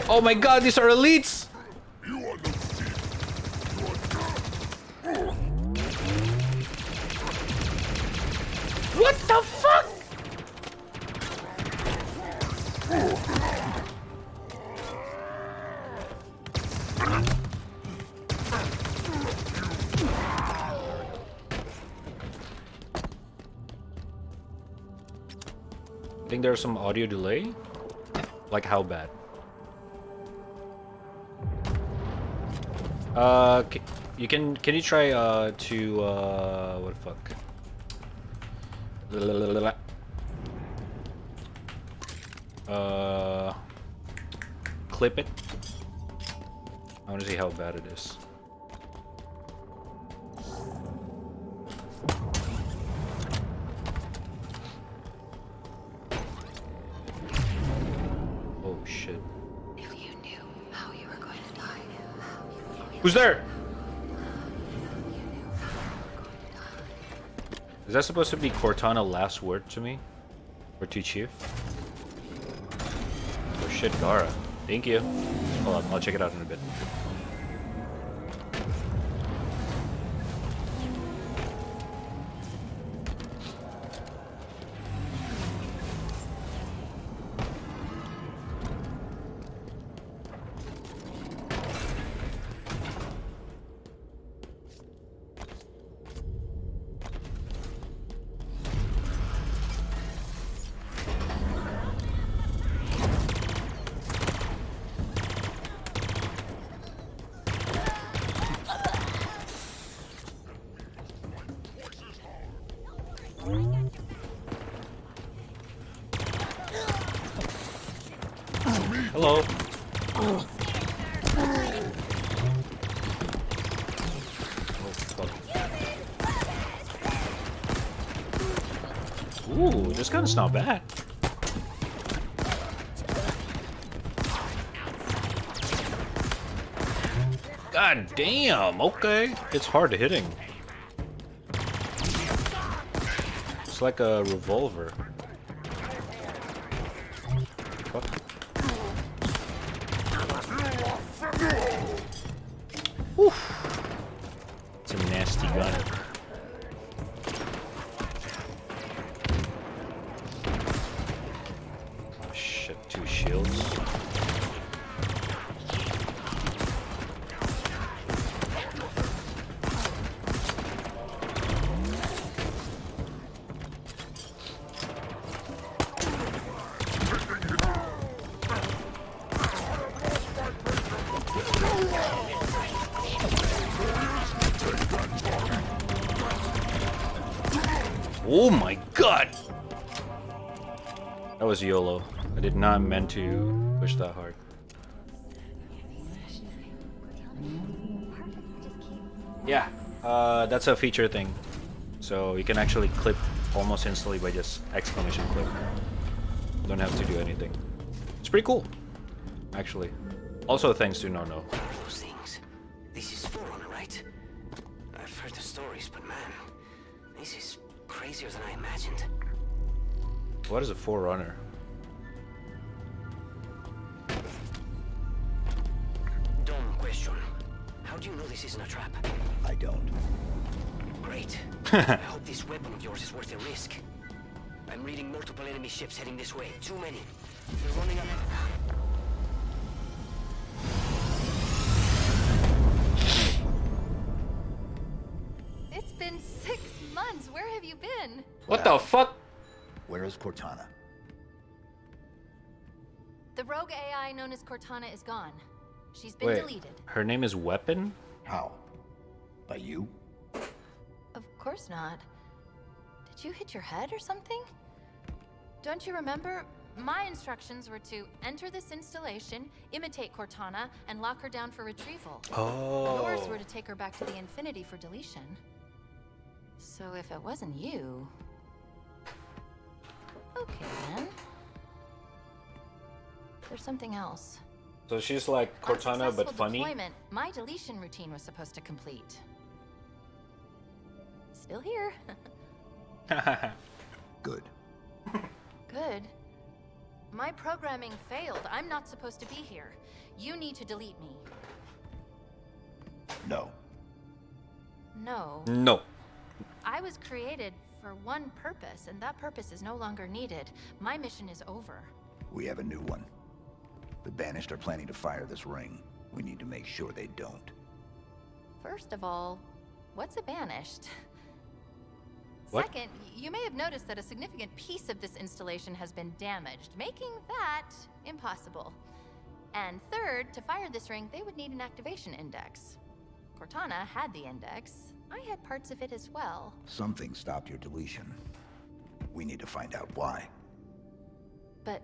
Oh my god, these are elites! What the fuck? I think there's some audio delay. Like how bad? Can you try to what the fuck? Clip it. I want to see how bad it is. Oh shit. If you knew how you were going to die. Who's there? Is that supposed to be Cortana last word to me? Or to Chief? Oh shit, Gara. Thank you. Hold on, I'll check it out in a bit. Hello. Oh, fuck. Ooh, this gun's not bad. God damn, okay. It's hard hitting. It's like a revolver. Fuck. Oof. It's a nasty gun. Oh shit, 2 shields. Oh my god! That was YOLO. I did not mean to push that hard. Yeah, that's a feature thing. So you can actually clip almost instantly by just exclamation clip. You don't have to do anything. It's pretty cool, actually. Also thanks to No. Those things. This is Forerunner, right? I've heard the stories, but man, this is crazier than I imagined. What is a Forerunner? Dumb question. How do you know this isn't a trap? I don't. Great. I hope this weapon of yours is worth the risk. I'm reading multiple enemy ships heading this way. Too many. We're running out of... It's been 6 months. Where have you been? What the fuck? Where is Cortana? The rogue AI known as Cortana is gone. She's been Wait, deleted. her name is Weapon? How? By you? Of course not. Did you hit your head or something? Don't you remember? My instructions were to enter this installation, imitate Cortana, and lock her down for retrieval. Oh. Yours were to take her back to the Infinity for deletion. So if it wasn't you... Okay then. There's something else. So she's like Cortana On but successful funny? deployment, my deletion routine was supposed to complete. Still here. Good. Good. My programming failed. I'm not supposed to be here. You need to delete me. No. No. No. I was created for one purpose, and that purpose is no longer needed. My mission is over. We have a new one. The Banished are planning to fire this ring. We need to make sure they don't. First of all, what's a banished? What? Second, you may have noticed that a significant piece of this installation has been damaged, making that impossible. And third, to fire this ring, they would need an activation index. Cortana had the index. I had parts of it as well. Something stopped your deletion. We need to find out why. But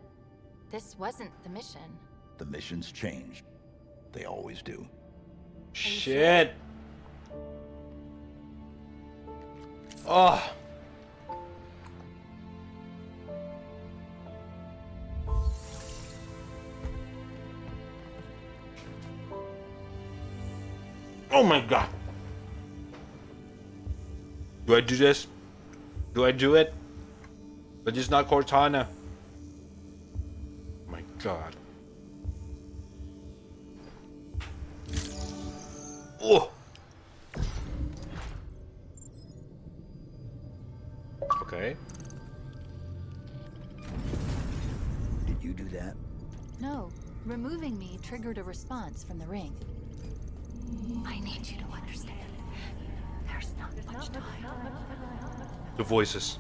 this wasn't the mission. The missions changed. They always do. Shit. Oh. Oh my god. Do I do this? Do I do it? But it's not Cortana. Oh my god. Oh. Okay. Did you do that? No, removing me triggered a response from the ring. I need you to understand. There's not much time. The voices.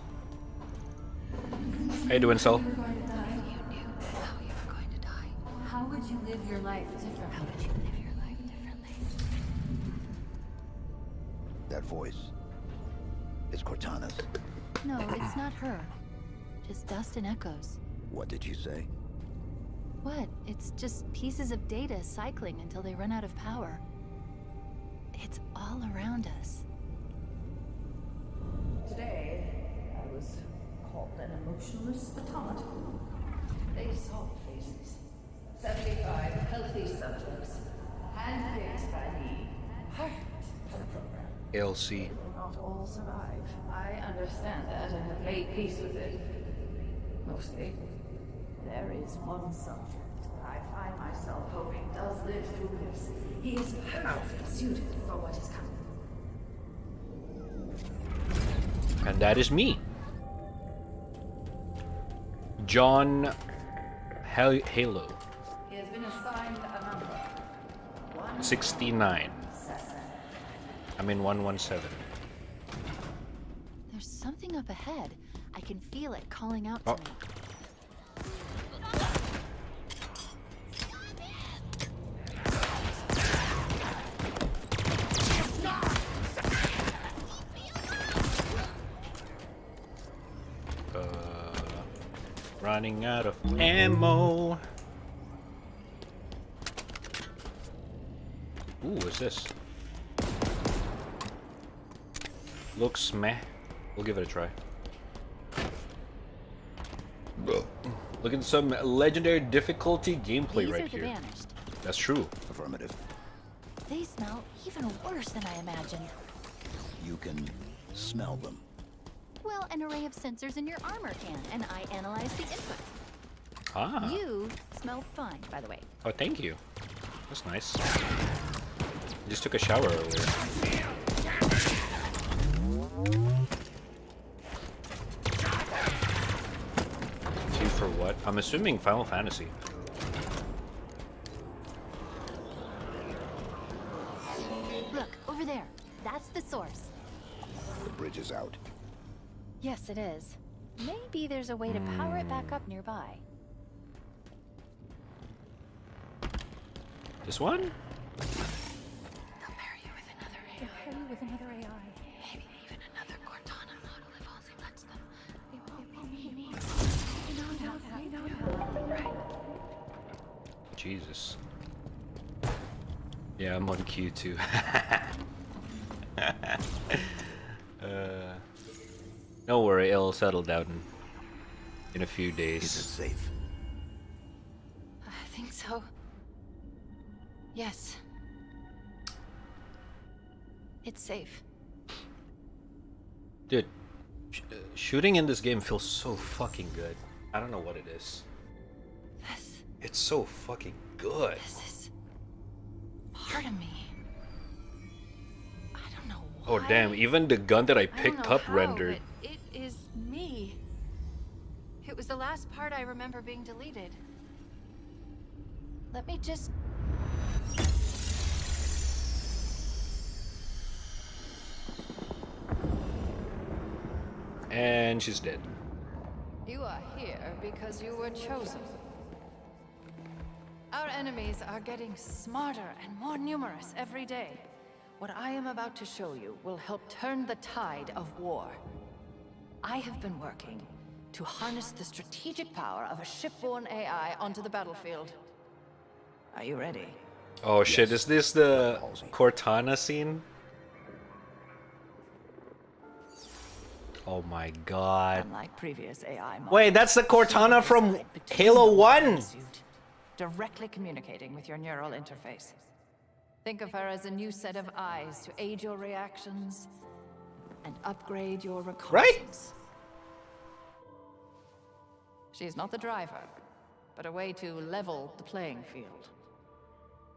How you doing, Cell? If you knew how you were going to die, how would you live your life differently? How would you live your life differently? That voice. It's Cortana's. No, it's not her. Just dust and echoes. What did you say? What? It's just pieces of data cycling until they run out of power. It's all around us. Today, I was called an emotionless automaton. They saw faces. 75 healthy subjects, handpicked by me. Perfect for the program. LC. They will not all survive. I understand that and have made peace with it. Mostly. There is one subject I find myself hoping does live through this. He is perfectly suited for what is coming. And that is me. John Halo. He has been assigned a number. 69. I'm in 117. There's something up ahead. I can feel it calling out to me. Running out of ammo. Ooh, what's this? Looks meh. We'll give it a try. Look at some legendary difficulty gameplay These right are the here. vanished. That's true. Affirmative. They smell even worse than I imagined. You can smell them. Well, an array of sensors in your armor can, and I analyze the input. Ah. You smell fine, by the way. Oh, thank you. That's nice. I just took a shower earlier. Two for what? I'm assuming Final Fantasy. Look, over there. That's the source. The bridge is out. Yes, it is. Maybe there's a way to power it back up nearby. This one? Compare you with another AI. Compare you with another AI. Maybe even another Cortana model if Halsey lets them. We know that. Right. Jesus. Yeah, I'm on Q too. Don't worry, it'll settle down in a few days. Is it safe? I think so. Yes. It's safe. Dude, shooting in this game feels so fucking good. I don't know what it is. It's so fucking good. This is part of me. I don't know why. Oh damn, even the gun that I don't picked know up how, rendered. but it is me. It was the last part I remember being deleted. Let me just... And she's dead. You are here because you were chosen. Our enemies are getting smarter and more numerous every day. What I am about to show you will help turn the tide of war. I have been working to harness the strategic power of a shipborne AI onto the battlefield. Are you ready? Oh shit, is this the Cortana scene? Oh my god. Unlike previous AI models, Wait, that's the Cortana from Halo 1! directly communicating with your neural interface. Think of her as a new set of eyes to aid your reactions and upgrade your reconnaissance. She's not the driver, but a way to level the playing field.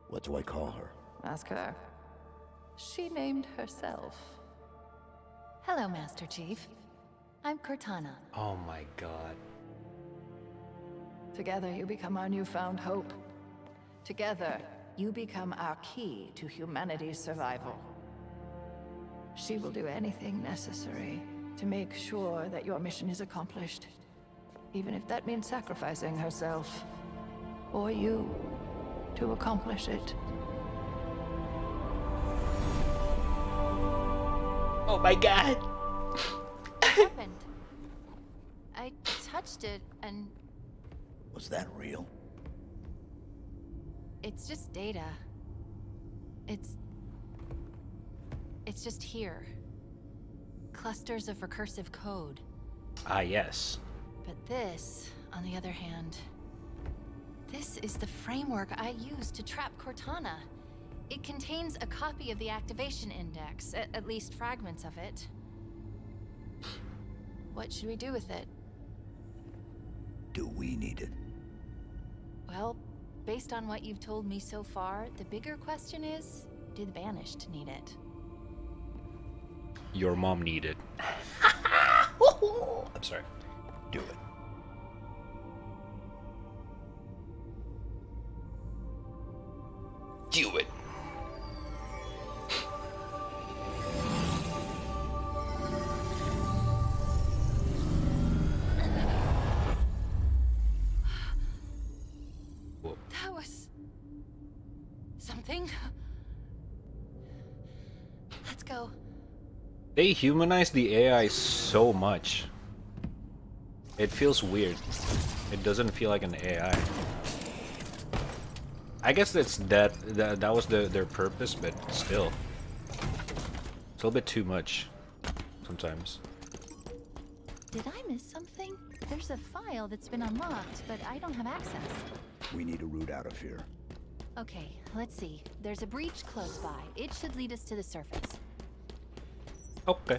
What do I call her? Ask her. She named herself. Hello, Master Chief. I'm Cortana. Oh my god. Together you become our newfound hope. Together, you become our key to humanity's survival. She will do anything necessary to make sure that your mission is accomplished. Even if that means sacrificing herself, or you, to accomplish it. Oh my god! What happened? I touched it and Was that real? it's just data. It's just here. Clusters of recursive code. Ah, yes. But this, on the other hand, this is the framework I use to trap Cortana. It contains a copy of the activation index, at least fragments of it. What should we do with it? Do we need it? Well, Based on what you've told me so far, the bigger question is, do the Banished need it? Your mom need it. I'm sorry. Do it. Do it. That was... something. Let's go. They humanized the AI so much. It feels weird. It doesn't feel like an AI. I guess that's that was their purpose, but still. It's a little bit too much sometimes. Did I miss something? There's a file that's been unlocked, but I don't have access. We need a route out of here. Okay, let's see. There's a breach close by. It should lead us to the surface. Okay.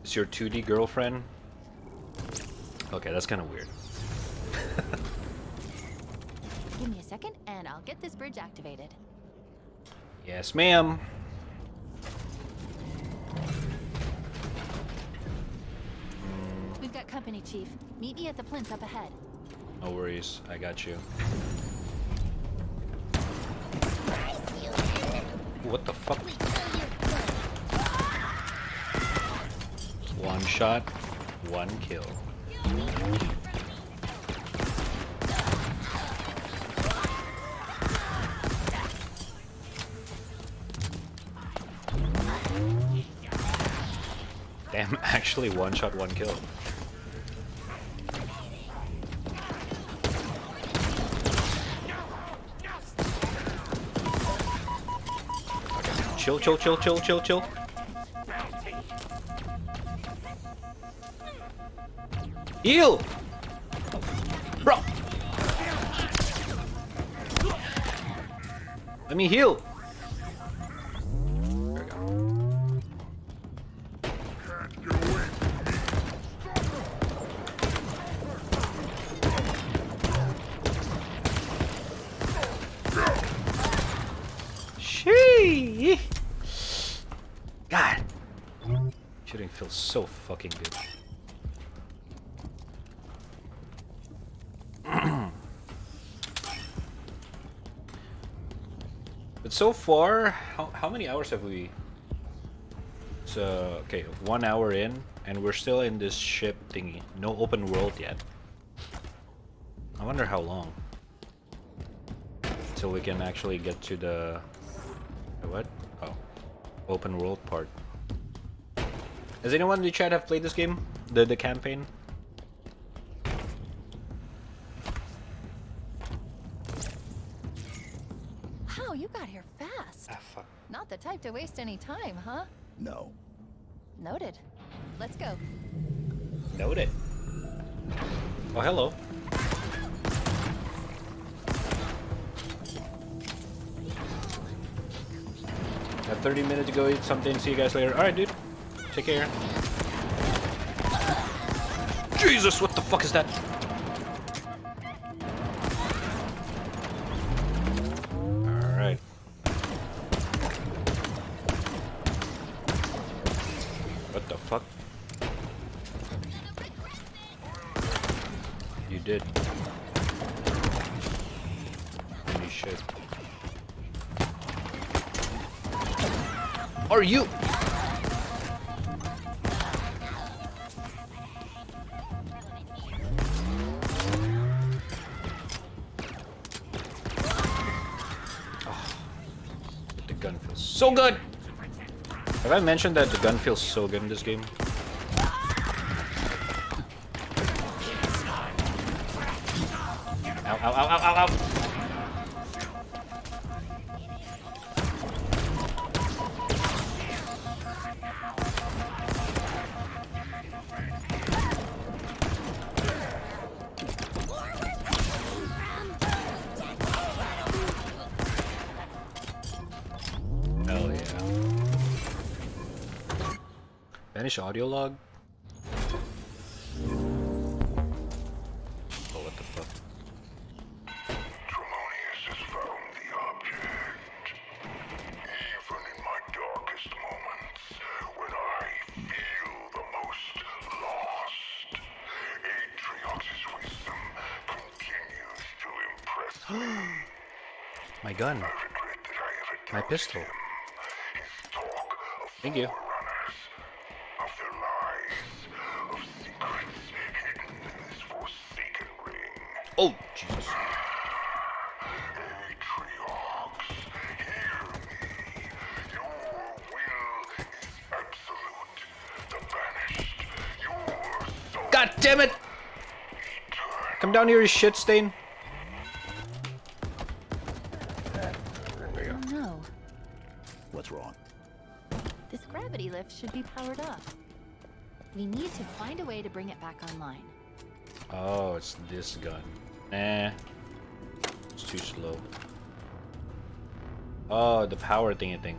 Is your 2D girlfriend? Okay, that's kind of weird. Give me a second, and I'll get this bridge activated. Yes, ma'am. We've got company, Chief. Meet me at the plinth up ahead. No worries, I got you. What the fuck? One shot, one kill. Damn, actually one shot, one kill. Chill, chill, chill, chill, chill, chill. Heal! Bro! Let me heal! There we go. Shee! God! Shooting feels so fucking good. But so far, how many hours have we? So okay, 1 hour in, and we're still in this ship thingy. No open world yet. I wonder how long till we can actually get to the what? Oh, open world part. Has anyone in the chat have played this game? The campaign? Wow, you got here fast. Ah, fuck. Not the type to waste any time, huh? No. Noted. Let's go. Noted. Oh, hello. Got 30 minutes to go eat something. See you guys later. Alright, dude. Take care. Jesus, what the fuck is that? Alright. What the fuck? You did. Holy shit. Are you? The gun feels so good. Have I mentioned that the gun feels so good in this game? Ow, ow, ow, ow, ow, ow. Hell yeah. Vanish audio log? object. Even in my darkest moments, when I feel the most lost, Atriox's wisdom continues to impress me. My gun. I regret that I ever My doubted pistol. him. His talk of Thank you. forerunners, of their lies, of secrets hidden in this forsaken ring. Oh, Jesus. Atriox, hear me. Your will is absolute. The banished. Your soul God damn it! eternal. Come down here, you shit stain. Oh no. What's wrong? This gravity lift should be powered up. We need to find a way to bring it back online. Oh, it's this gun. Nah. It's too slow. Oh, the power thingy thing.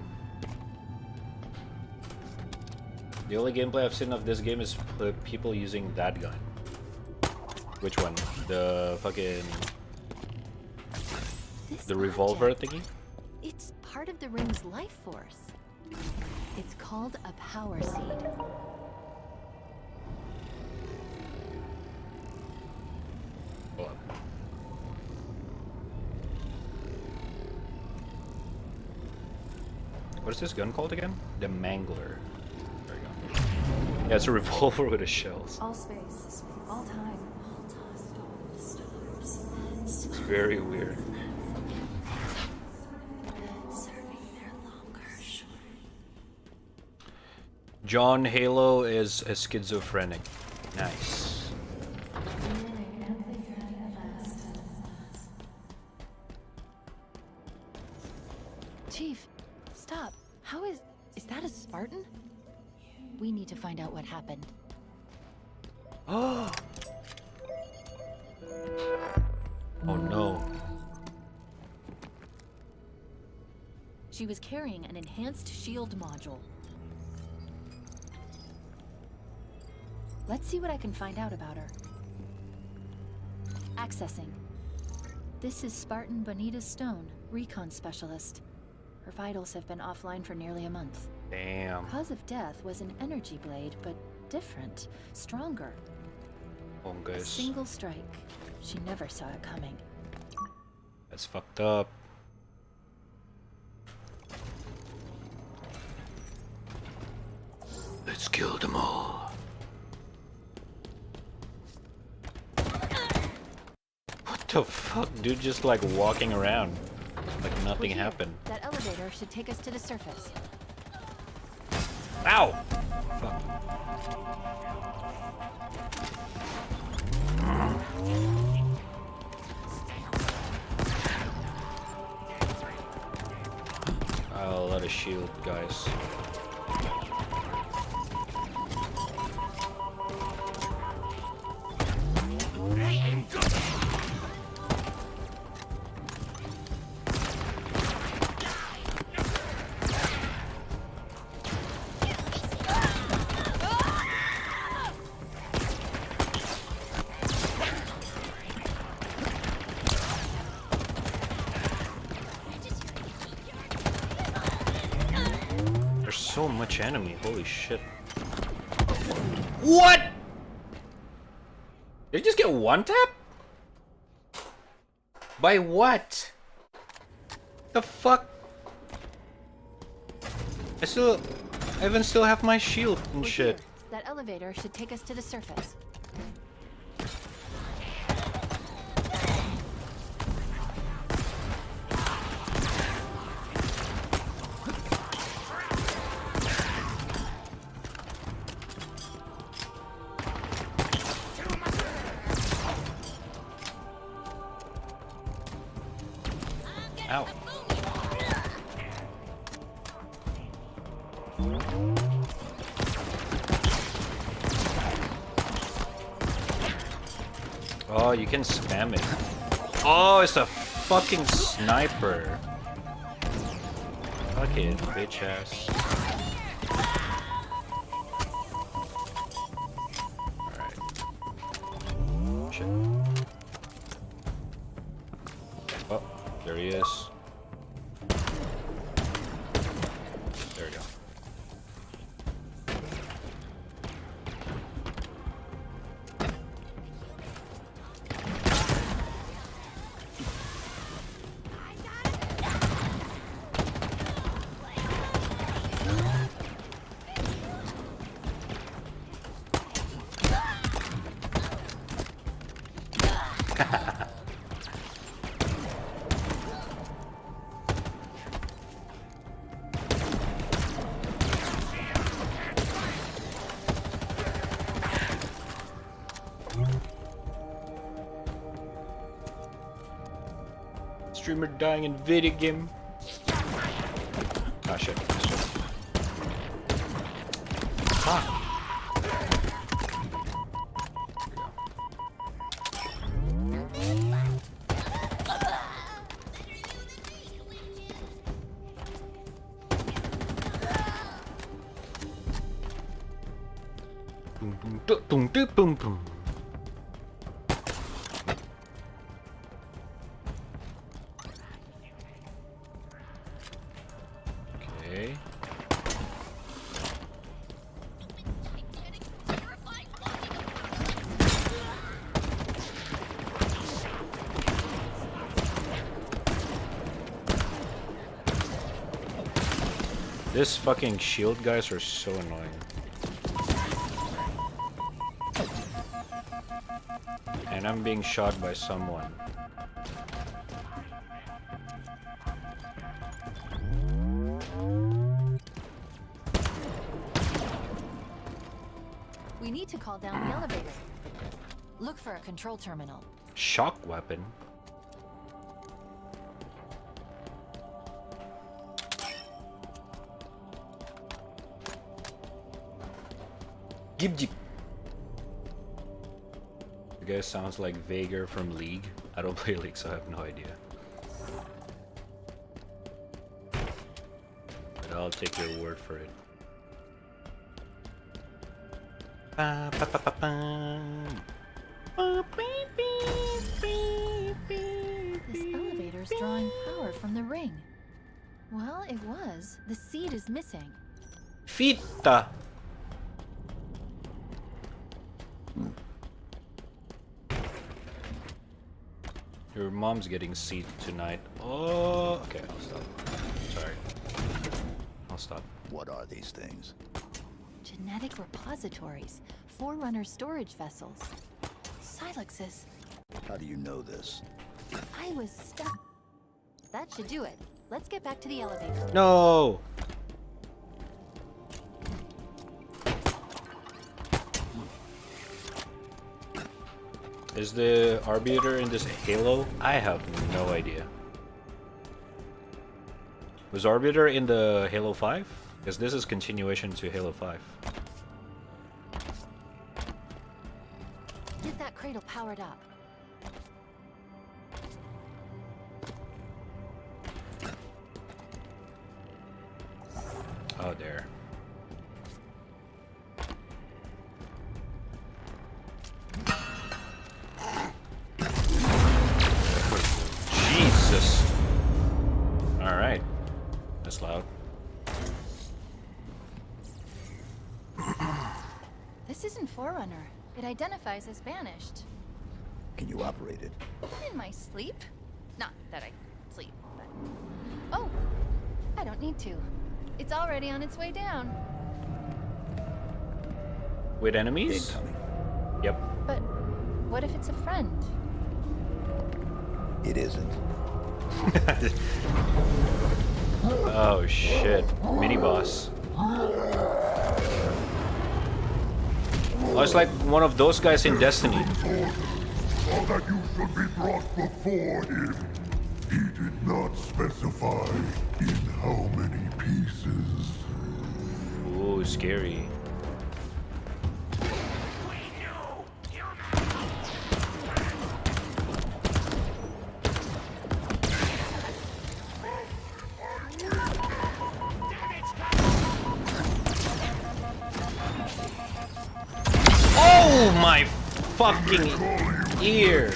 The only gameplay I've seen of this game is people using that gun. Which one? The fucking... This The revolver object, thingy? it's part of the ring's life force. It's called a power seed. Hold on. What is this gun called again? The Mangler. There we go. Yeah, it's a revolver with a shells. All space, all time, stars. It's very weird. John Halo is a schizophrenic. Nice. Chief, stop. How is that a Spartan? We need to find out what happened. Oh no. She was carrying an enhanced shield module. Let's see what I can find out about her. Accessing. This is Spartan Bonita Stone, recon specialist. Her vitals have been offline for nearly a month. Damn. Cause of death was an energy blade, but different, stronger. A Fungus. single strike. She never saw it coming. That's fucked up. Let's kill them all. What the fuck, dude? Just like walking around like nothing We're here. happened. That elevator should take us to the surface. Ow! Fuck. I'll let a shield, guys. There's so much enemy, holy shit. What? Did you just get one tap? By what? The fuck? I even still have my shield and We're shit. here. That elevator should take us to the surface. Ow. Oh, you can spam it. Oh, it's a fucking sniper. Fuck it, bitch ass. Alright. Shit. Oh, there he is. streamer dying in video game. Ah shit. Fuck. Boom, boom, boom, boom. Okay. This fucking shield guys are so annoying. And I'm being shot by someone. We need to call down the elevator. Look for a control terminal. Shock weapon? Gib jib. You guys sounds like Vager from League. I don't play League, so I have no idea. But I'll take your word for it. Ba, ba, ba, ba, ba. This elevator's drawing power from the ring. Well, it was. The seed is missing. Fita! Your mom's getting seed tonight. Oh, okay, I'll stop. Sorry. I'll stop. What are these things? Genetic repositories. Forerunner storage vessels. Silexes. How do you know this? I was stuck. That should do it. Let's get back to the elevator. No! Is the Arbiter in this Halo? I have no idea. Was Arbiter in the Halo 5? Because this is continuation to Halo 5. Get that cradle powered up. Oh, there. Jesus. Alright. That's loud. This isn't Forerunner. It identifies as banished. Can you operate it? In my sleep? Not that I sleep, but... Oh! I don't need to. It's already on its way down. With enemies? Incoming. Yep. But what if it's a friend? It isn't. Oh shit. Mini boss. Oh, it's like one of those guys in Destiny. Or that you should be brought before him. He did not specify in how many pieces. Ooh, scary. Oh my fucking ear!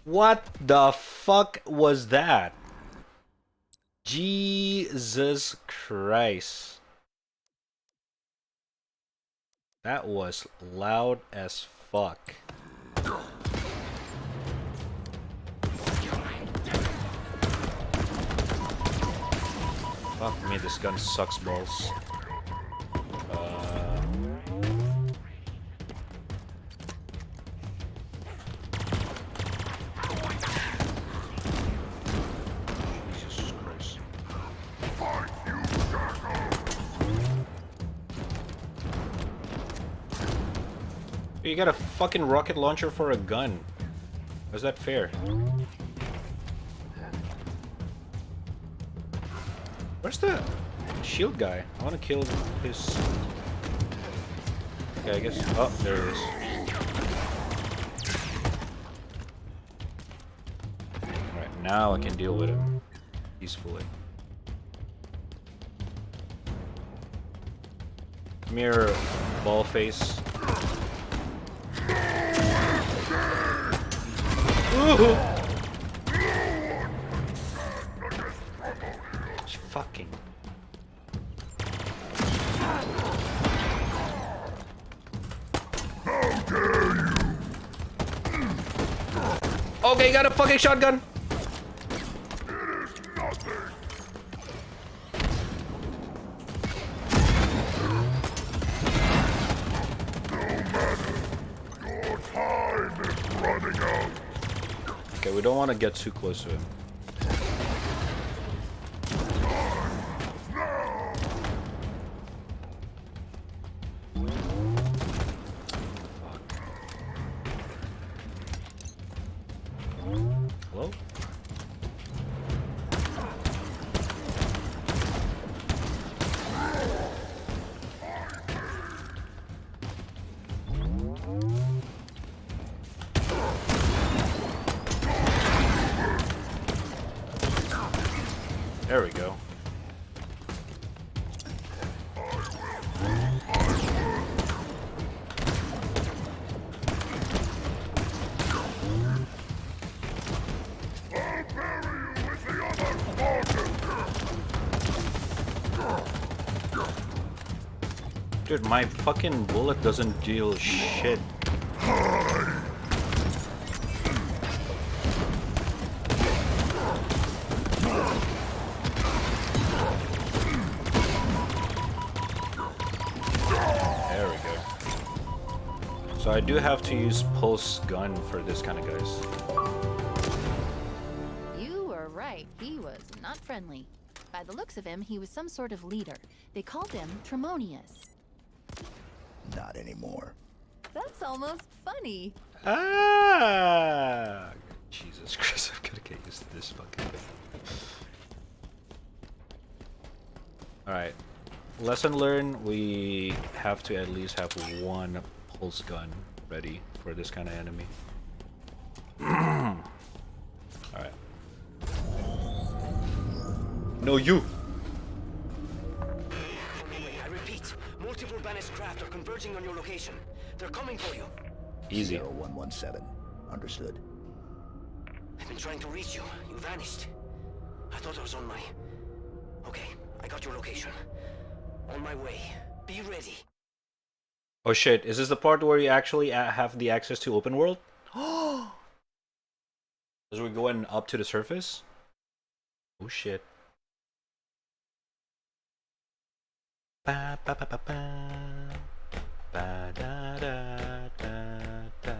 What the fuck was that? Jesus Christ. That was loud as fuck. Fuck me, this gun sucks balls. Jesus Christ. You got a fucking rocket launcher for a gun. How's that fair? Where's the shield guy? I want to kill his... Okay, I guess... Oh, there it is. Alright, now I can deal with him peacefully. Come here, ball face. Ooh! Fucking. Okay, got a fucking shotgun. Okay, we don't want to get too close to him. Hello? There we go. Dude, my fucking bullet doesn't deal shit. There we go. So I do have to use pulse gun for this kind of guys. You were right. He was not friendly. By the looks of him, he was some sort of leader. They called him Tremonius. Not anymore. That's almost funny. Ah! Jesus Christ, I'm gonna get used to this fucking thing. Alright. Lesson learned, we have to at least have one pulse gun ready for this kind of enemy. Alright. No, you! I repeat, multiple banished craft are converging on your location. They're coming for you. Easy. 0117. Understood. I've been trying to reach you. You vanished. I thought I was on my... Okay, I got your location. On my way. Be ready. Oh shit, is this the part where you actually have the access to open world? As we're going up to the surface? Oh shit. Ba ba ba ba ba. Ba da da da da da.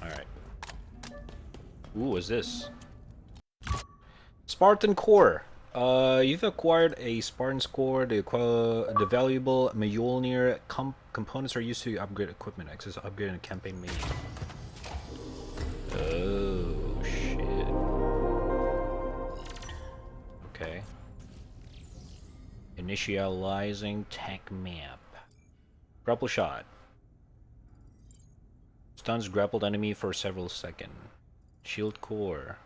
Alright. Ooh, what's this? Spartan Core. You've acquired a Spartan's Core. The valuable Mjolnir components are used to upgrade equipment. Access upgrade in campaign menu. Oh, shit. Okay. Initializing tech map. Grapple shot. Stuns grappled enemy for several seconds. Shield core.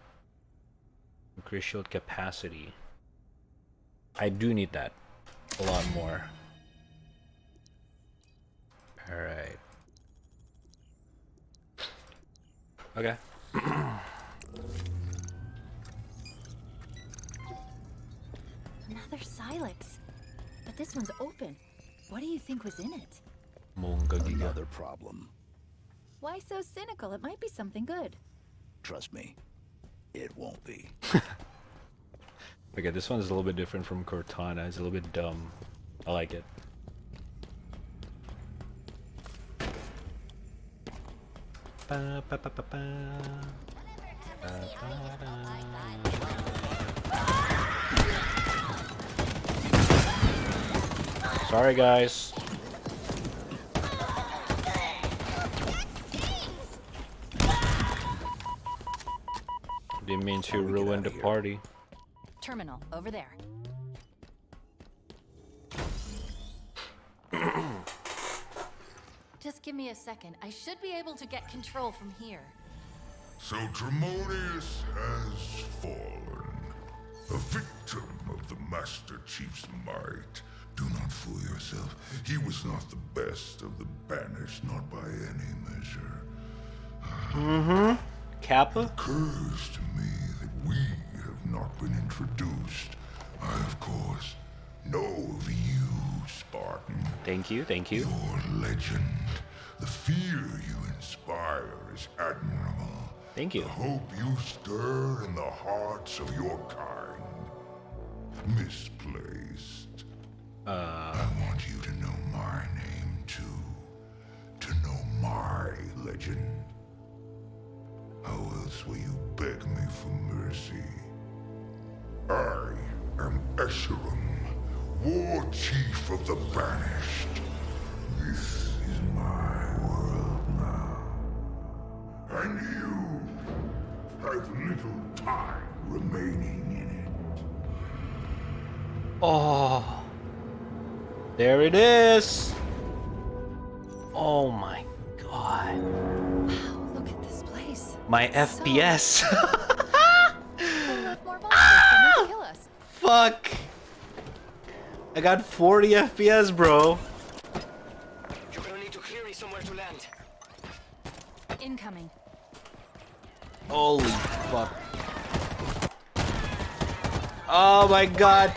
Increase shield capacity. I do need that. a lot more. Alright. Okay. Another Silex. But this one's open. What do you think was in it? Another problem. Why so cynical? It might be something good. Trust me, it won't be. Okay, this one's a little bit different from Cortana. It's a little bit dumb. I like it. Ba, ba, ba, ba, ba. Ba, ba, da. Sorry, guys. Didn't mean to ruin the party. Terminal, over there. Just give me a second. I should be able to get control from here. So Tremonius has fallen, a victim of the Master Chief's might. Do not fool yourself. He was not the best of the banished, not by any measure. Kappa? Occurs to me that we have not been introduced. I, of course, know of you, Spartan. Thank you, thank you. Your legend. The fear you inspire is admirable. Thank you. The hope you stir in the hearts of your kind. Misplaced. I want you to know my name, too. To know my legend. How else will you beg me for mercy? I am Escharum, War Chief of the Banished. This is my world now. And you have little time remaining in it. Oh. There it is. Oh my god. Wow, look at this place. My FPS. We'll have more monsters coming to kill us. Fuck. I got 40 FPS, bro. You're gonna need to clear me somewhere to land. Incoming. Holy fuck. Oh my god.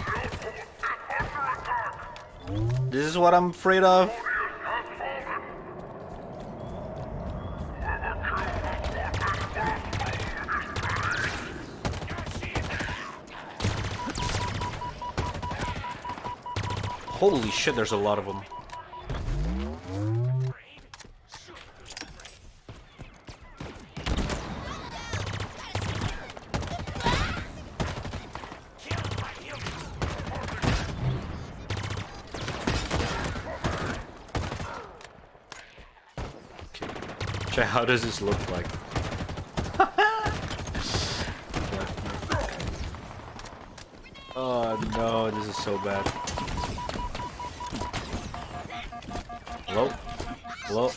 This is what I'm afraid of. Holy shit, there's a lot of them. Okay, how does this look like? Oh no, this is so bad. Hello? Hello?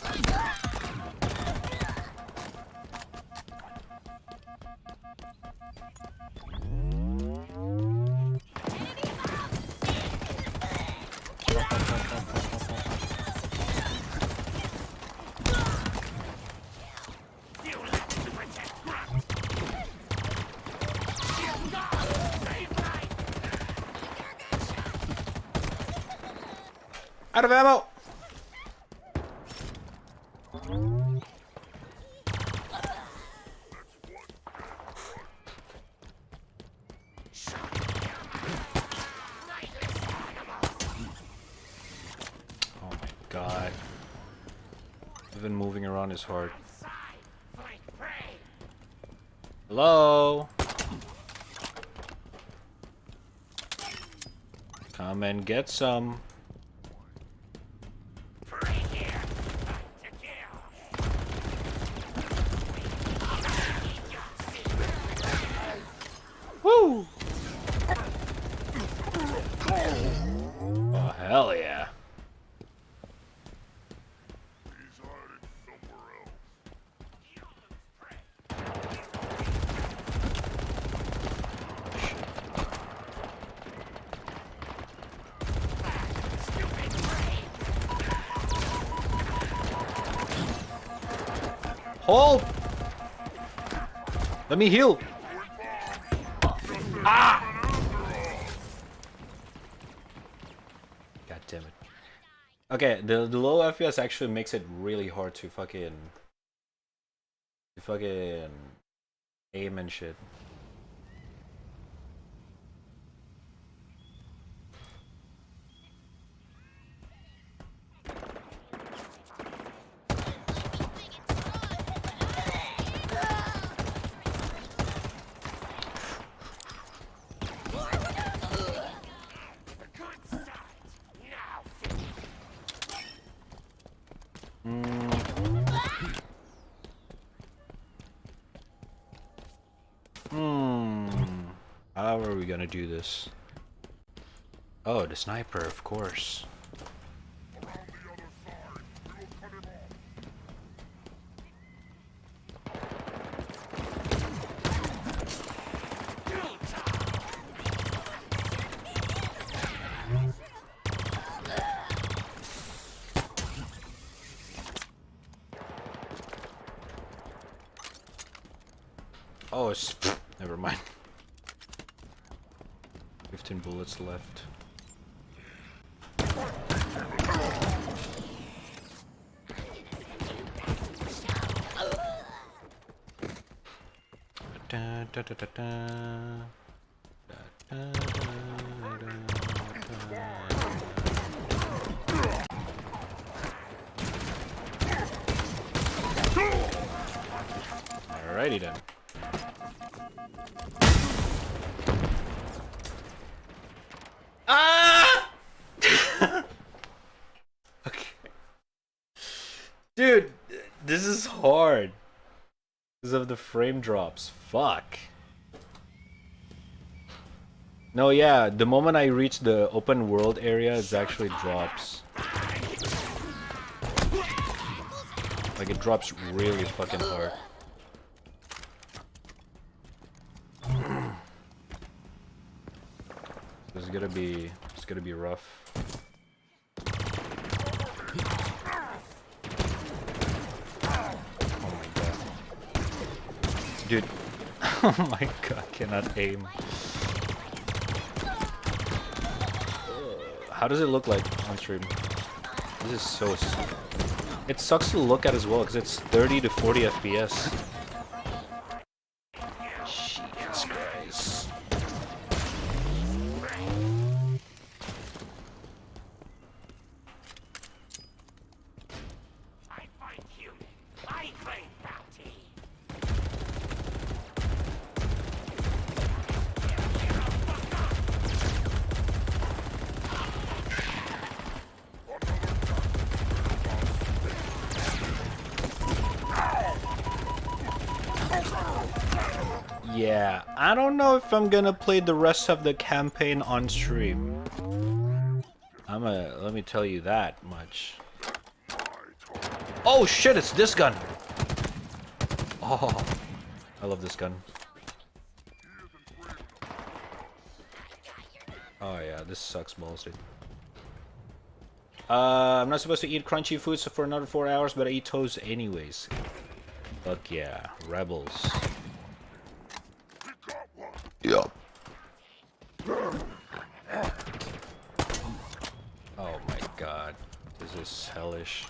Out of ammo! Oh my god. Even moving around is hard. Hello? Come and get some. Woo! Oh, hell yeah. He's hiding somewhere else. Hold! Let me heal! Ah! God damn it. Okay, the low FPS actually makes it really hard to fucking aim and shit. How are we gonna do this? Oh, the sniper, of course. Oh, never mind. 15 bullets left. Alrighty then. Ah! Okay. Dude, this is hard. Because of the frame drops. Fuck. No, yeah, the moment I reach the open world area, it actually drops. Like, it drops really fucking hard. It's gonna be rough. Oh my god. Dude. Oh my god, I cannot aim. How does it look like on stream? This is so... It sucks to look at as well, because it's 30 to 40 FPS. Jesus Christ. Yeah, I don't know if I'm gonna play the rest of the campaign on stream. Let me tell you that much. Oh shit, it's this gun! Oh, I love this gun. Oh yeah, this sucks balls, dude. I'm not supposed to eat crunchy foods for another 4 hours, but I eat toast anyways. Fuck yeah, rebels. Yup. Oh my god, this is hellish.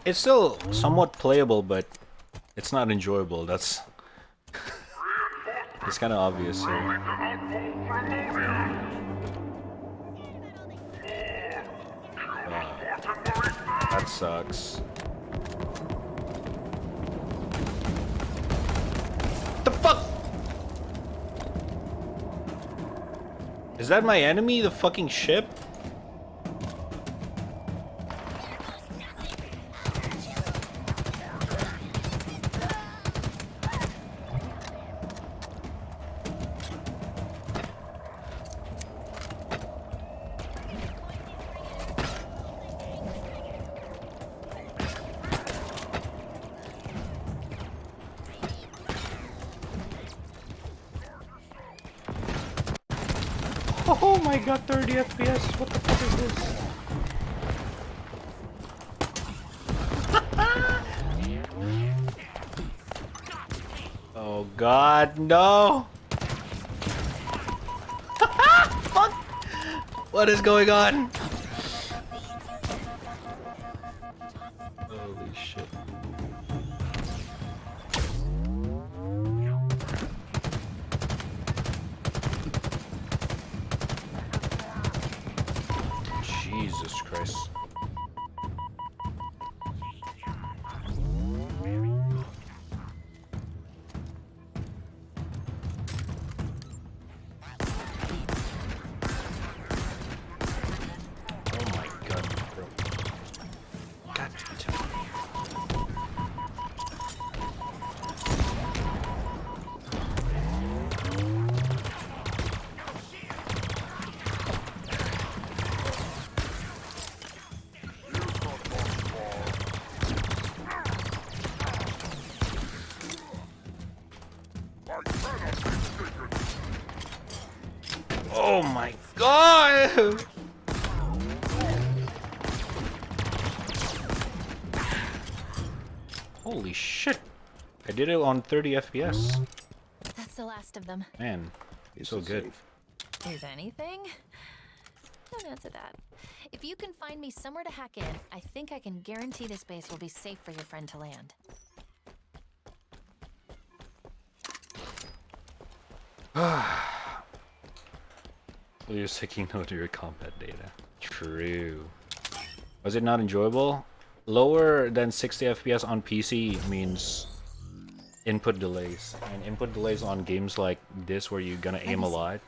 It's still somewhat playable, but it's not enjoyable. That's it's kind of obvious here. That sucks. The fuck? Is that my enemy, the fucking ship? Oh my god, 30 FPS, what the fuck is this? Oh god, no! Fuck! What is going on? Holy shit. Jesus Christ. Oh my god, bro. God damn. Oh my god! Holy shit! I did it on 30 FPS. That's the last of them. Man, it's so good. Is anything? Don't answer that. If you can find me somewhere to hack in, I think I can guarantee this base will be safe for your friend to land. You're taking note of your combat data. True. Was it not enjoyable? Lower than 60 FPS on PC means input delays. And input delays on games like this where you're gonna aim a lot,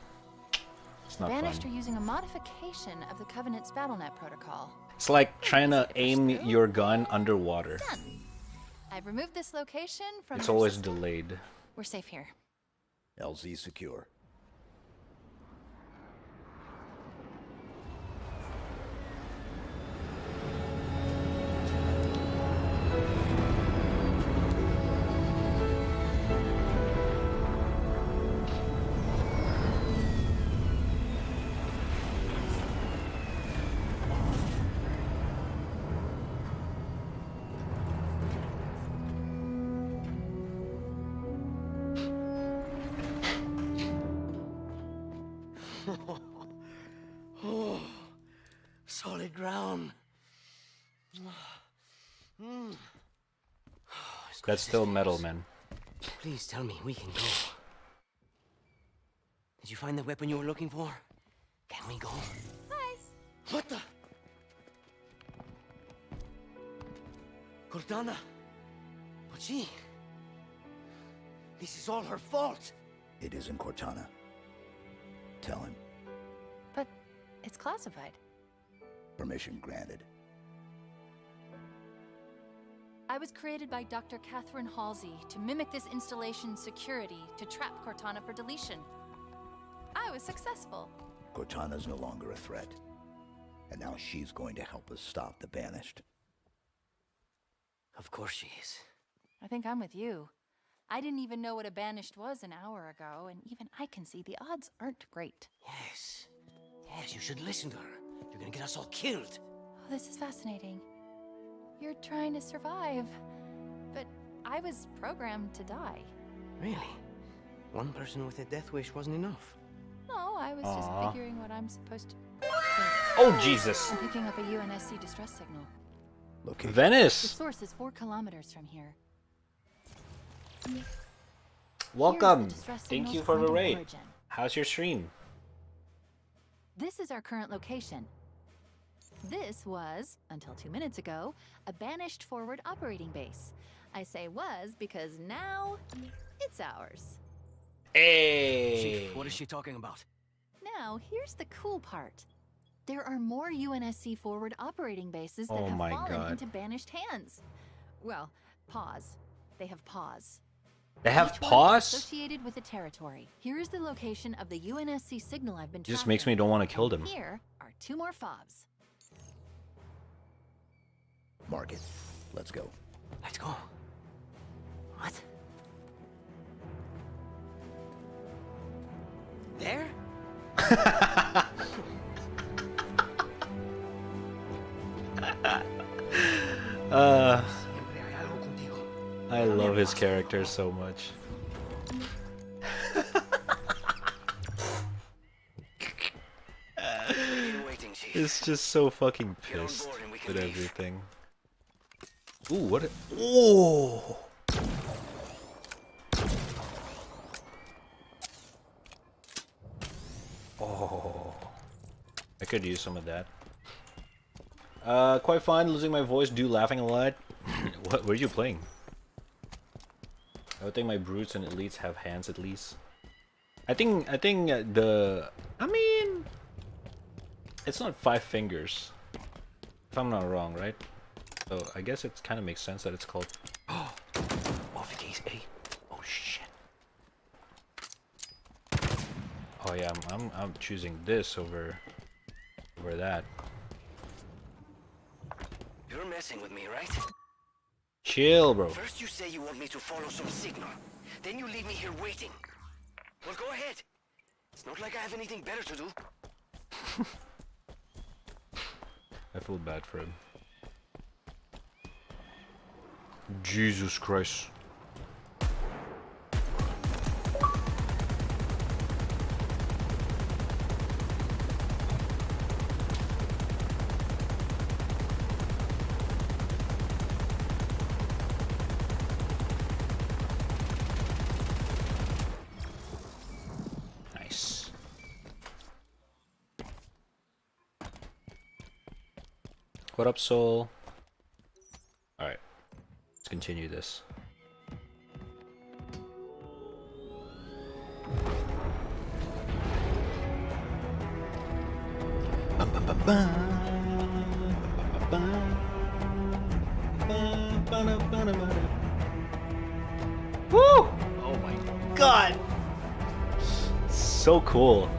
it's not Banished fun. are using a modification of the Covenant's BattleNet protocol. It's like trying to aim your gun underwater. Done. I've removed this location from It's their always system. delayed. We're safe here. LZ secure. Oh, solid ground. That's still metal, man. Please tell me we can go. Did you find the weapon you were looking for? Can we go? Hi. What the? Cortana. But she... This is all her fault. It isn't Cortana. Tell him. But it's classified. Permission granted. I was created by Dr. Catherine Halsey to mimic this installation's security to trap Cortana for deletion. I was successful. Cortana's no longer a threat. And now she's going to help us stop the Banished. Of course she is. I think I'm with you. I didn't even know what a banished was an hour ago, and even I can see the odds aren't great. Yes. Yes, you should listen to her. You're gonna get us all killed. Oh, this is fascinating. You're trying to survive, but I was programmed to die. Really? One person with a death wish wasn't enough. No, I was just figuring what I'm supposed to... Oh, Jesus. I'm picking up a UNSC distress signal. Location. The Venice. source is 4 kilometers from here. Welcome. distress Thank you signal's for the point of raid. origin. How's your stream? This is our current location. This was, until 2 minutes ago, a banished forward operating base. I say was because now it's ours. Hey. Chief, what is she talking about? Now, here's the cool part. There are more UNSC forward operating bases that Oh have my fallen God. into banished hands. Well, pause. They have paws. They have Each one paws? associated with a territory. Here is the location of the UNSC signal I've been Just tracking. makes me don't want to kill And them. here are 2 more fobs. Mark it. Let's go. Let's go. What? There? I love his character so much. It's just so fucking pissed with everything. Ooh, what a— oh! Oh, I could use some of that. Quite fine. Losing my voice, do laughing a lot. What are you playing? I would think my brutes and elites have hands at least. I think the— I mean, it's not 5 fingers, if I'm not wrong, right? So I guess it kind of makes sense that it's called— oh, VD's 8. Oh shit. Oh yeah, I'm choosing this over that. You're messing with me, right? Chill, bro. First you say you want me to follow some signal. Then you leave me here waiting. Well, go ahead. It's not like I have anything better to do. I feel bad for him. Jesus Christ. Nice. What up, Soul? Alright. Let's continue this. Woo! Oh my god! So cool.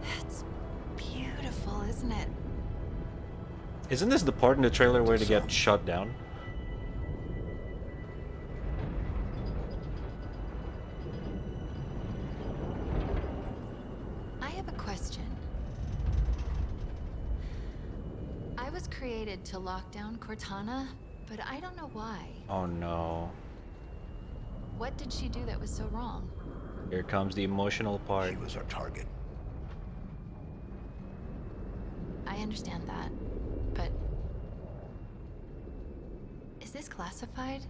That's beautiful, isn't it? Isn't this the part in the trailer where they get shot down? I have a question. I was created to lock down Cortana, but I don't know why. Oh no. What did she do that was so wrong? Here comes the emotional part. She was our target. I understand that, but is this classified?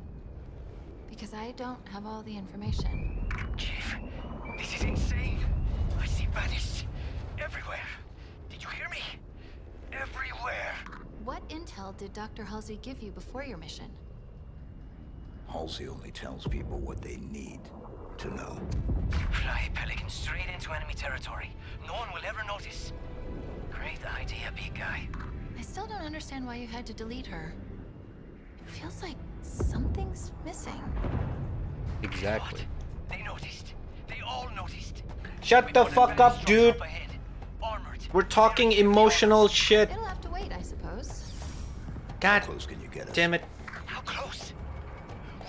Because I don't have all the information. Chief, this is insane. I see banish everywhere. Did you hear me? Everywhere. What intel did Dr. Halsey give you before your mission? Halsey only tells people what they need to know. Fly Pelican straight into enemy territory. No one will ever notice. Great idea, big guy. I still don't understand why you had to delete her. It feels like something's missing. Exactly. They noticed. They all noticed. Shut the fuck up, dude! We're talking emotional shit. It'll have to wait, I suppose. God How close can you get us? damn it. How close?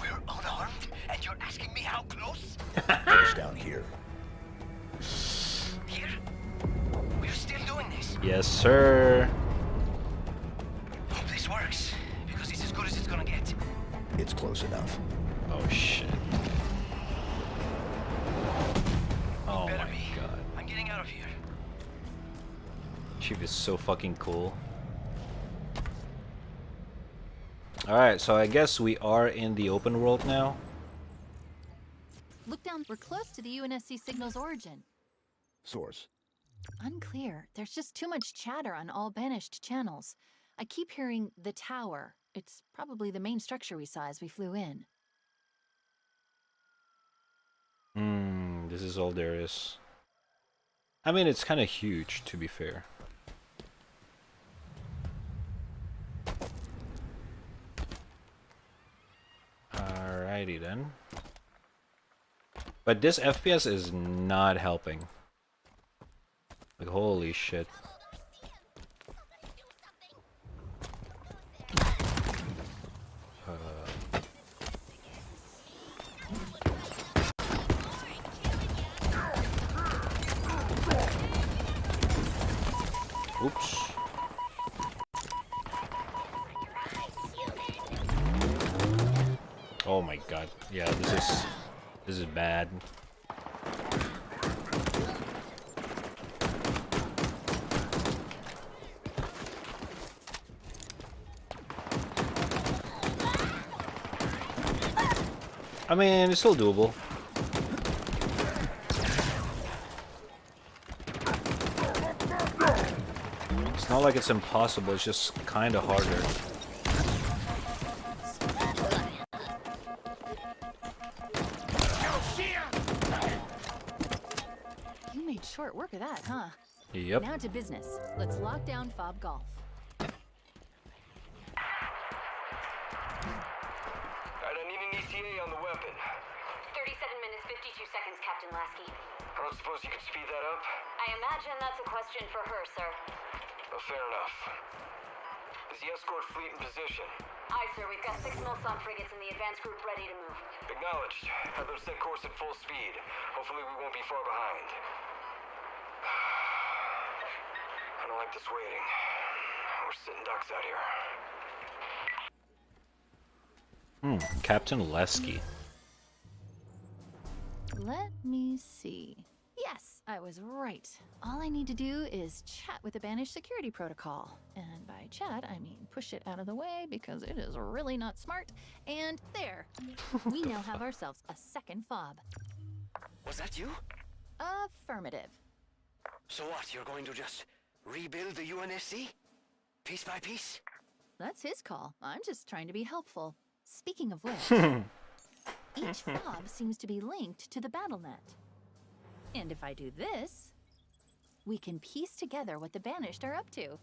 We're unarmed, and you're asking me how close? Get us down here. Here? We're still doing this. Yes, sir. Hope this works, because it's as good as it's gonna get. It's close enough. Oh shit. Oh Better my be. god. I'm getting out of here. Chief is so fucking cool. Alright, so I guess we are in the open world now. Look down. We're close to the UNSC signal's origin. Source. Unclear. There's just too much chatter on all banished channels. I keep hearing the tower. It's probably the main structure we saw as we flew in. This is all there is. I mean, it's kind of huge, to be fair. Alrighty then. But this FPS is not helping. Like, holy shit. Oops. Oh my god. Yeah, this is bad. I mean, it's still doable. It's not like it's impossible, it's just kind of harder. You made short work of that, huh? Yep. Now to business. Let's lock down Fob Golf. Alright, I need an ETA on the weapon. 37 minutes, 52 seconds, Captain Lasky. I don't suppose you could speed that up? I imagine that's a question for her, sir. Well, fair enough. Is the escort fleet in position? Aye, sir. We've got 6 Milsom frigates in the advance group ready to move. Acknowledged. Have them set course at full speed. Hopefully we won't be far behind. I don't like this waiting. We're sitting ducks out here. Captain Lasky. Let me see. Yes, I was right. All I need to do is chat with the Banished security protocol. And by chat, I mean push it out of the way because it is really not smart. And there. We now have ourselves a second fob. Was that you? Affirmative. So what, you're going to just rebuild the UNSC? Piece by piece? That's his call. I'm just trying to be helpful. Speaking of which, each fob seems to be linked to the BattleNet. And if I do this, we can piece together what the Banished are up to.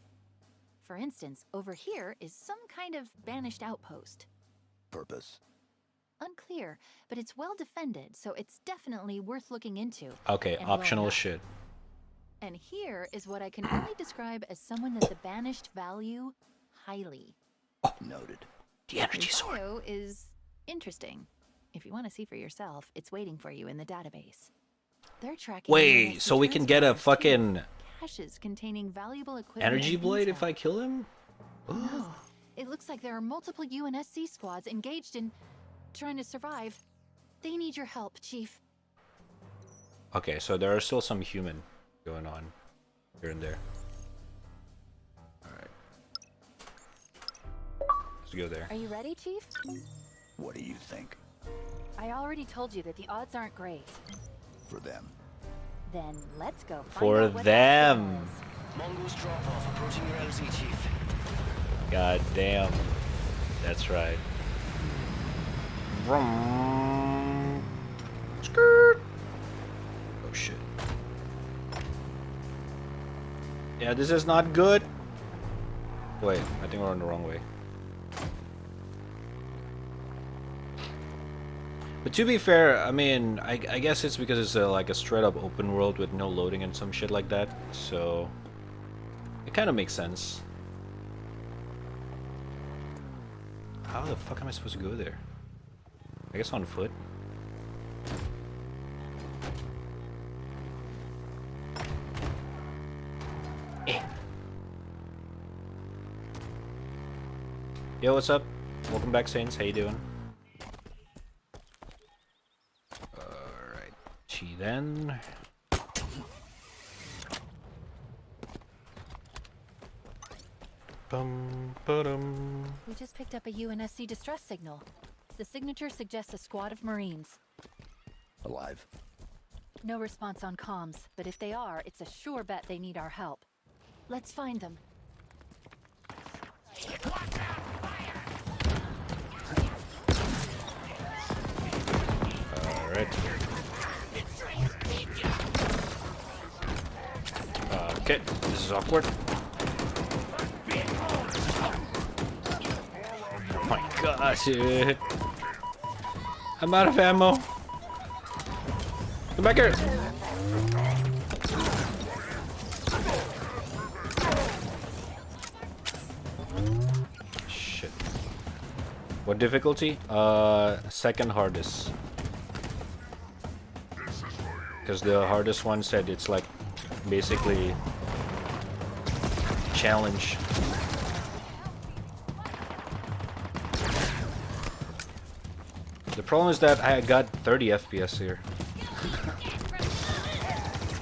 For instance, over here is some kind of Banished outpost. Purpose? Unclear, but it's well defended, so it's definitely worth looking into. Okay, and optional blowing up. shit. And here is what I can only describe as someone that the Banished value highly. Noted. The energy sword. Bio is interesting. If you want to see for yourself, it's waiting for you in the database. They're tracking. Wait, so we can get a fucking caches containing valuable equipment. energy and blade intel. if I kill him? No, it looks like there are multiple UNSC squads engaged in trying to survive. They need your help, Chief. Okay, so there are still some human going on here and there. Alright. Let's go there. Are you ready, Chief? What do you think? I already told you that the odds aren't great. For them. Then let's go find For out what them. Mongoose drop-off approaching your LZ, Chief. God damn. That's right. Vroom. Skirt. Oh shit. Yeah, this is not good. Wait, I think we're on the wrong way. But to be fair, I mean, I guess it's because it's like a straight up open world with no loading and some shit like that. So it kind of makes sense. How the fuck am I supposed to go there? I guess on foot. Yo, what's up? Welcome back, Saints. How you doing? Alright. Chi then. Bum, ba-dum. We just picked up a UNSC distress signal. The signature suggests a squad of Marines. Alive. No response on comms, but if they are, it's a sure bet they need our help. Let's find them. Okay, this is awkward. Oh my gosh, dude. I'm out of ammo. Come back here. Shit. What difficulty? Second hardest. Because the hardest one said it's like basically challenge. The problem is that I got 30 FPS here.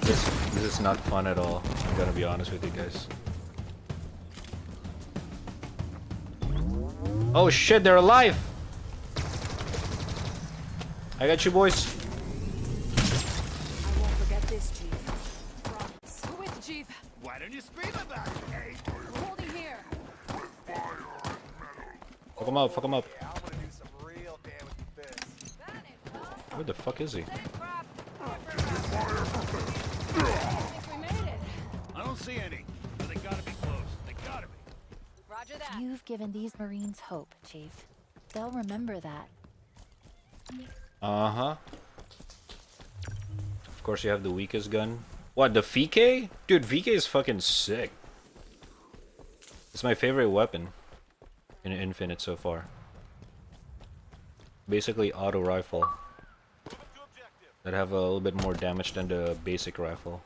This is not fun at all. I'm gonna be honest with you guys. Oh shit, they're alive! I got you, boys. I won't forget this, Chief. Promise. We're with you, Chief. Why don't you scream about it? Hey, We're holding here. Fuck him up, fuck him up. Yeah, I want to do some real damage with this. Where the fuck is he? I don't see any, but they gotta be close. They gotta be. Roger that. You've given these Marines hope, Chief. They'll remember that. Uh-huh. Of course you have the weakest gun. What, the VK? Dude, VK is fucking sick. It's my favorite weapon in Infinite so far. Basically auto rifle. That have a little bit more damage than the basic rifle.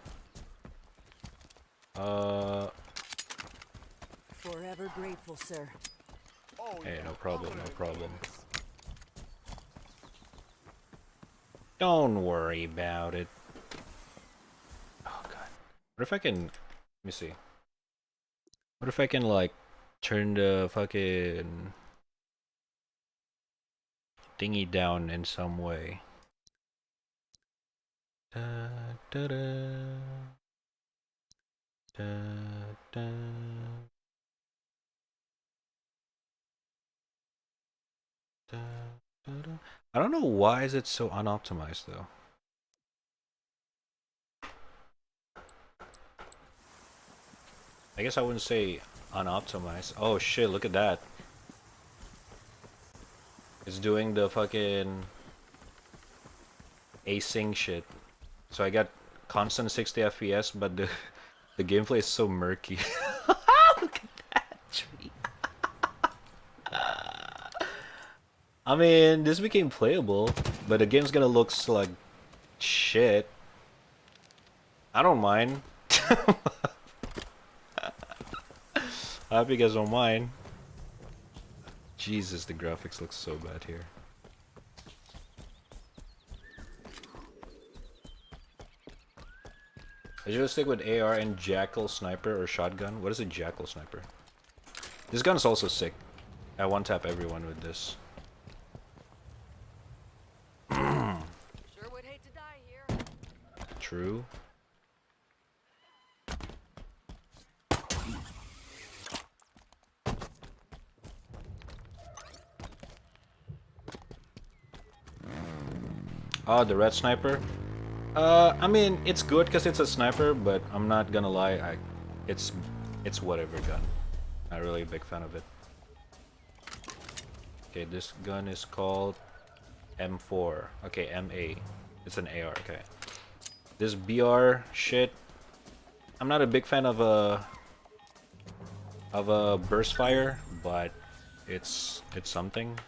Forever grateful, sir. Hey, no problem, no problem. Don't worry about it. Oh god. What if I can... Let me see. What if I can, like, turn the fucking... thingy down in some way? Da, da, da. Da, da. Da, da, da. I don't know why is it so unoptimized though. I guess I wouldn't say unoptimized. Oh shit, look at that. It's doing the fucking async shit. So I got constant 60 FPS, but the gameplay is so murky. Look at that tree. I mean, this became playable, but the game's gonna look like shit. I don't mind. I hope you guys don't mind. Jesus, the graphics look so bad here. I should stick with AR and Jackal Sniper or Shotgun. What is a Jackal Sniper? This gun is also sick. I one tap everyone with this. Sure would hate to die here. True. Oh, the red sniper. I mean, it's good because it's a sniper, but I'm not gonna lie, it's whatever gun. Not really a big fan of it. Okay, this gun is called M4. Okay, MA. It's an AR. Okay. This BR shit. I'm not a big fan of a burst fire, but it's something.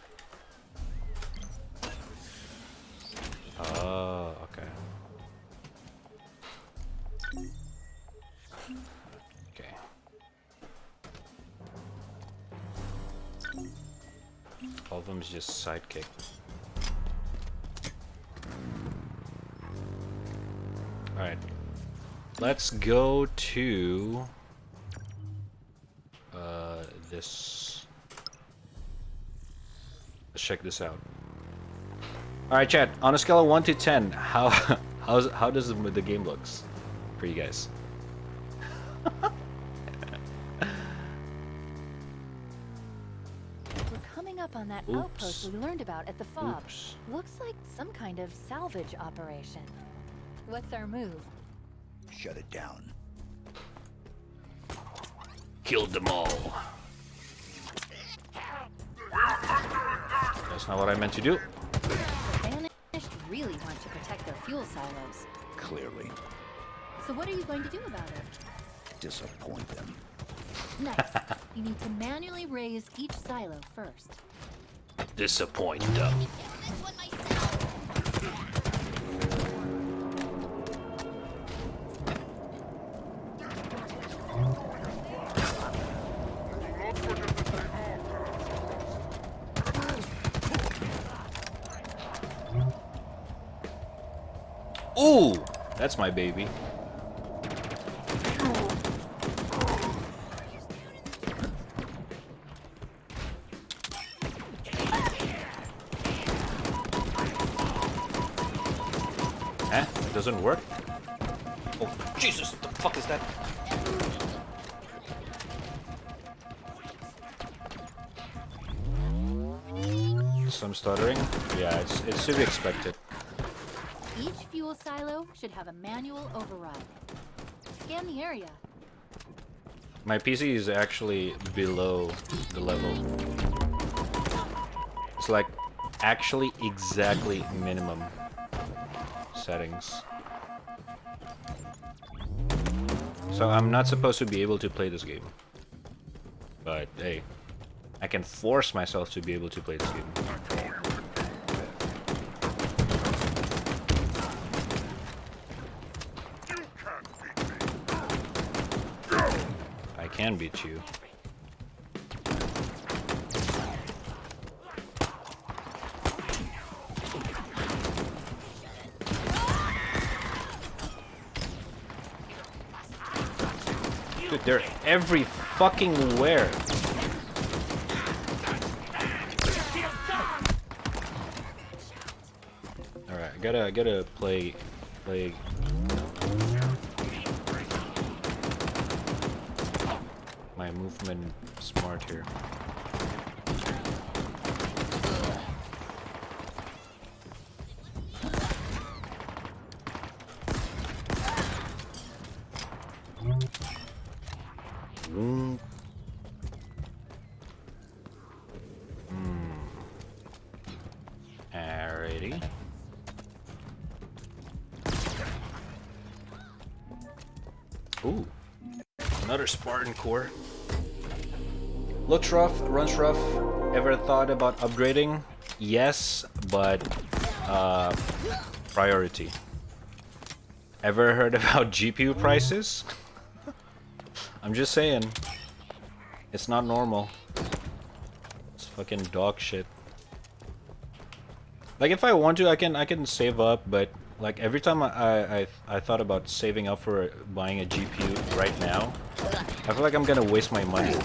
Oh, okay. Okay. All of them is just sidekick. Alright. Let's go to this. Let's check this out. Alright, chat, on a scale of 1 to 10, how does the game looks for you guys? We're coming up on that outpost we learned about at the FOB. Looks like some kind of salvage operation. What's our move? Shut it down. Killed them all. That's not what I meant to do. The Banished really want to protect their fuel silos. Clearly. So what are you going to do about it? Disappoint them. Nice. You need to manually raise each silo first. Disappoint them. Ooh, that's my baby. It doesn't work? Oh, Jesus, what the fuck is that? Some stuttering? Yeah, it's to be expected. Each fuel silo should have a manual override. Scan the area. My PC is actually below the level. It's like actually exactly minimum settings. So I'm not supposed to be able to play this game. But hey, I can force myself to be able to play this game. I can beat you. Dude, they're every fucking where. Alright, I gotta play my movement smart here. Alrighty. Ooh, another Spartan core. Looks rough, runs rough. Ever thought about upgrading? Yes, but priority. Ever heard about GPU prices? I'm just saying. It's not normal. It's fucking dog shit. Like if I want to, I can save up, but like every time I thought about saving up for buying a GPU right now, I feel like I'm gonna waste my money.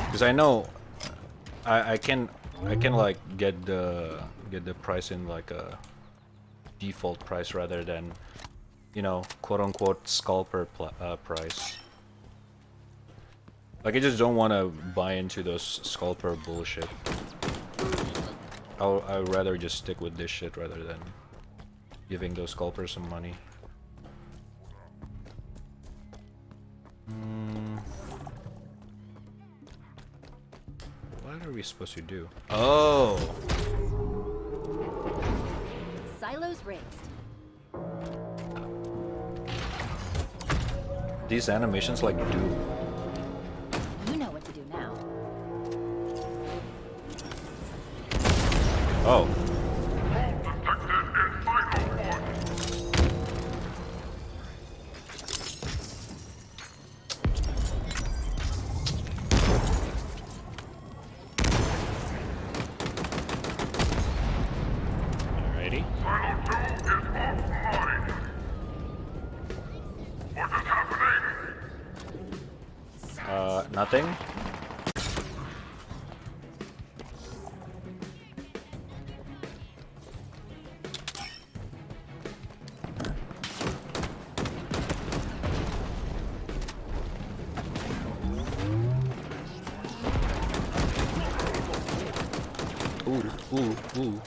Because I know I can like get the price in like a default price rather than, you know, quote unquote scalper price. Like I just don't want to buy into those scalper bullshit. I'd rather just stick with this shit rather than giving those scalpers some money. What are we supposed to do? Oh! Silos raised. These animations like do. You know what to do now. Oh. Alrighty. Nothing. Ooh.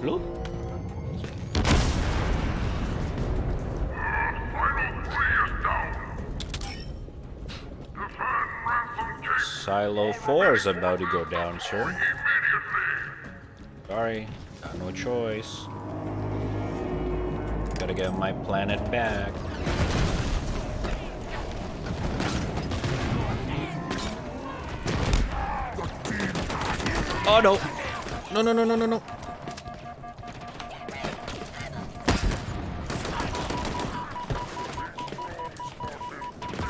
Bloop. Silo 4 is about to go down, sir. Sorry, got no choice. Gotta get my planet back. Oh no! No, no, no, no, no, no.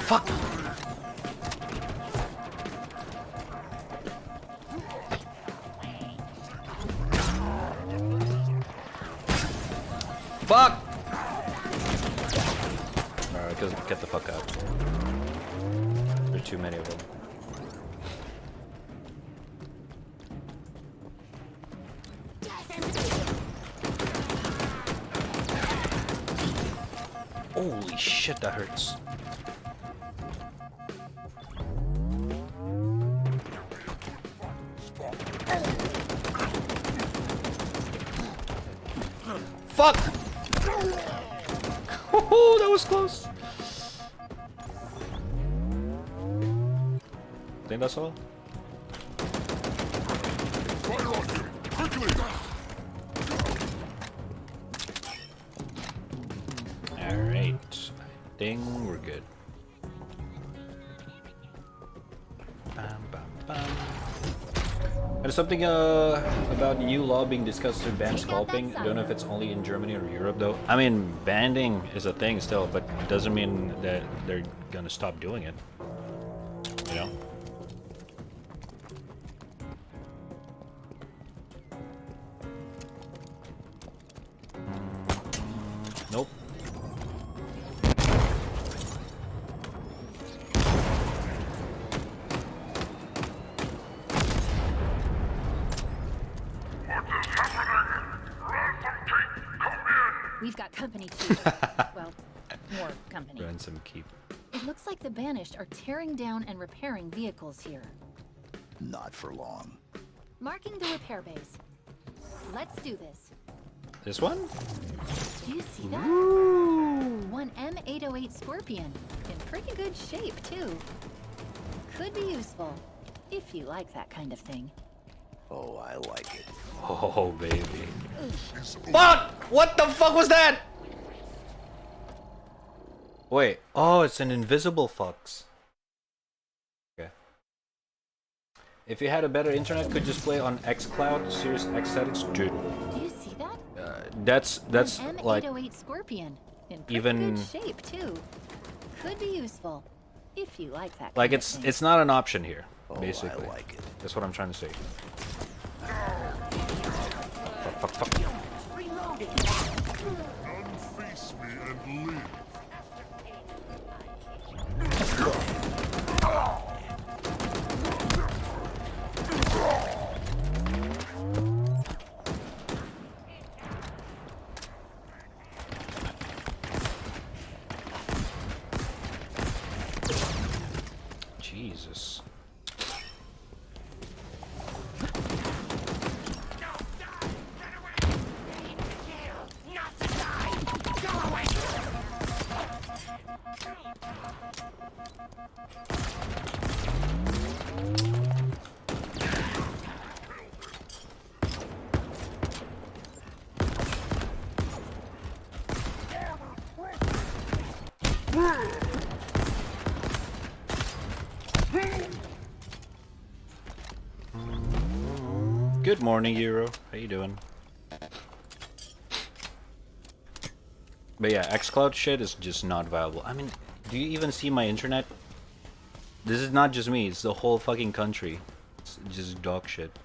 Fuck! Fuck! Alright, get the fuck out. There are too many of them. Holy shit, that hurts. Fuck! Oh, that was close. I think that's all. Alright. I think we're good. Bam, bam, bam. There's something about new law being discussed to ban scalping. I don't know if it's only in Germany or Europe though. I mean, banning is a thing still, but it doesn't mean that they're gonna stop doing it. You know? Nope. We've got company too. Well, more company. Run some keep. It looks like the Banished are tearing down and repairing vehicles here. Not for long. Marking the repair base. Let's do this. This one? Do you see that? Ooh. One M808 Scorpion. In pretty good shape, too. Could be useful, if you like that kind of thing. Oh, I like it. Oh, baby. Fuck! What the fuck was that? Wait. Oh, it's an invisible fox. Okay. If you had a better internet, could just play on xCloud, Sirius X settings, dude. Do you see that? That's An like M808 Scorpion. In pretty even good shape, too. Could be useful, if you like that kind like of thing. it's not an option here, Oh, basically. I like it. That's what I'm trying to say. Fuck, fuck, fuck. Unface me and live. Jesus. Good morning, Euro. How you doing? But yeah, xCloud shit is just not viable. I mean, do you even see my internet? This is not just me, it's the whole fucking country. It's just dog shit.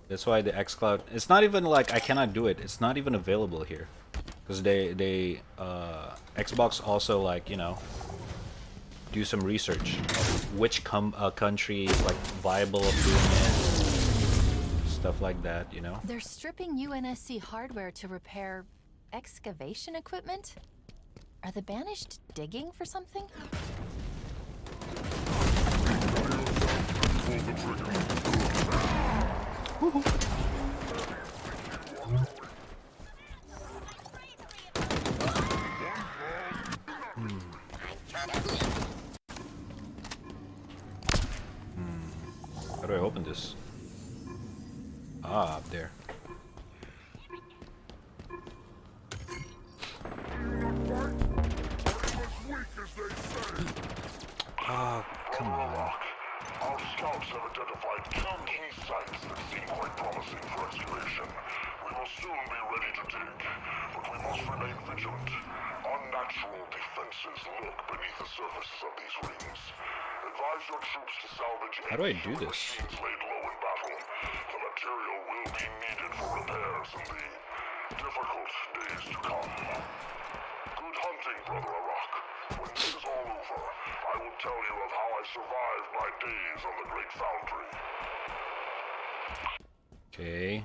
That's why the xCloud, it's not even like I cannot do it. It's not even available here. Because Xbox also, like, you know, do some research. Which country is like viable of doing it. Stuff like that, you know? They're stripping UNSC hardware to repair excavation equipment? Are the Banished digging for something? How do I open this? Ah, up there. Oh, come on. Our scouts have identified 2 key sites that seem quite promising for excavation. We will soon be ready to dig, but we must remain vigilant. Unnatural defenses lurk beneath the surfaces of these rings. Advise your troops to salvage How do I do any this? machines laid low in battle. The material will be needed for repairs in the difficult days to come. Good hunting, Brother Arak. When this is all over, I will tell you of how I survived my days on the Great Foundry. Okay.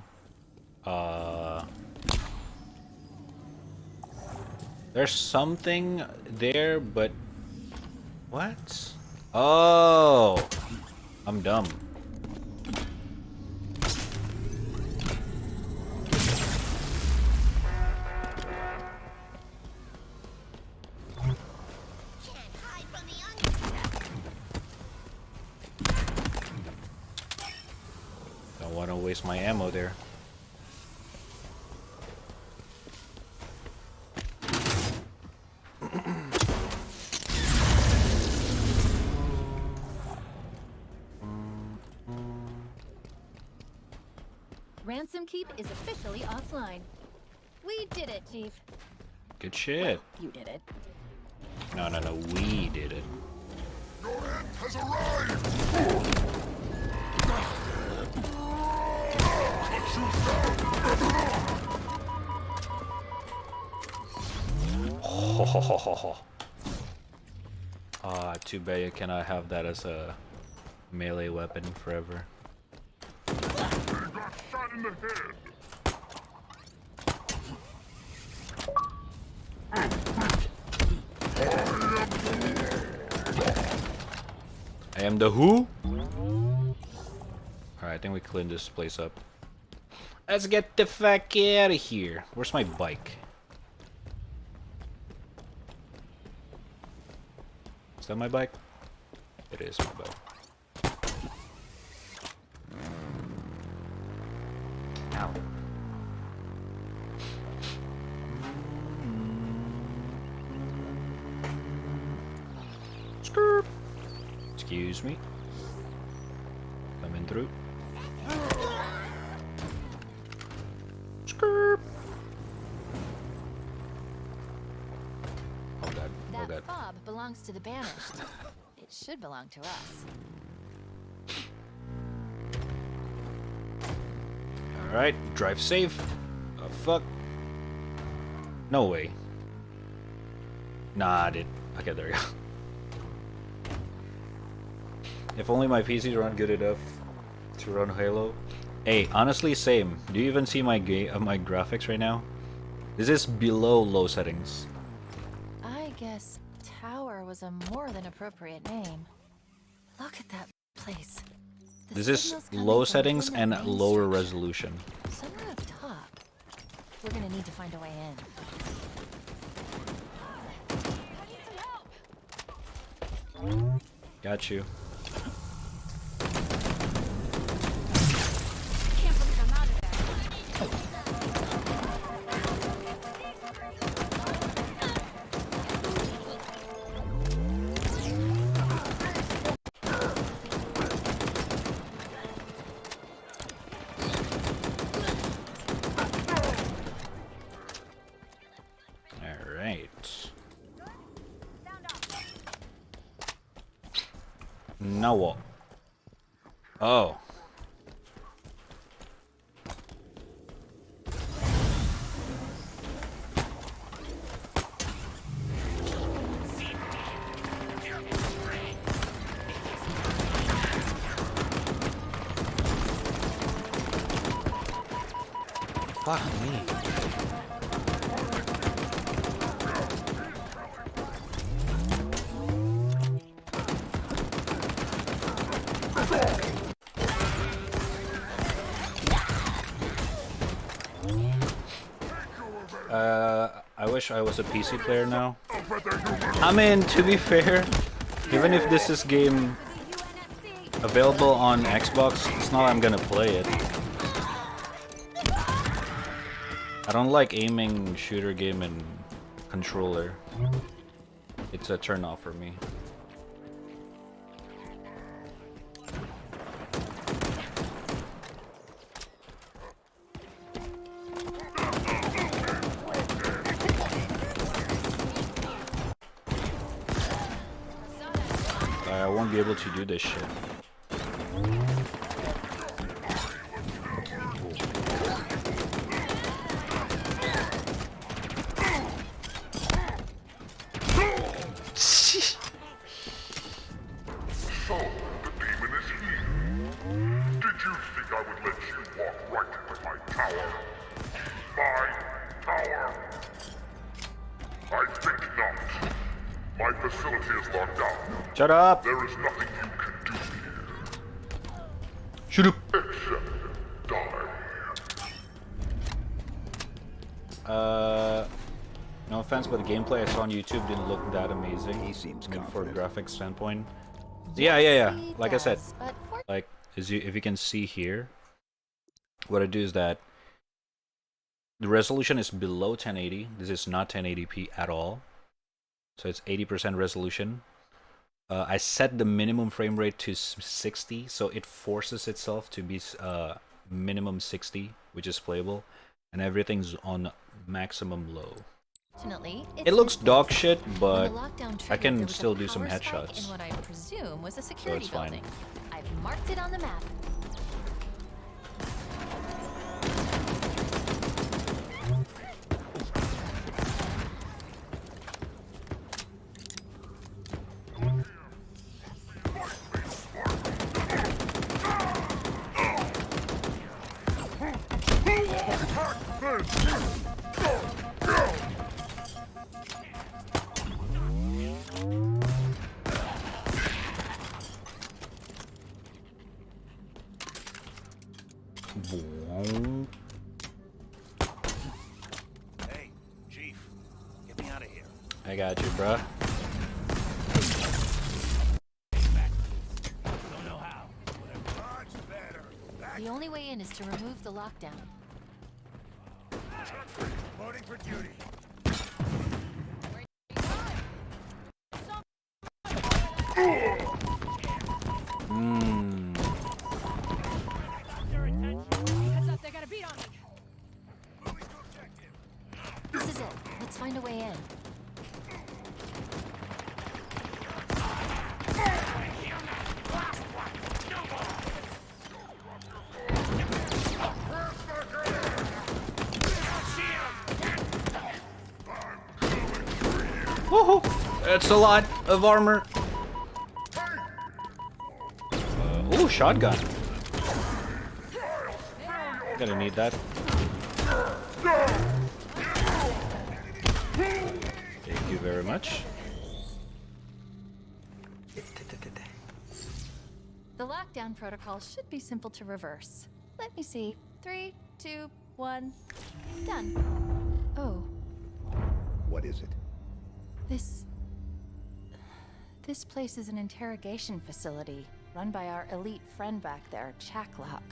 There's something there, but what? Oh, I'm dumb. Don't want to waste my ammo there. Ransom Keep is officially offline. We did it, Chief. Good shit. You did it. No, we did it. Your end has arrived! Ho ho ho ho ho. Ah, too bad you cannot have that as a melee weapon forever. They got shot in the head! I am the who? Alright, I think we cleaned this place up. Let's get the fuck out of here. Where's my bike? Is that my bike? It is my bike. Ow. Skirt. Excuse me. Coming through. Skirt. Oh god. Oh god. That fob belongs to the banished. It should belong to us. Alright, drive safe. Oh fuck. No way. Nah, I did. Okay, there we go. If only my PCs run good enough to run Halo. Hey, honestly, same. Do you even see my my graphics right now? This is below low settings. I guess Tower was a more than appropriate name. Look at that place. This is low settings and lower resolution. Somewhere up top. We're gonna need to find a way in. Got you. Now what? Oh. Fuck me. I wish I was a PC player now. I mean, to be fair, even if this is game available on Xbox. It's not I'm gonna play it. I don't like aiming shooter game and controller. It's a turn off for me. I won't be able to do this shit. So, the demon is here. Did you think I would let you walk right into my tower? My tower? I think not. My facility is locked down. Shut up! There is nothing you can do here. Shoot up! Except die. No offense, but the gameplay I saw on YouTube didn't look that amazing. He seems I mean, for a confident. graphics standpoint. Yeah. He Like I said, does, but like if you can see here, what I do is that the resolution is below 1080. This is not 1080p at all, so it's 80% resolution. I set the minimum frame rate to 60, so it forces itself to be minimum 60, which is playable, and everything's on maximum low. fortunately, It looks dog shit, When but the lockdown I triggered, can there was a still do some power spike headshots. in what I presume was a security it's fine. building. I've marked it on the map. Hey, Chief, get me out of here. I got you, bruh. Don't know how. Much better. The only way in is to remove the lockdown. Reporting for duty. This is it. Let's find a way in. Woohoo! That's a lot of armor. Ooh, shotgun. Gonna need that. Thank you very much. The lockdown protocol should be simple to reverse. Let me see. 3, 2, 1. Done. Oh, What is it? This place is an interrogation facility run by our elite friend back there, Chaklock.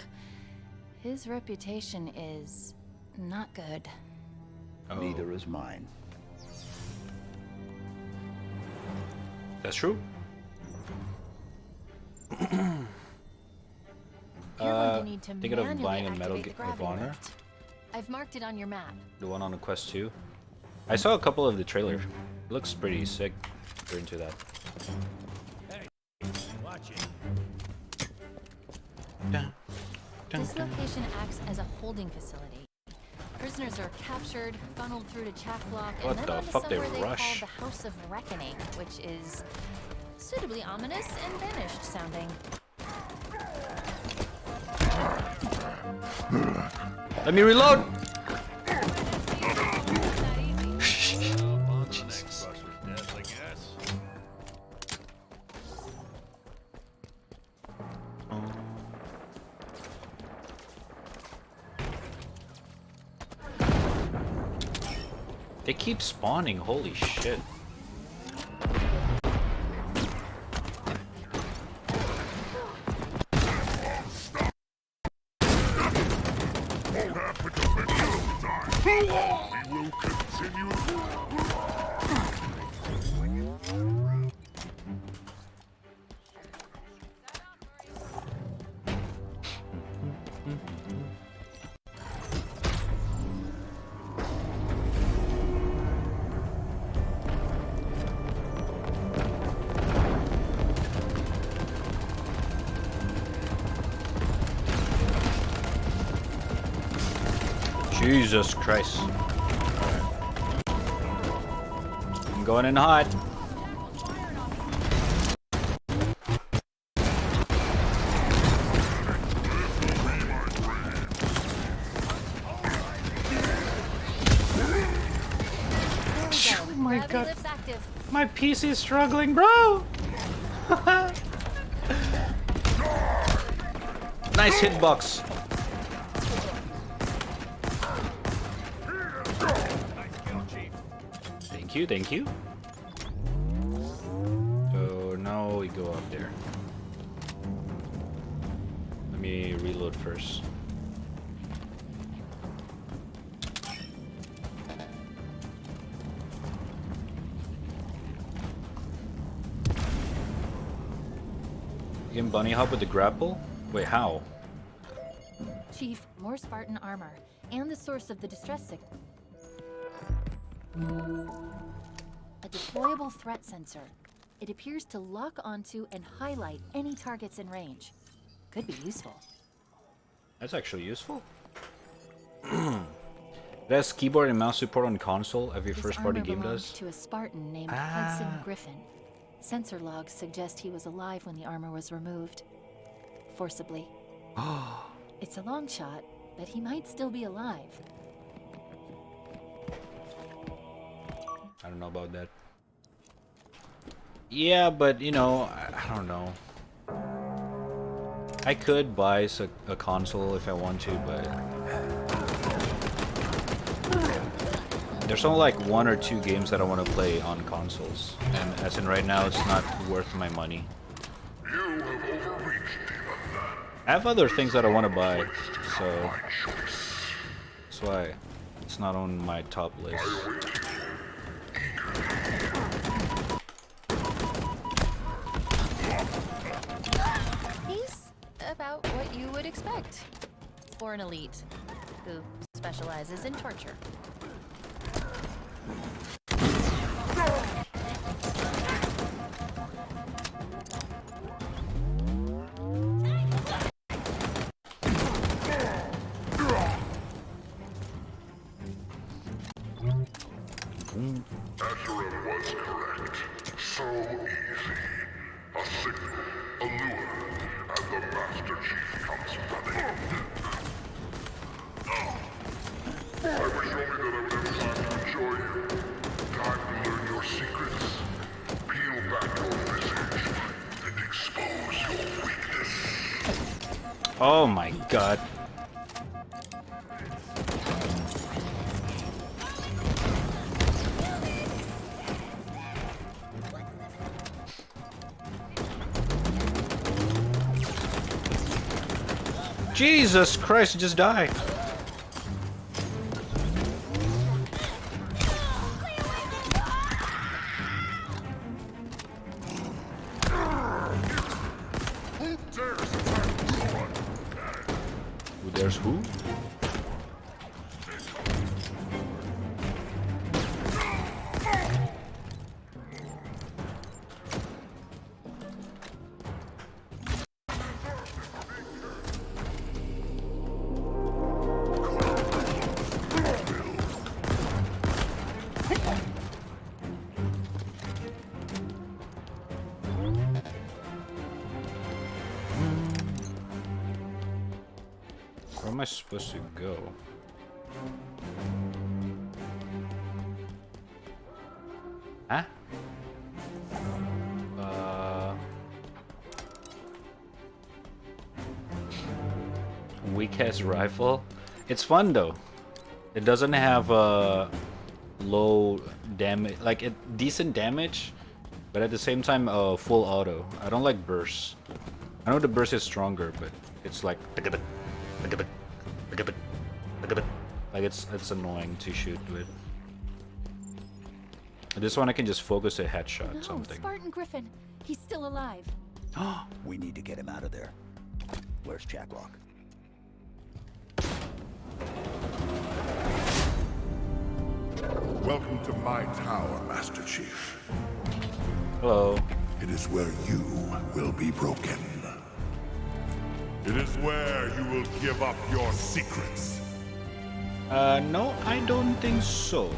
His reputation is not good. Oh, Neither is mine. that's true. You're going to need to thinking of manually buying a Medal activate the of gravity Honor, lift. I've marked it on your map. the one on the Quest 2. I saw a couple of the trailers. It looks pretty sick. If you're into that. Watch it. This location acts as a holding facility. Prisoners are captured, funneled through to Chaklock, What and then the on to fuck, they somewhere they call rush? the House of Reckoning, which is suitably ominous and vanished sounding. Let me reload! They keep spawning, holy shit. We will continue. Jesus Christ. I'm going in hot. Oh my god. My PC is struggling, bro. Nice hitbox. Thank you. So now we go up there. Let me reload first. You can bunny hop with the grapple? Wait, how? Chief, more Spartan armor, and the source of the distress signal. A deployable threat sensor. It appears to lock onto and highlight any targets in range. Could be useful. That's actually useful. It has keyboard and mouse support on console. Every first-party game does. To a Spartan named Hudson Griffin. Sensor logs suggest he was alive when the armor was removed. Forcibly. It's a long shot, but he might still be alive. I don't know about that. Yeah, but you know, I don't know. I could buy a console if I want to, but there's only like 1 or 2 games that I want to play on consoles, and as in right now, it's not worth my money. I have other things that I want to buy, so that's why it's not on my top list. He's about what you would expect for an elite who specializes in torture. Ezra was correct. So easy. A signal, a lure, and the Master Chief comes running. I wish only that I would have time to enjoy you. Time to learn your secrets. Peel back your visage and expose your weakness. Oh my god. Jesus Christ, just die. Who dares who? Where am I supposed to go? Huh? Weak-ass rifle. It's fun though. It doesn't have low damage, like decent damage, but at the same time full auto. I don't like bursts. I know the burst is stronger, but it's like Like it's annoying to shoot with. This one I can just focus a headshot No, something. Spartan Griffin. He's still alive. We need to get him out of there. Where's Jacklock? Welcome to my tower, Master Chief. Hello. It is where you will be broken. It is where you will give up your secrets. No, I don't think so.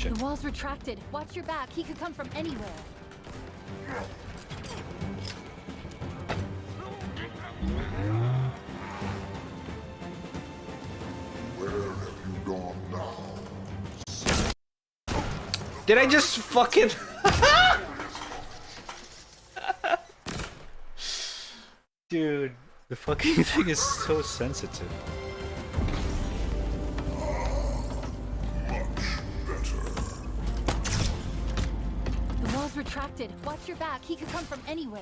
The wall's retracted. Watch your back. He could come from anywhere. Where have you gone now? Did I just fucking... Dude, the fucking thing is so sensitive. The wall's retracted. Watch your back. He could come from anywhere.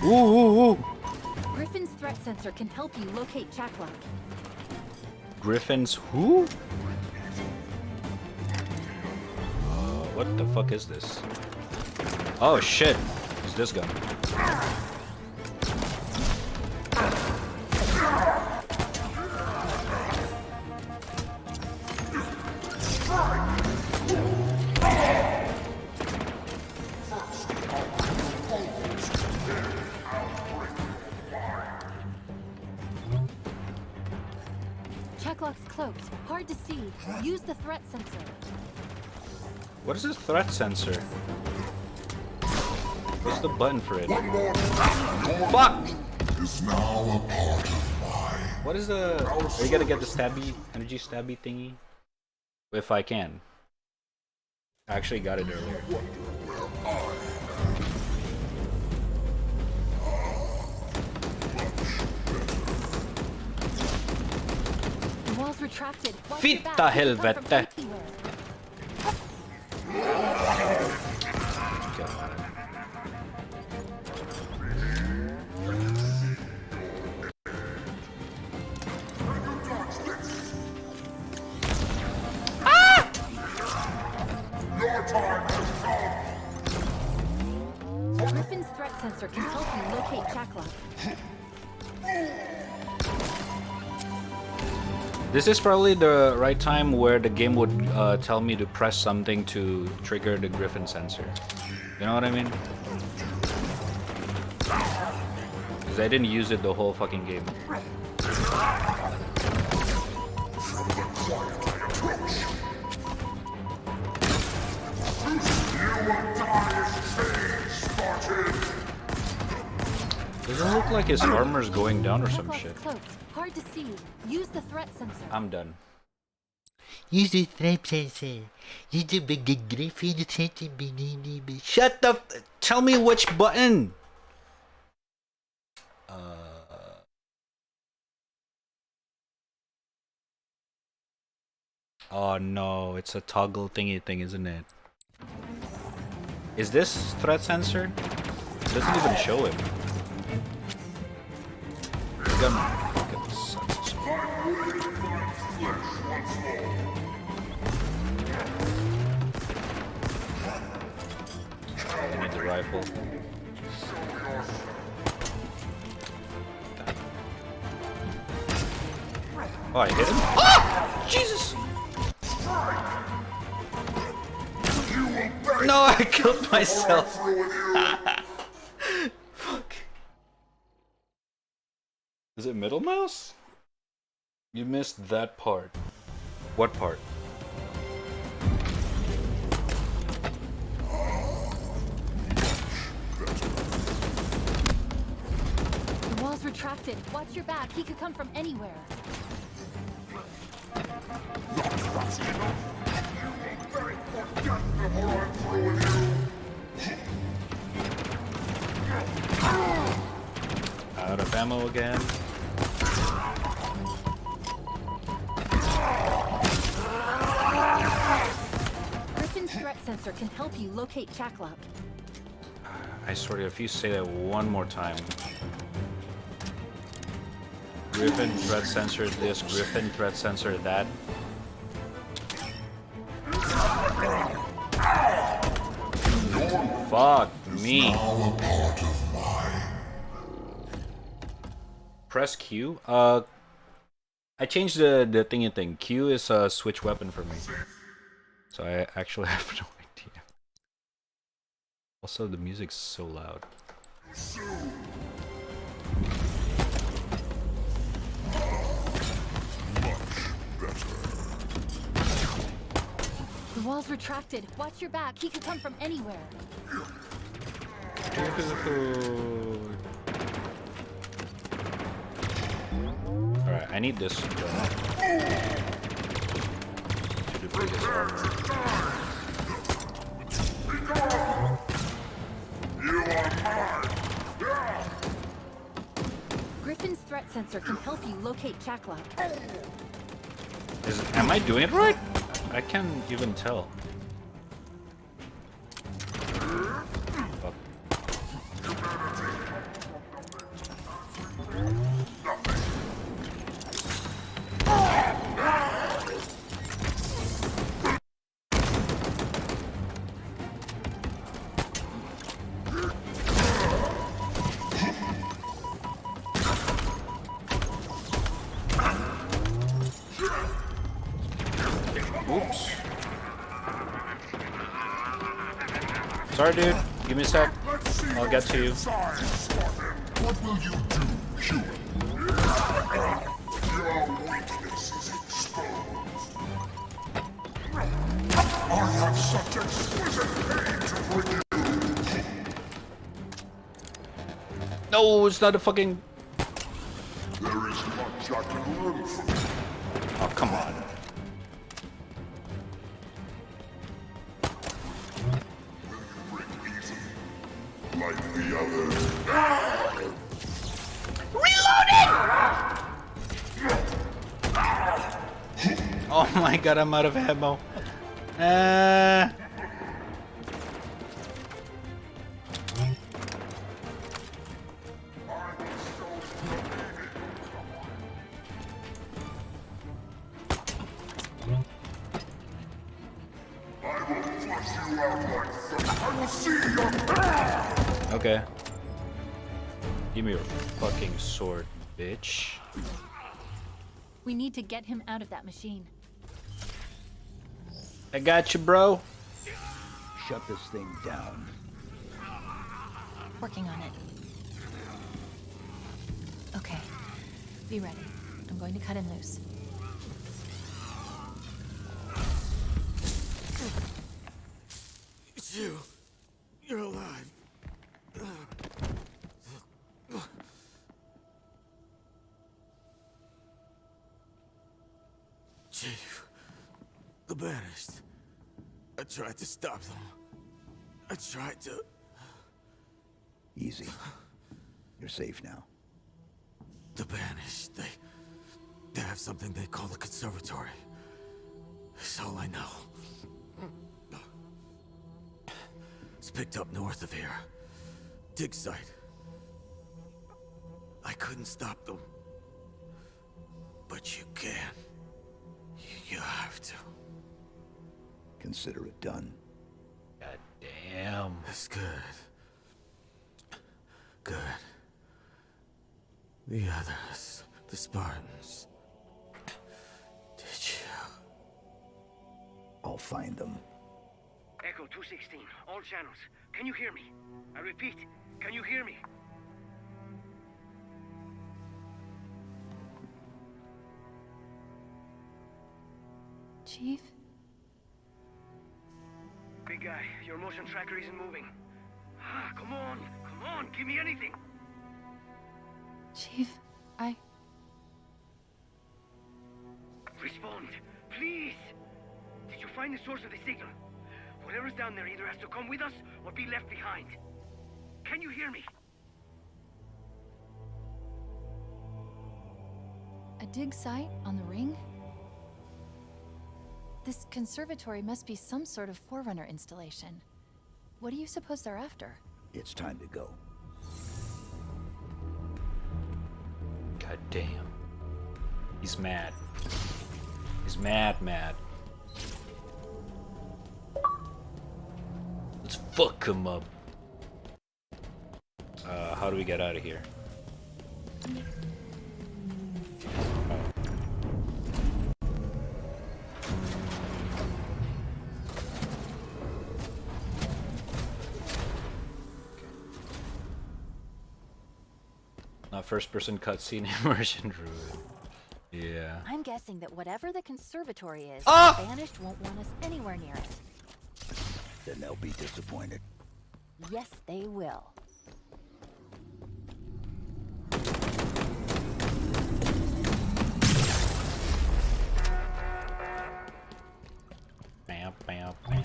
Ooh. Griffin's threat sensor can help you locate Jacklock. Griffin's who? What the fuck is this? Oh shit! It's this gun. Jacklock's cloaked. Hard to see. Use the threat sensor. What is this threat sensor? What's the button for it? Fuck! Is now a part of mine. What is the... Are you gonna get the stabby, energy stabby thingy? If I can. I actually got it earlier. The wall's retracted. Watch your Fitta back. He could come from helvete! anywhere. Your time has come. Griffin's threat sensor can help you locate Jacklock. This is probably the right time where the game would tell me to press something to trigger the Griffin sensor. You know what I mean? Because I didn't use it the whole fucking game. Doesn't look like his armor's going down or some shit. Hard to see. Use the threat sensor. I'm done. Use the threat sensor. Use the big Griffin sensor. Shut the... Tell me which button! Oh no, it's a toggle thingy thing, isn't it? Is this threat sensor? It doesn't even show it. Gun fucking sucks. I need the rifle. Oh, I hit him? Ah! Jesus! No, I killed myself. Fuck. Is it middle mouse? You missed that part. What part? The wall's retracted. Watch your back. He could come from anywhere. ammo again. Griffin's threat sensor can help you locate Shacklock. I swear to you, if you say that one more time. Griffin threat sensor this, Griffin threat sensor that. Fuck me. Press Q. I changed the thingy thing. Q is a switch weapon for me. So I actually have no idea. Also, the music's so loud. The wall's retracted. Watch your back. He could come from anywhere. Alright, I need this to the biggest armor. Griffin's threat sensor can help you locate Shacklock. Am I doing it right? I can't even tell. Fuck. Oops. Sorry, dude. Give me a sec. I'll get to you. What will you do, human? Your weakness is exposed. I have such exquisite pain to bring you. No, it's not a fucking... There is much I can learn from you. Oh, come on. Like the others. Reloading! Oh my god, I'm out of ammo. Okay. Give me your fucking sword, bitch. We need to get him out of that machine. I got you, bro. Shut this thing down. Working on it. Okay. Be ready. I'm going to cut him loose. It's you. You're alive. Chief, the banished. I tried to stop them. I tried to... Easy. You're safe now. The banished, they have something they call the conservatory. That's all I know. It's picked up north of here. Dig site. I couldn't stop them. But you can. You have to. Consider it done. God damn. That's good. Good. The others, the Spartans. Did you? I'll find them. Echo 216, all channels. Can you hear me? I repeat, can you hear me? Chief? Big guy, your motion tracker isn't moving. Ah, come on, give me anything. Chief, Respond, please. Did you find the source of the signal? Whatever's down there either has to come with us or be left behind. Can you hear me? dig site on the ring? This conservatory must be some sort of Forerunner installation. What do you suppose they're after? It's time to go. God damn. He's mad. He's mad. Let's fuck him up. How do we get out of here? Not first-person cutscene immersion druid. Yeah. I'm guessing that whatever the conservatory is, Ah! the Banished won't want us anywhere near it. Then they'll be disappointed. Yes, they will. Bam. Is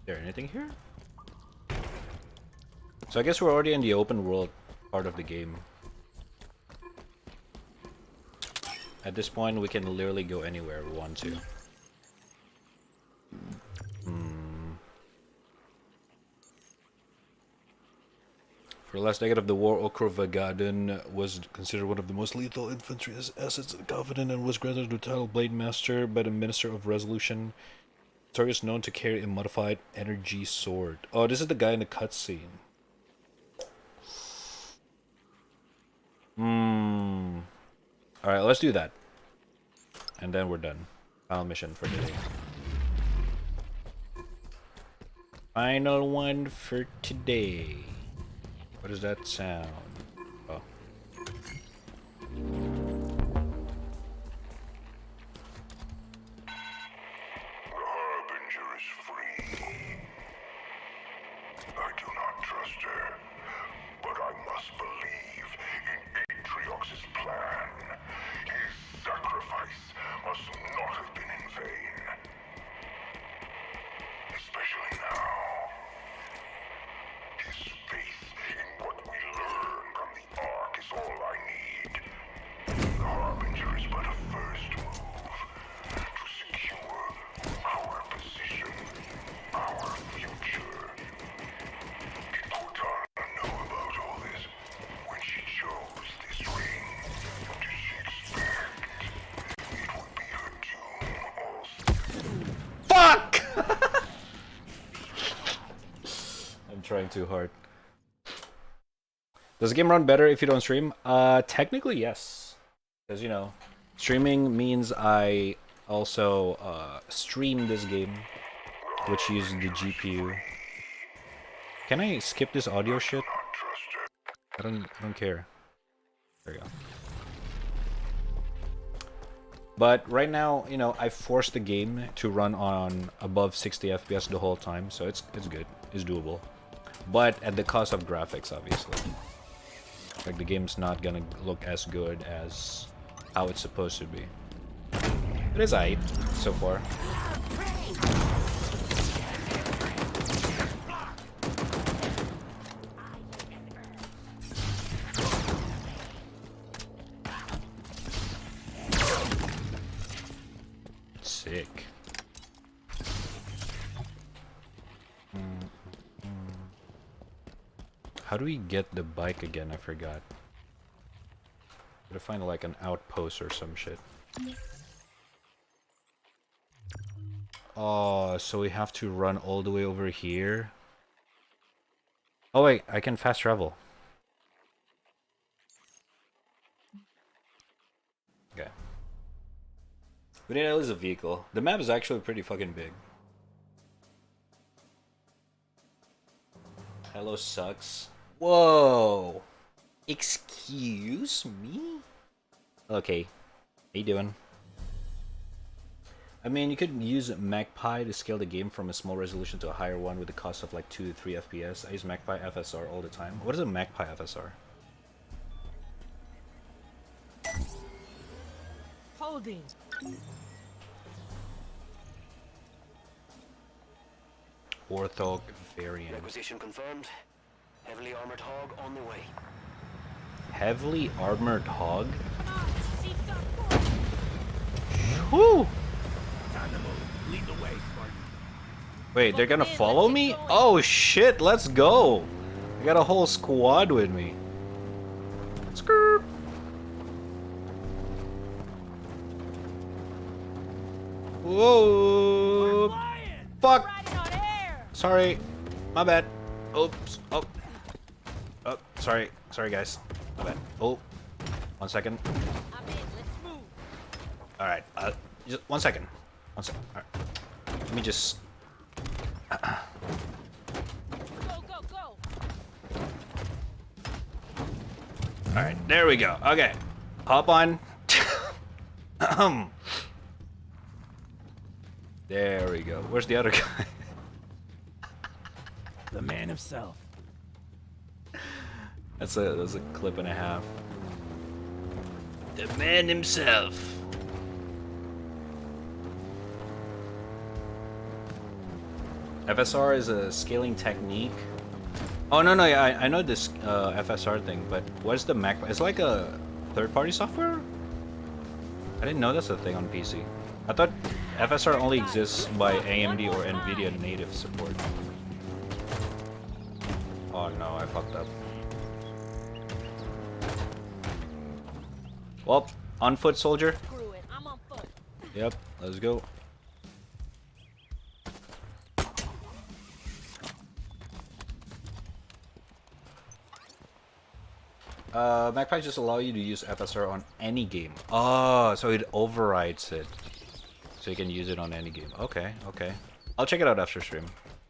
there anything here? So I guess we're already in the open world part of the game. At this point, we can literally go anywhere we want to. For the last decade of the war, Okrovagaden was considered one of the most lethal infantry assets of the Covenant and was granted the title Blade Master by the Minister of Resolution. Target is known to carry a modified energy sword. Oh, this is the guy in the cutscene. Alright, let's do that. And then we're done. Final mission for today. Final one for today. What does that sound? Oh. Harbinger is free. I do not trust her, but I must believe in Atriox's plan. His sacrifice must not have been in vain. Especially now. His faith in what we learned on the Ark is all I need. The Harbinger is but a first move to secure our position, our future. Did Cortana know about all this when she chose this ring? Did she expect it would be her doom also? Fuck! I'm trying too hard. Does the game run better if you don't stream? Technically, yes. Because, you know, streaming means I also stream this game, which uses the GPU. Can I skip this audio shit? I don't care. There you go. But right now, you know, I forced the game to run on above 60 FPS the whole time, so it's good. It's doable. But at the cost of graphics, obviously. Like, the game's not gonna look as good as how it's supposed to be. It is aight so far. Sick. How do we get the bike again? I forgot. Gotta find like an outpost or some shit. Oh, so we have to run all the way over here. Oh wait, I can fast travel. Okay. We didn't know it was a vehicle. The map is actually pretty fucking big. Hello sucks. Whoa! Excuse me? Okay. How you doing? I mean, you could use Magpie to scale the game from a small resolution to a higher one with a cost of like 2 to 3 FPS. I use Magpie FSR all the time. What is a Magpie FSR? Holding. Orthog variant. Requisition confirmed. Heavily armored hog on the way. Heavily armored hog? Woo! Time to move. Lead the way, Spartan. Wait, they're gonna follow me? Oh shit, let's go! I got a whole squad with me. Skirt. Whoa! Fuck! Sorry, my bad. Oops. Oh. Oh, sorry. Sorry, guys. My bad. Oh. 1 second. Alright, just 1 second. 1 second. Alright. Let me just... Alright, there we go. Okay. Hop on. There we go. Where's the other guy? The man himself. That's a clip and a half. The man himself. FSR is a scaling technique. Oh no, yeah, I know this FSR thing, but what's the Mac? It's like a third-party software. I didn't know that's a thing on PC. I thought FSR only exists by AMD or Nvidia native support. Oh no, I fucked up. Well, on foot, soldier. Screw it, I'm on foot. Yep, let's go. Magpie just allow you to use FSR on any game. Oh, so it overrides it. So you can use it on any game. Okay, okay. I'll check it out after stream.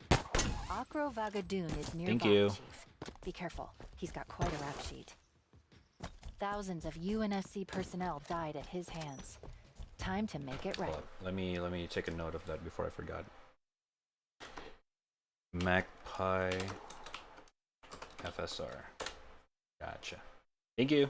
Akro Vagadoon is nearby, Thank you. Chief. Be careful. He's got quite a rap sheet. Thousands of UNSC personnel died at his hands. Time to make it right. Hold on. Let me take a note of that before I forgot. Magpie FSR. Gotcha. Thank you.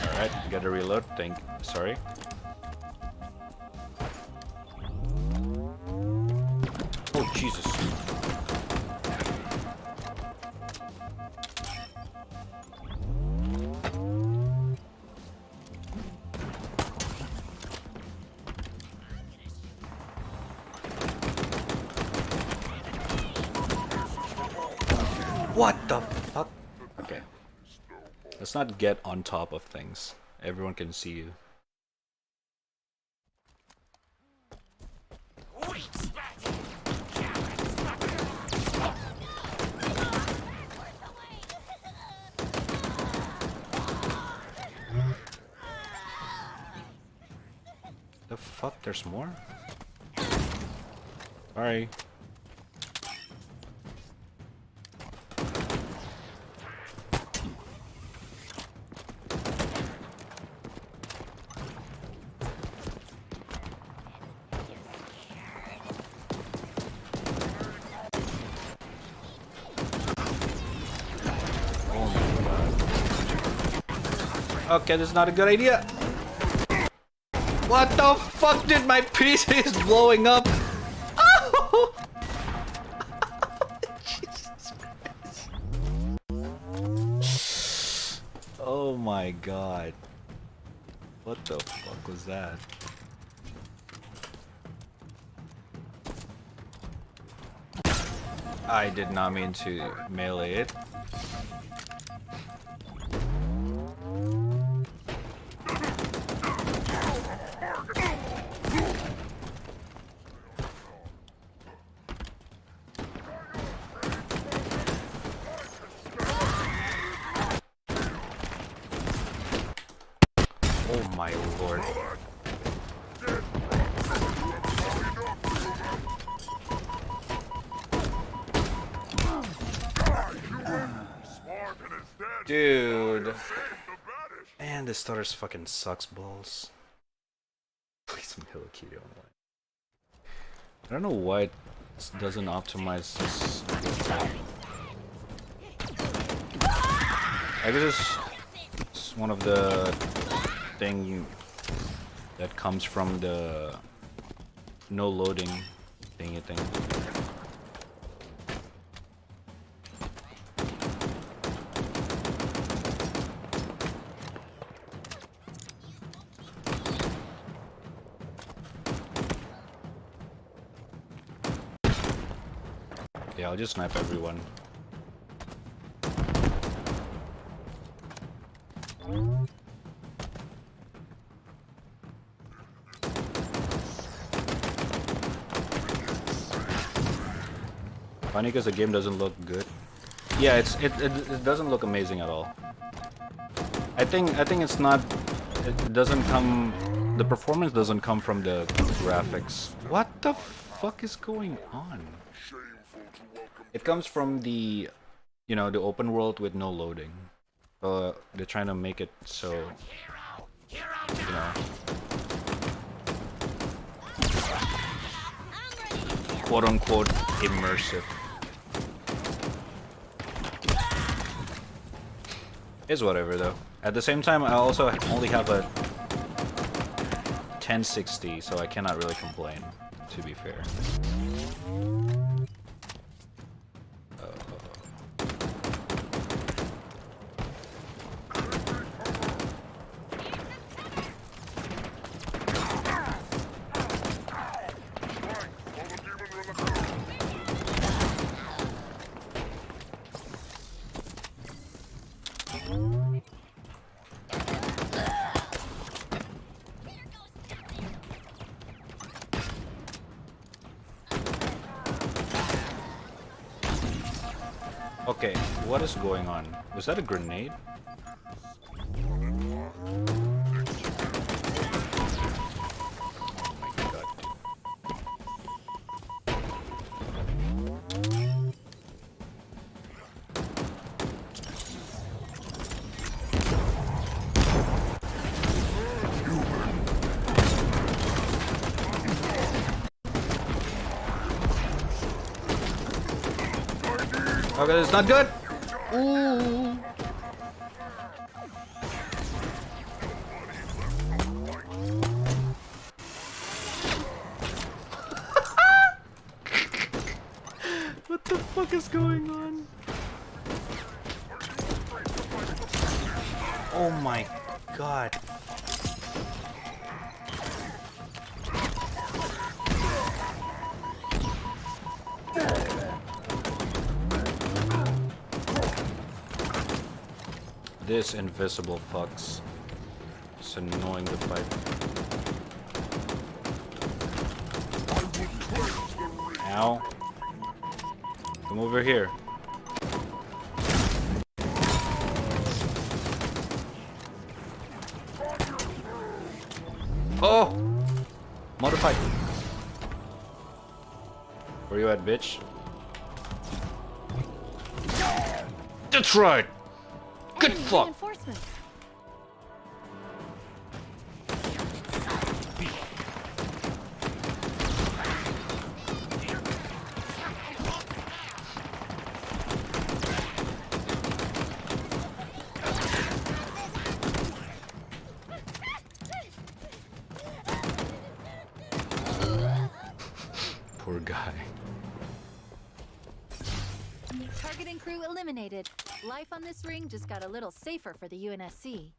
Alright, gotta reload. Sorry. Oh, Jesus. What the fuck? Okay. Let's not get on top of things. Everyone can see you. The fuck? There's more? Sorry. Okay, this is not a good idea. What the fuck, dude? My PC is blowing up. Oh! Jesus Christ. Oh my god. What the fuck was that? I did not mean to melee it. Oh my lord. Dude. Man, this starter's fucking sucks balls. Play some Hello Kitty online. I don't know why it doesn't optimize this. I guess it's one of the thing that comes from the no loading thingy thing. Yeah, I'll just snipe everyone. Funny because the game doesn't look good. Yeah, it doesn't look amazing at all. I think it's not. It doesn't come. The performance doesn't come from the graphics. What the fuck is going on? It comes from the, you know, the open world with no loading. They're trying to make it so, you know, quote unquote immersive. It's whatever though. At the same time, I also only have a 1060, so I cannot really complain, to be fair. Okay, what is going on? Was that a grenade? Oh my god. Okay, it's not good. Ooh. What the fuck is going on? Oh my god. This invisible fucks. It's annoying to fight. Ow. Come over here. Oh! Modified. Where you at, bitch? That's right! Good fuck! Poor guy. Target and crew eliminated. Life on this ring just got a little safer for the UNSC.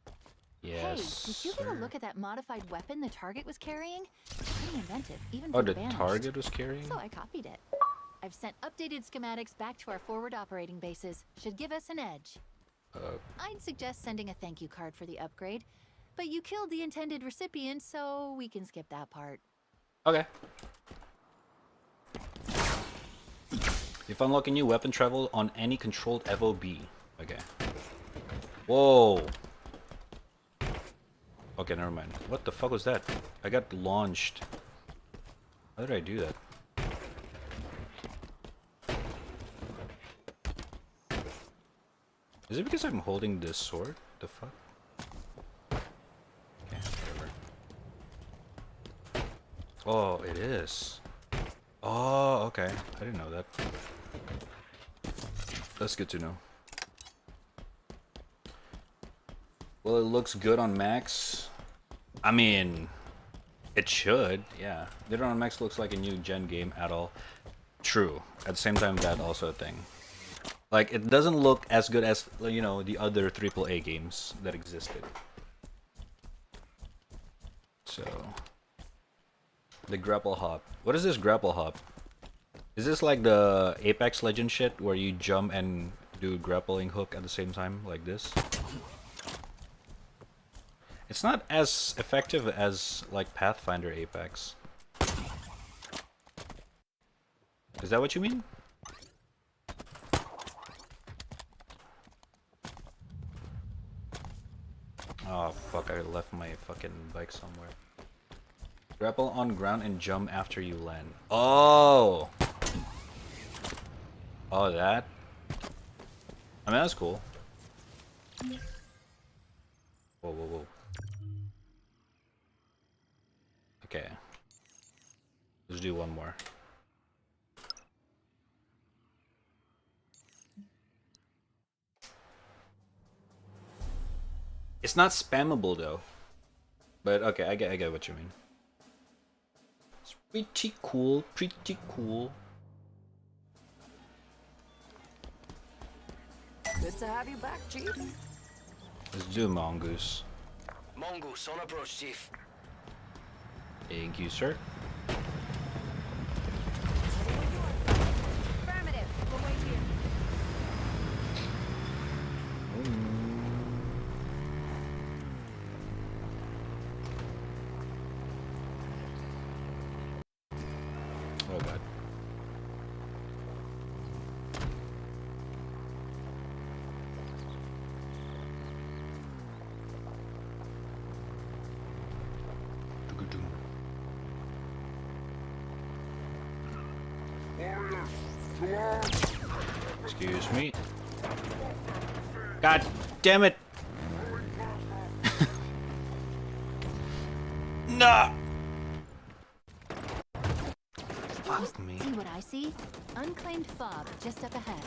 Yes. Hey, did you get a look at that modified weapon the target was carrying? Pretty inventive, even Oh, for the banished. target was carrying? So I copied it. I've sent updated schematics back to our forward operating bases. Should give us an edge. I'd suggest sending a thank you card for the upgrade, but you killed the intended recipient, so we can skip that part. Okay. If unlocking new weapon travel on any controlled FOB. Okay. Whoa. Okay, never mind. What the fuck was that? I got launched. How did I do that? Is it because I'm holding this sword? The fuck? Okay, whatever. Oh, it is. Oh, okay. I didn't know that. That's good to know. Well, it looks good on max. I mean, It should, yeah. Dead on Max looks like a new gen game at all. True. At the same time, that also a thing. Like, it doesn't look as good as, you know, the other AAA games that existed. So, the grapple hop. What is this grapple hop? Is this like the Apex Legends shit where you jump and do grappling hook at the same time, like this? It's not as effective as like Pathfinder Apex. Is that what you mean? Oh fuck, I left my fucking bike somewhere. Grapple on ground and jump after you land. Oh! Oh, that? I mean, that's cool. Whoa, whoa, whoa. Okay. Let's do one more. It's not spammable though. But okay, I get what you mean. It's pretty cool, pretty cool. Good to have you back, Chief. Let's do Mongoose. Mongoose on approach, Chief. Thank you, sir. Affirmative. We'll wait here. Oh god. Excuse me. God damn it! No! Fuck me. See what I see? Unclaimed fob just up ahead.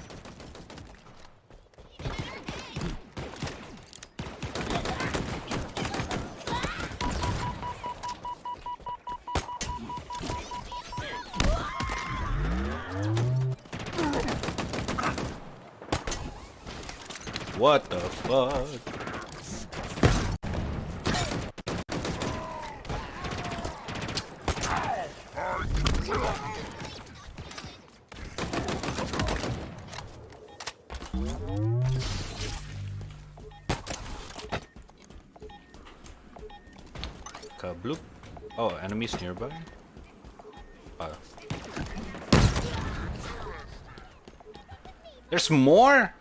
What the fuck? Kabloop. Oh, enemies nearby? Oh. There's more?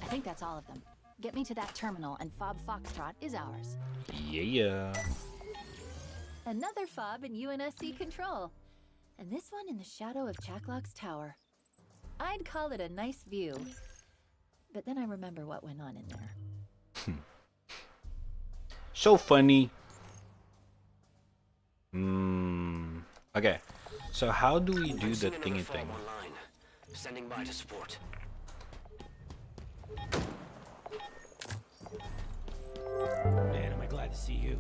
I think that's all of them. Get me to that terminal and Fob Foxtrot is ours. Yeah. Another fob in UNSC control. And this one in the shadow of Chaklock's tower. I'd call it a nice view. But then I remember what went on in there. So funny. Okay. So how do we do the thingy thing? Standing by to support. Man, am I glad to see you.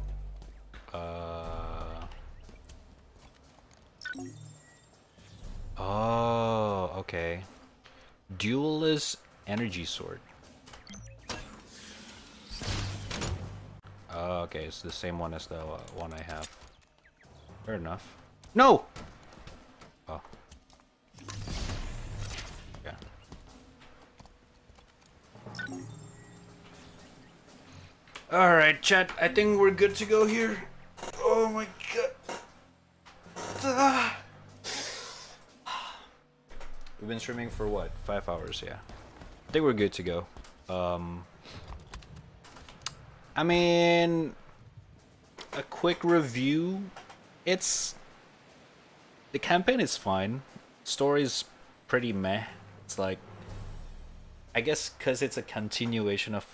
Oh, okay. Duelist energy sword. Oh, okay, it's the same one as the one I have. Fair enough. No! Oh. Yeah. Alright, chat, I think we're good to go here. Oh my god. We've been streaming for what? 5 hours, yeah. I think we're good to go. I mean, a quick review. It's the campaign is fine. Story's pretty meh. It's like, I guess because it's a continuation of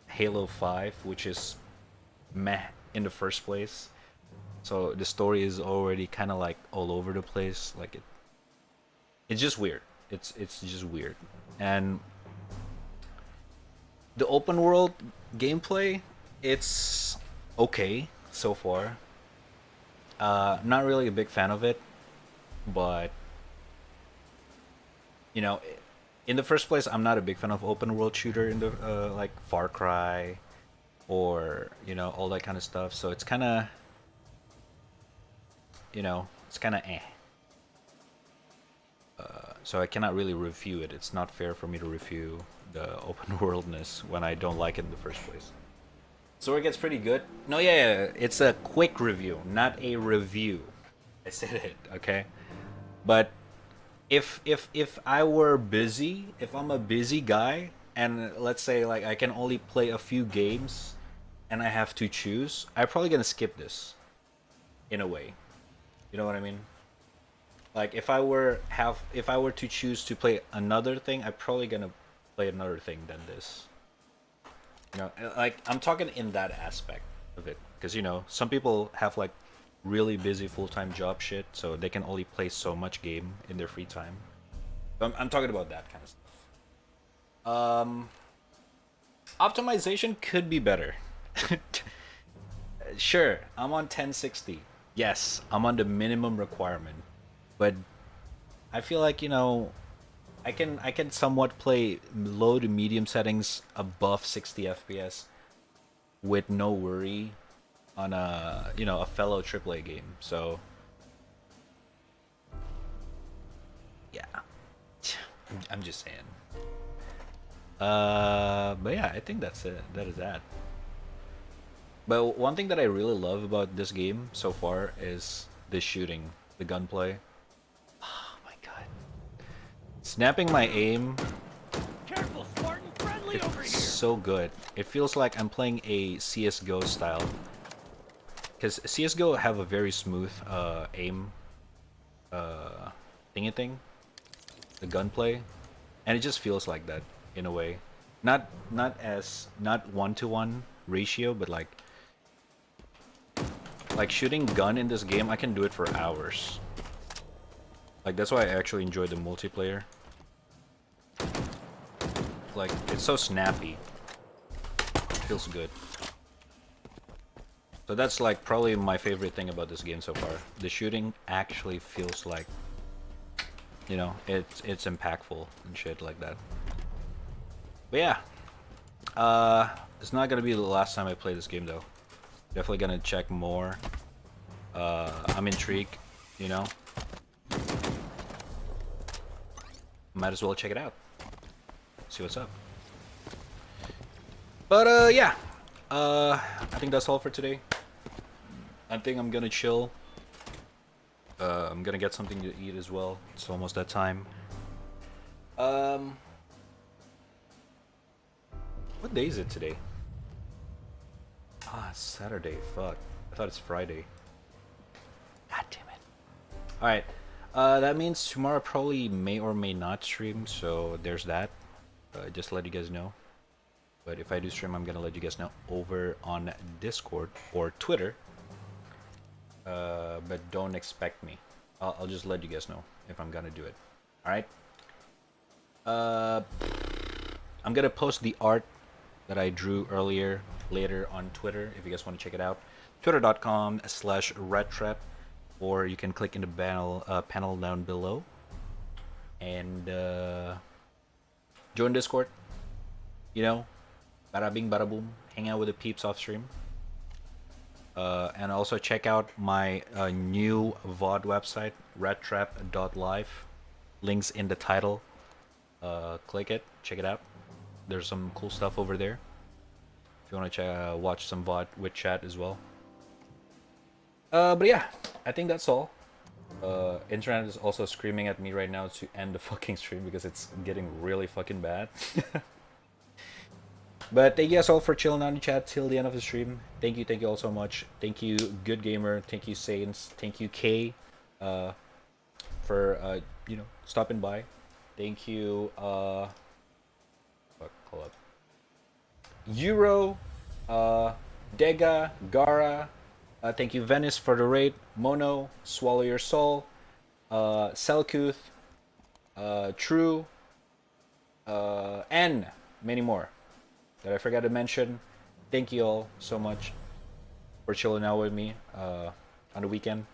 Halo 5, which is meh in the first place. So the story is already kind of like all over the place. Like it's just weird. It's just weird. And the open world gameplay, it's okay so far. Not really a big fan of it, but you know, in the first place, I'm not a big fan of open world shooter in the like Far Cry or all that kind of stuff. So it's kind of it's kind of eh. So I cannot really review it. It's not fair for me to review the open worldness when I don't like it in the first place. So it gets pretty good. No, yeah, it's a quick review, not a review. I said it, okay? But if I were busy, if I'm a busy guy, and let's say like I can only play a few games, and I have to choose, I'm probably gonna skip this. In a way, you know what I mean? Like if I were to choose to play another thing, I'm probably gonna play another thing than this. Like I'm talking in that aspect of it, because some people have like really busy full-time job shit, so they can only play so much game in their free time. I'm talking about that kind of stuff. Optimization could be better. Sure, I'm on 1060. Yes, I'm on the minimum requirement, but I feel like I can somewhat play low to medium settings above 60 FPS with no worry on a fellow AAA game. So yeah, I'm just saying. But yeah, I think that's it. That is that. But one thing that I really love about this game so far is the shooting, the gunplay. Oh my god. Snapping my aim. Careful, Spartan, friendly over It's here. so good. It feels like I'm playing a CS:GO style. Because CS:GO have a very smooth aim thingy thing. The gunplay. And it just feels like that in a way. Not 1-to-1 ratio, but like shooting gun in this game, I can do it for hours. Like that's why I actually enjoy the multiplayer. Like it's so snappy. It feels good. So that's like probably my favorite thing about this game so far. The shooting actually feels like it's impactful and shit like that. But yeah. It's not gonna be the last time I play this game though. Definitely gonna check more. I'm intrigued, Might as well check it out. See what's up. But yeah. I think that's all for today. I think I'm gonna chill. I'm gonna get something to eat as well. It's almost that time. What day is it today? Ah, it's Saturday. Fuck. I thought it's Friday. God damn it. Alright. That means tomorrow probably may or may not stream, so there's that. Just to let you guys know. But if I do stream, I'm gonna let you guys know over on Discord or Twitter. But don't expect me. I'll just let you guys know if I'm gonna do it. Alright? I'm gonna post the art that I drew earlier later on Twitter if you guys want to check it out. Twitter.com/raddtrap, or you can click in the panel down below and join Discord. Bada bing bada boom, hang out with the peeps off stream. And also check out my new VOD website, raddtrap.live. Links in the title. Click it, check it out. There's some cool stuff over there. If you want to watch some VOD with chat as well. But yeah, I think that's all. Internet is also screaming at me right now to end the fucking stream because it's getting really fucking bad. But thank you guys all for chilling on the chat till the end of the stream. Thank you all so much. Thank you, Good Gamer. Thank you, Saints. Thank you, Kay, for stopping by. Thank you, fuck, hold up. Euro, Dega, Gara. Thank you, Venice, for the raid. Mono, Swallow Your Soul. Selkuth, True, and many more that I forgot to mention. Thank you all so much for chilling out with me on the weekend.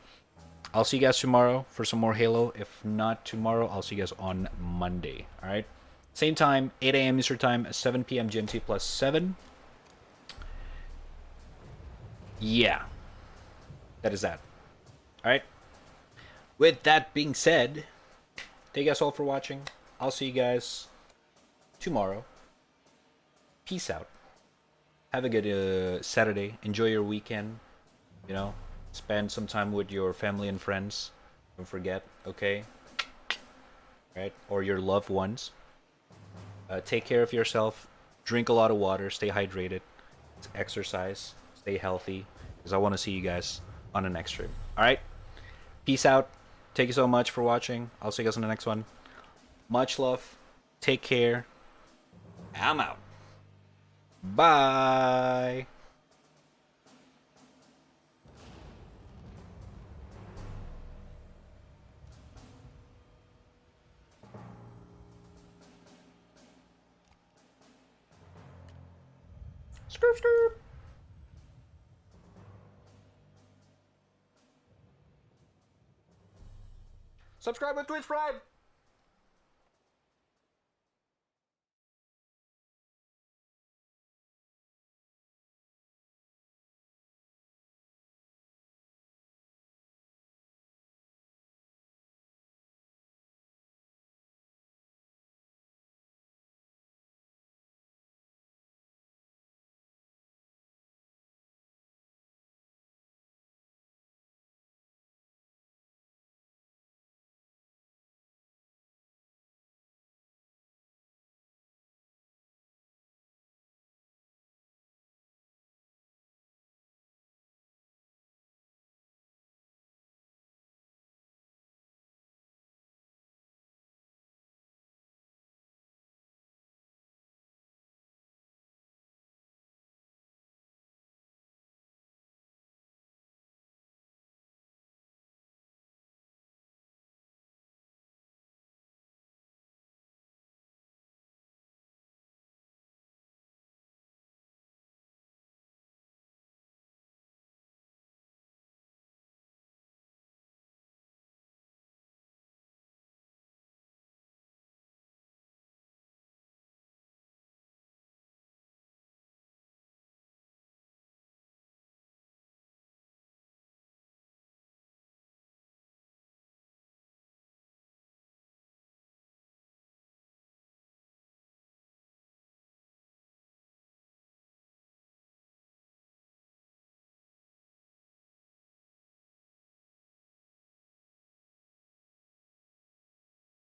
I'll see you guys tomorrow for some more Halo. If not tomorrow, I'll see you guys on Monday. All right, same time, 8 a.m. Eastern time, 7 p.m. GMT plus 7. Yeah, that is that. All right. With that being said, thank you guys all for watching. I'll see you guys tomorrow. Peace out. Have a good Saturday. Enjoy your weekend. You know, spend some time with your family and friends. Don't forget, okay? Right? Or your loved ones. Take care of yourself. Drink a lot of water. Stay hydrated. Exercise. Stay healthy. Because I want to see you guys on the next stream. Alright? Peace out. Thank you so much for watching. I'll see you guys on the next one. Much love. Take care. I'm out. Bye. Screw, screw. Subscribe on Twitch Prime.